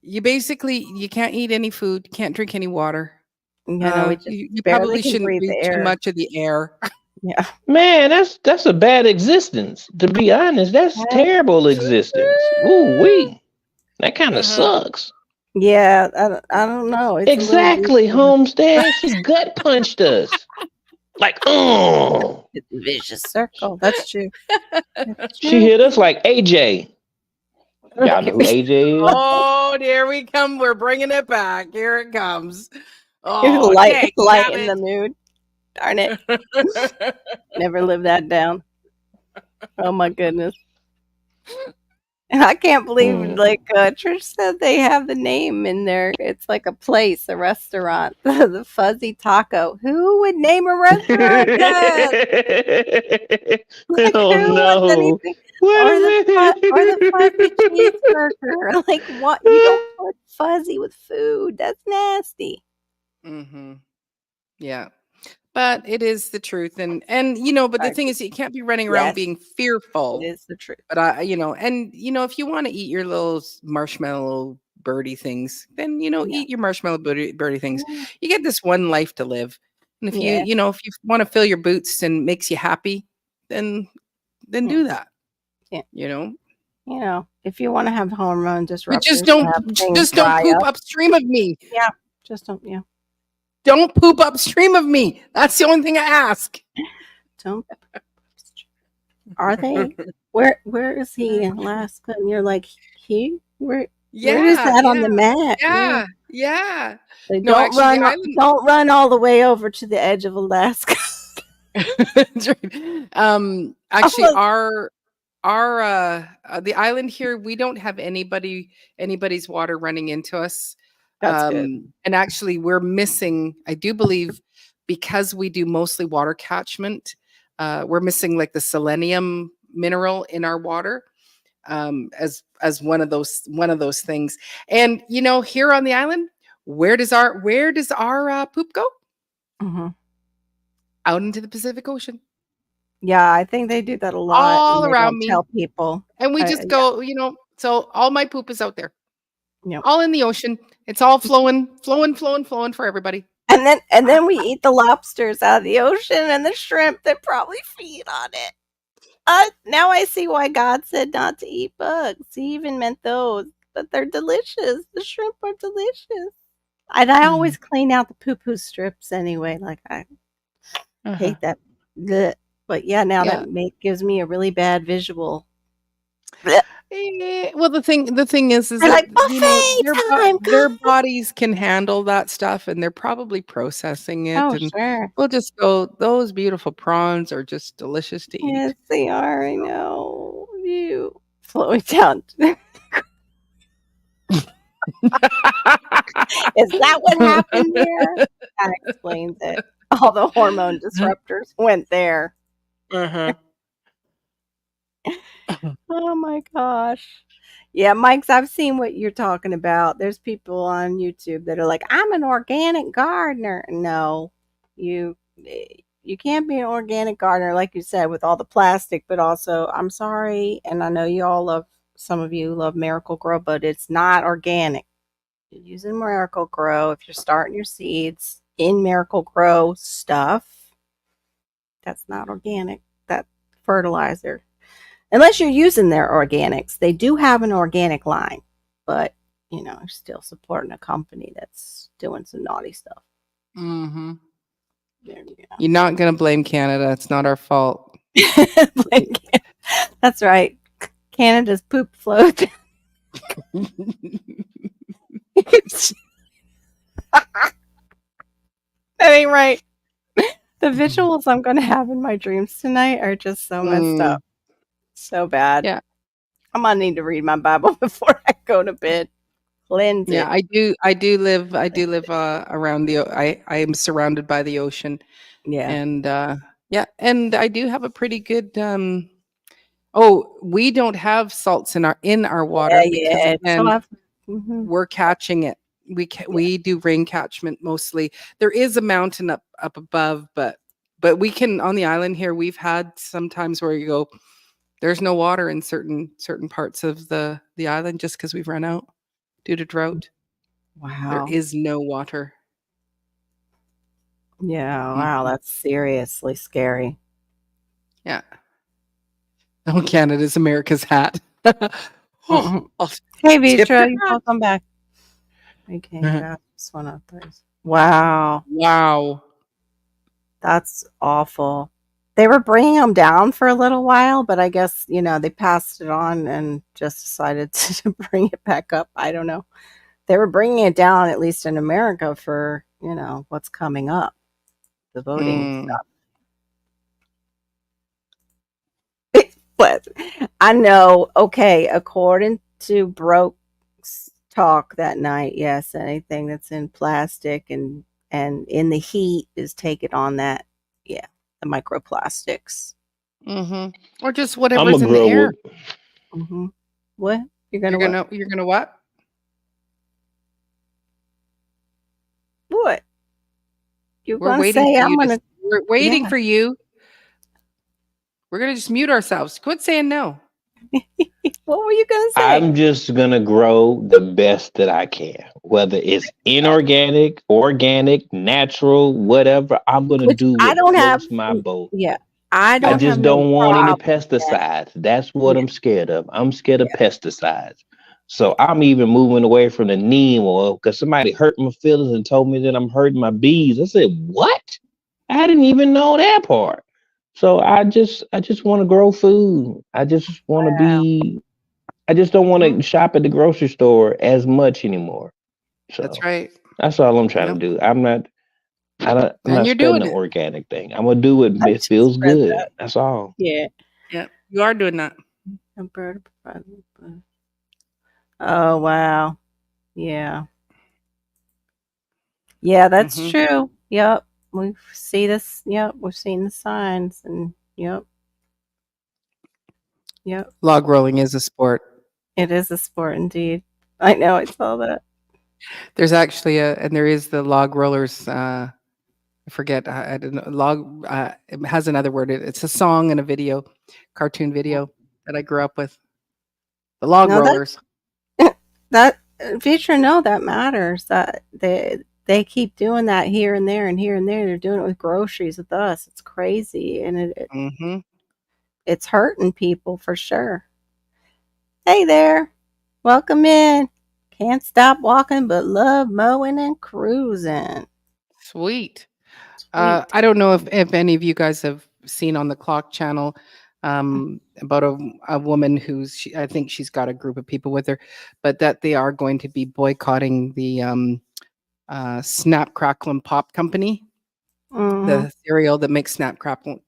You can't eat any food, can't drink any water. We just You barely probably can shouldn't breathe breathe the too air. much of the air. Yeah. Man, that's a bad existence. To be honest, that's terrible existence. Ooh wee, that kind of Uh-huh. sucks. Yeah, I don't know. It's a little deep Exactly, for me. Homestead. She gut punched us. Like, oh, It's a vicious circle. That's true. That's she true. hit us like AJ. Y'all know who AJ is? Oh, there we come. We're bringing it back. Here it comes. You're Oh, dang, light in nabbit. the mood. Darn it. Never live that down. Oh my goodness. And I can't believe, Mm. like, Trish said they have the name in there. It's like a place, a restaurant, the Fuzzy Taco. Who would name a restaurant that? Like, Oh who wants no! anything? Wait Or the a fuzzy minute. cheeseburger. Like, what? You don't put fuzzy with food. That's nasty. Mm-hmm. Yeah. but it is the truth. And but the thing is, you can't be running around being Yes, it fearful. is the truth. But if you want to eat your little marshmallow birdie things, then Yeah. eat your marshmallow birdie things. Yeah. You get this one life to live, and if Yeah. if you want to fill your boots and makes you happy, then Yeah. do that. Yeah. If you want to have hormone But disruptors to have things just don't dry poop up, upstream of me. yeah, just don't. Yeah, Don't poop upstream of me. That's the only thing I ask. don't. Are they? Where is he in Alaska? And you're like, where is Yeah, that on the map? yeah, yeah. Like, No, actually, the island. don't run all the way over to the edge of Alaska. That's right. Actually, the island here, we don't have anybody's water running into us. That's good. And actually, we're missing, I do believe, because we do mostly water catchment, we're missing like the selenium mineral in our water, as one of those things. And here on the island, where does our poop go? Mhm. Out into the Pacific Ocean, Yeah, I think they do that a lot, all and they around don't me. tell people. And we just go, so all my poop is out there, Yeah. all in the ocean. It's all flowing for everybody. And then we eat the lobsters out of the ocean and the shrimp that probably feed on it. Now I see why God said not to eat bugs. He even meant those, but they're delicious. The shrimp are delicious. And I always clean out the poo-poo strips anyway. Like I hate that. Blech. But yeah, now that gives me a really bad visual. Blech. Well, the thing is They're that like, buffet time, their guys. bodies can handle that stuff, and they're probably processing it. Oh, And sure. we'll just go. Those beautiful prawns are just delicious to eat. Yes, they are. I know. You flowing down. Is that what happened here? That explains it. All the hormone disruptors went there. Oh my gosh. Yeah, Mike's, I've seen what you're talking about. There's people on YouTube that are like, I'm an organic gardener. No, you can't be an organic gardener, like you said, with all the plastic, but also, I'm sorry, and I know some of you love Miracle Grow, but it's not organic. You're using Miracle Grow. If you're starting your seeds in Miracle Grow stuff, that's not organic. That fertilizer. Unless you're using their organics. They do have an organic line, but you're still supporting a company that's doing some naughty stuff. Mm-hmm. There you go. You're not gonna blame Canada. It's not our fault. That's right. Canada's poop float. That ain't right. The visuals I'm going to have in my dreams tonight are just so messed up. So bad. Yeah. I'm going to need to read my Bible before I go to bed. Cleanse it. I do live around I am surrounded by the ocean. Yeah. And and I do have a pretty good we don't have salts in our water because again, we're catching it. We do rain catchment mostly. There is a mountain up above, but we can, on the island here, we've had some times where you go, there's no water in certain parts of the island just because we've run out due to drought. Wow. There is no water. Yeah, wow, that's seriously scary. Yeah. Oh, Canada's America's hat. Hey, Vitra, you're welcome back. Okay, grab this one up, please. Wow. Wow. That's awful. They were bringing them down for a little while, but I guess, they passed it on and just decided to bring it back up. I don't know. They were bringing it down, at least in America, for, what's coming up, the voting stuff. But I know, okay, according to Broke's talk that night, yes, anything that's in plastic and in the heat is taking on that, the microplastics. Mm-hmm. Or just whatever's in the air. Mm-hmm. What? You're gonna what? What? You're gonna say I'm gonna We're waiting Yeah. for you. We're gonna just mute ourselves. Quit saying no. What were you gonna say? I'm just gonna grow the best that I can, whether it's inorganic, organic, natural, whatever. I'm gonna Which do I what don't have. floats my boat. Yeah, I I don't have just no don't want any problem with that. pesticides. That's what Yeah, I'm scared of. I'm scared of yeah, pesticides. So yeah. I'm even moving away from the neem oil because somebody hurt my feelings and told me that I'm hurting my bees. I said, "What? I didn't even know that part." So I just want to grow food. I just want to Wow. be I just don't want Mhm. to shop at the grocery store as much anymore. That's So right. that's all I'm trying Yep. to do. I'm And not you're spreading doing the it. organic thing. I'm gonna do what I it should feels spread good. that. That's all. Yeah. Yeah, you are doing that. Oh wow. Yeah. Yeah, that's Hmm. true. Yep. We see this. Yep. We've seen the signs, and yep. Yep. Log rolling is a sport. It is a sport indeed. I know. I saw that. There's actually and there is the log rollers. I forget. I don't know. Log. It has another word. It's a song and a video, cartoon video that I grew up with. The log No, rollers. that future. No, that matters. That they keep doing that here and there and here and there. They're doing it with groceries with us. It's crazy, and Hmm. it's hurting people for sure. Hey there, welcome in. Can't stop walking, but love mowing and cruising. Sweet. Sweet. I don't know if any of you guys have seen on the Clock channel about a woman I think she's got a group of people with her, but that they are going to be boycotting the Snap Crackle and Pop company, Mm-hmm. the cereal that makes Crackle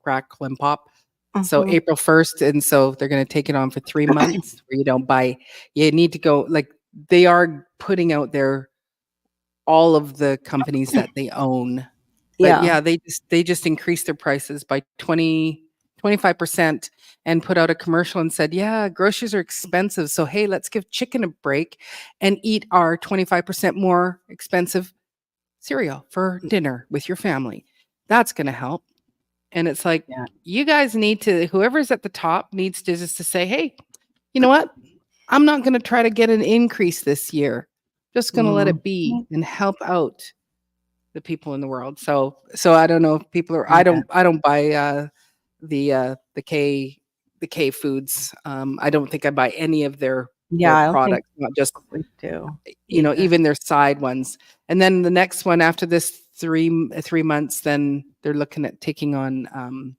and Pop. So Mm-hmm. April 1st, and so they're going to take it on for 3 months where you don't buy. You need to go like they are putting out there all of the companies that they own. But Yeah. yeah, they just increased their prices by 25% and put out a commercial and said, "Yeah, groceries are expensive, so hey, let's give chicken a break and eat our 25% more expensive cereal for dinner with your family. That's going to help." And it's like, Yeah. you guys need to, whoever's at the top needs to just to say, "Hey, you know what? I'm not going to try to get an increase this year. Just going to let it be Mhm. and help out the people in the world." So I don't know if people are. Yeah. I don't buy the K foods. I don't think I buy any of Yeah, their I don't think products, not just we do either. even their side ones. And then the next one after this 3 months, then they're looking at taking on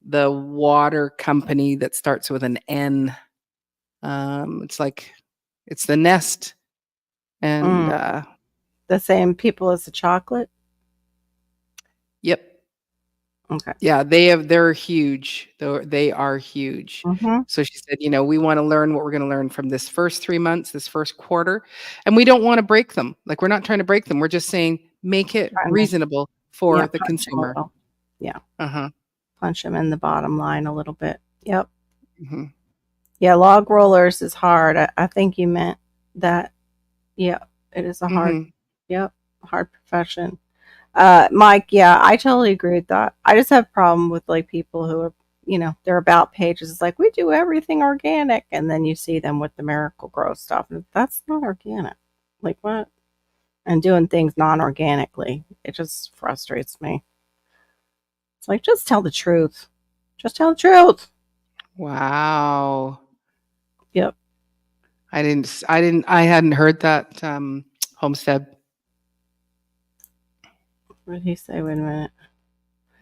the water company that starts with an N. It's like it's the Nest, and Mm. The same people as the chocolate? yep. Okay. Yeah, they're huge. They are huge. Mhm. So she said, "We wanna learn what we're gonna learn from this first 3 months, this first quarter, and we don't wanna break them. Like, we're not trying to break them. We're just saying make it Trying to, reasonable yeah, for the punch them a consumer." little. Yeah, Uh-huh. punch them in the bottom line a little bit. Yep. Mhm. Yeah, log rollers is hard. I think you meant that. Yeah, it is a hard, Mhm. yep, hard profession. Mike, yeah, I totally agree with that. I just have a problem with like people who are, they're about pages. It's like we do everything organic, and then you see them with the Miracle Grow stuff, and that's not organic. Like what? And doing things non-organically. It just frustrates me. It's like just tell the truth. Just tell the truth. Wow. Yep. I hadn't heard that, Homestead, What did he say? Wait a minute.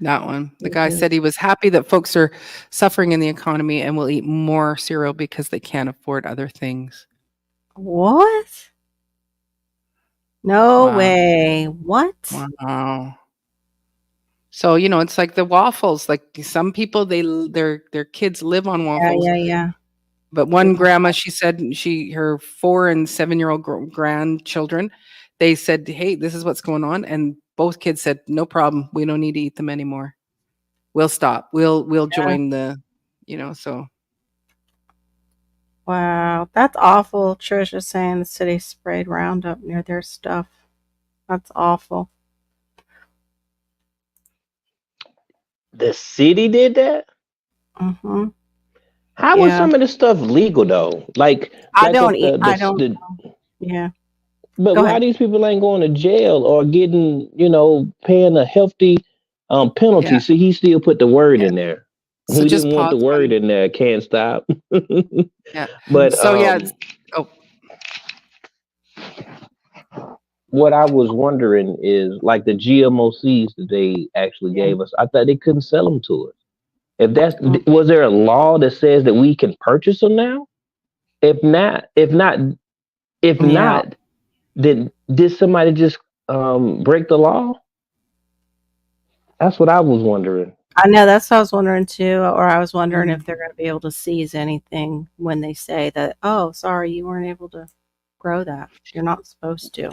that one. The He guy did. said he was happy that folks are suffering in the economy and will eat more cereal because they can't afford other things. What? No Wow. way. What? Wow. So, it's like the waffles. Like some people, their kids live on Yeah, waffles. yeah, yeah. But one grandma, she said her 4 and 7-year-old grandchildren, they said, "Hey, this is what's going on," and both kids said, "No problem. We don't need to eat them anymore. We'll stop. We'll Yeah. join So Wow. That's awful. Trisha saying the city sprayed Roundup near their stuff. That's awful. The city did that? Mm-hmm. How was Yeah. some of this stuff legal though? I Like don't. if I don't. Yeah. but Go why ahead. these people ain't going to jail or getting, paying a hefty penalty? Yeah. See, he still put the word Yeah. in there. So We just didn't want the pause word on. in there. Can't stop. Yeah. But So yeah. Oh, what I was wondering is like the GMOCs that they actually Yeah. gave us. I thought they couldn't sell them to us. If that's Mm, was there a law that says that we can purchase them now? If not, if not, if yeah. not, then did somebody just break the law? That's what I was wondering. I know that's what I was wondering too, or I was wondering mm. if they're going to be able to seize anything when they say that, oh, sorry, you weren't able to grow that. You're not supposed to.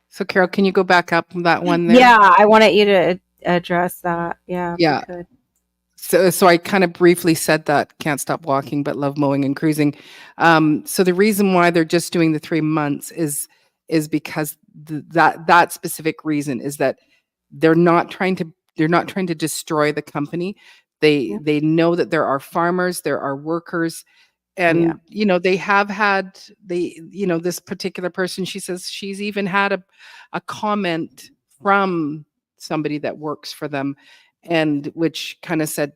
So Carol, can you go back up that one there? Yeah, I wanted you to address that. Yeah, if you Yeah. could. So I kind of briefly said that can't stop walking, but love mowing and cruising. So the reason why they're just doing the 3 months is because that specific reason is that they're not trying to destroy the company. Yeah. They know that there are farmers, there are workers, Yeah. and they have had this particular person, she says she's even had a comment from somebody that works for them, and which kind of said,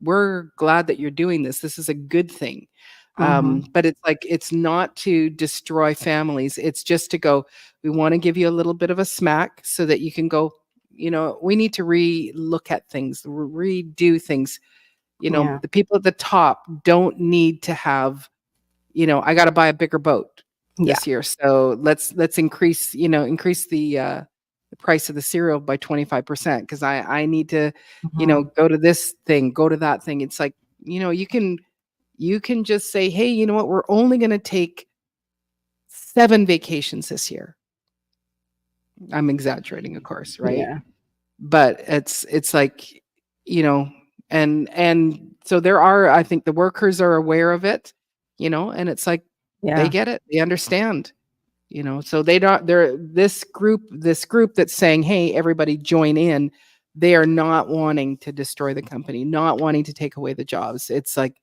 we're glad that you're doing this is a good thing. Mm-hmm. But it's like, it's not to destroy families, it's just to go, we want to give you a little bit of a smack so that you can go, we need to look at things, redo things. Yeah. The people at the top don't need to have, I got to buy a bigger boat Yeah. this year. So let's increase, increase the price of the cereal by 25% because I need to, Mm-hmm. go to this thing, go to that thing. It's like, you can just say, hey, you know what? We're only going to take 7 vacations this year. I'm exaggerating, of course, right? Yeah. But it's like, you know and so there are, I think the workers are aware of it, and it's like they Yeah. get it, they understand, so they don't, they're this group that's saying, hey, everybody join in. They are not wanting to destroy the company, not wanting to take away the jobs. It's like,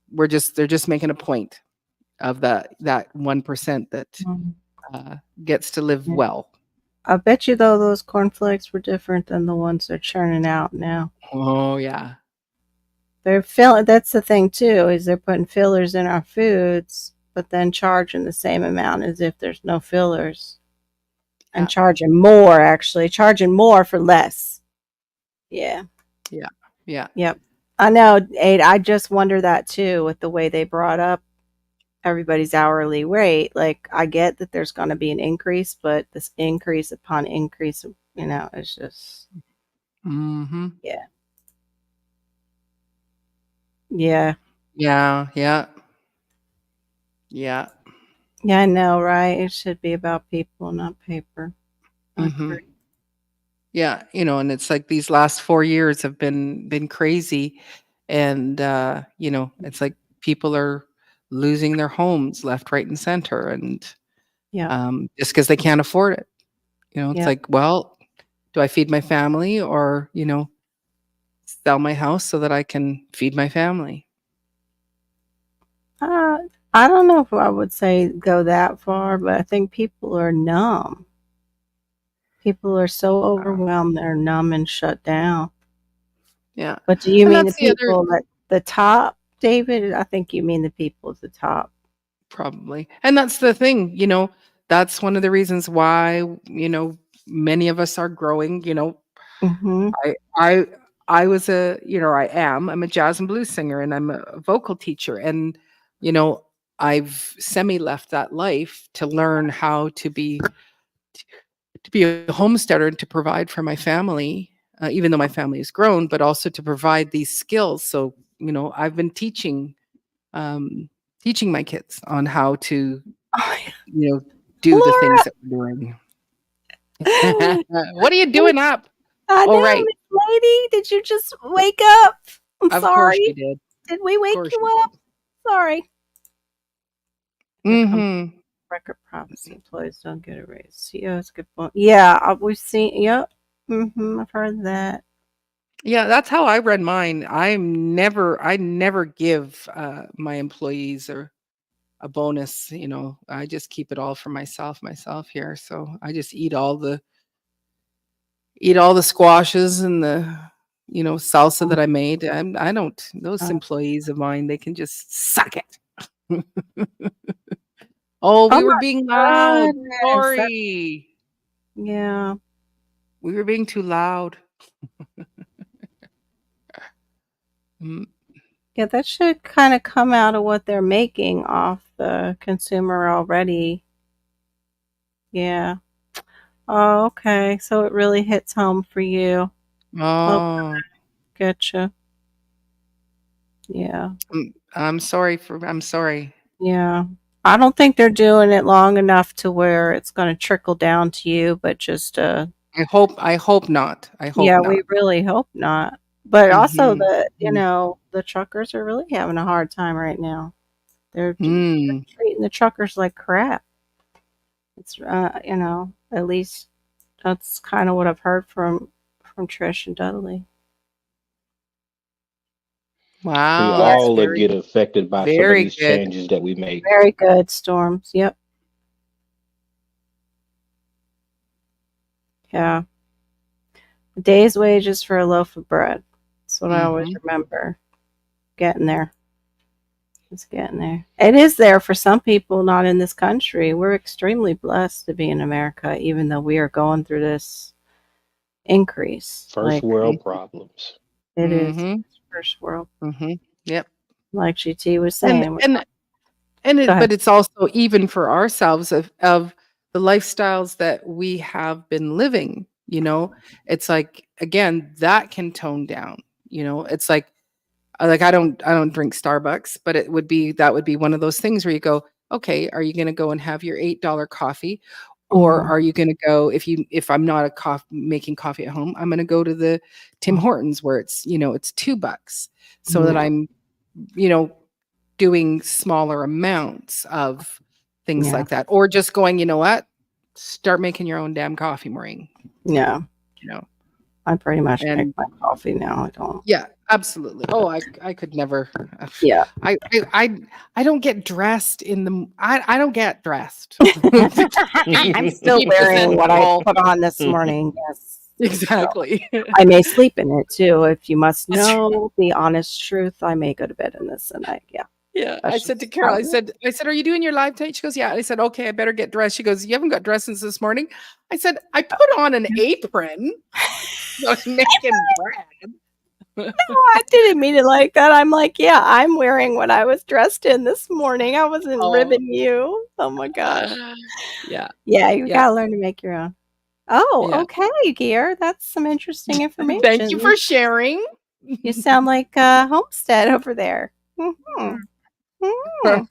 they're just making a point of that 1% that Mhm. uh, gets to live Yeah. well. I bet you though those cornflakes were different than the ones they're churning out now. Oh yeah. That's the thing too, is they're putting fillers in our foods, but then charging the same amount as if there's no fillers. Yeah. And charging more for less. Yeah. Yeah. Yeah. Yep. I know, Aid. I just wonder that too with the way they brought up everybody's hourly rate. Like, I get that there's going to be an increase, but this increase upon increase, it's just, Mm-hmm. yeah. Yeah. Yeah. Yeah. Yeah. Yeah, I know, right? It should be about people, not paper. I Mm-hmm. agree. Yeah. And it's like these last 4 years have been crazy, and it's like people are losing their homes left, right, and center, and Yep. just because they can't afford it. It's Yep. like, well, do I feed my family, or sell my house so that I can feed my family? Uh, I don't know if I would say go that far, but I think people are numb. People are so Uh, overwhelmed, they're numb and shut down. yeah. But do you And mean the that's the other. people at the top, David? I think you mean the people at the top. Probably. And that's the thing, that's one of the reasons why, many of us are growing, Mhm. I I I was I'm a jazz and blues singer, and I'm a vocal teacher, and you know, I've semi left that life to learn how to be a homesteader and to provide for my family, even though my family has grown, but also to provide these skills. So, I've been um, teaching my kids on how to, Oh, yeah. you know, do the things Laura! that we're doing. What are you doing up? I Oh, know, right. Miss Lady, did you just wake up? I'm Of course you sorry. did. Did we Of wake course you you up? did. Sorry. Here comes Mhm. record prophecy. Employees don't get a raise. CEOs good point. Yeah, we've seen. Yep. I've heard that. Yeah, that's how I run mine. I never give my employees or a bonus, I just keep it all for myself here. So I just eat all the squashes and the salsa that I made. I don't those Uh, employees of mine, they can just suck it. Oh, oh we were being my loud. goodness. Sorry. Yeah. We were being too loud. Mm, Yeah, that should kind of come out of what they're making off the consumer already. Yeah. Oh, okay. So it really hits home for you. Oh, Oh, getcha. Yeah. I'm sorry. Yeah. I don't think they're doing it long enough to where it's going to trickle down to you, but just I hope not. I hope yeah, we not. really hope not. But also Mhm. the truckers are really having a hard time right now. They're Mm. treating the truckers like crap. It's at least that's kind of what I've heard from Trish and Dudley. We Wow, Yeah, that's all very, get affected by some of very these good. changes that we make. very good storms. Yep. Yeah. A day's wages for a loaf of bread. That's what I always Mhm. remember. Getting there. It's getting there. It is there for some people not in this country. We're extremely blessed to be in America, even though we are going through this increase. First Like world Mhm. problems. it is Mhm. first world. Mhm. Yep. Like GT was And saying. and and Go ahead. but it's also even for ourselves of the lifestyles that we have been living, It's like, again, that can tone down, It's like I don't drink Starbucks, but that would be one of those things where you go, "Okay, are you gonna go and have your $8 coffee, or Mhm. are you gonna go if I'm not making coffee at home, I'm gonna go to the Tim Hortons where it's $2 so that Yeah. I'm, you know, doing smaller amounts of things Yeah. like that, or just going, "You know what? Start making your own damn coffee, Maureen," Yeah. you know? I pretty much make And my coffee now. I don't. yeah, absolutely. Oh, I could never. Yeah. I I I I don't get dressed in the. I don't get dressed to I'm still be wearing what I presentable. put on this morning. Yes. So Exactly. I may sleep in it too. If you must That's know the honest truth, I may go to bed in this, and yeah, Yeah, I that's said to just Carol, how I it is. said, I said, "Are you doing your live tonight?" She goes, "Yeah." I said, "Okay, I better get dressed." She goes, "You haven't got dressed since this morning." I said, "I put on an apron. I was making bread." I didn't mean it like that. I'm like, yeah, I'm wearing what I was dressed in this morning. I wasn't Oh, ribbing you. Oh my gosh. yeah, Yeah, you yeah, gotta learn to make your own. Oh, yeah. okay, Gear. That's some interesting Thank you information. for sharing. You sound like Homestead over there. Mhm. Mhm.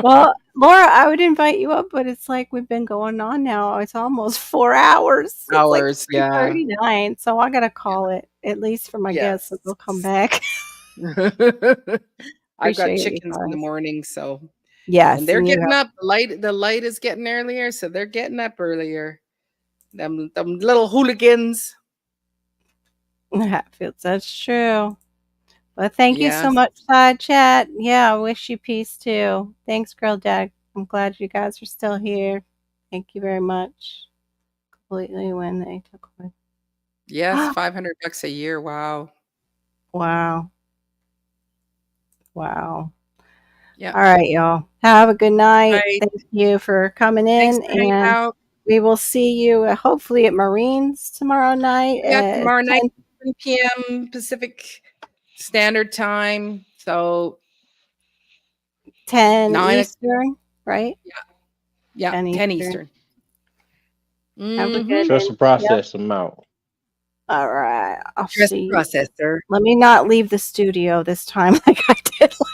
Well, Laura, I would invite you up, but it's like we've been going on now. It's almost 4 hours. It's like Hours, yeah, 3:39, so I gotta call it, at least for my guests, so yes. they'll come back. I've got Appreciate you chickens in the guys. morning, so and Yes, they're and you getting up. The light is getting earlier, so they're getting up earlier. Them little hooligans. have Hatfields, that's true. But thank you so Yes. much, side chat. Yeah, I wish you peace too. Thanks, Girl Dad. I'm glad you guys are still here. Thank you very much. Completely when they took away. Yes, $500 a year. Wow. Wow. Wow. Yeah. All right, y'all. Have a good night. Right. Thank you for coming Thanks in, for hanging and out. we will see you hopefully at Marines tomorrow night Yeah, at tomorrow night, 10, 7 p.m. Pacific Standard Time. So 10 9 Eastern, right? yeah, yeah, 10 10 Eastern. Eastern. Have a Mhm. good Trust the one. Yep. process. I'm out. All right. I'll Trust see the you. processor. Let me not leave the studio this time like I did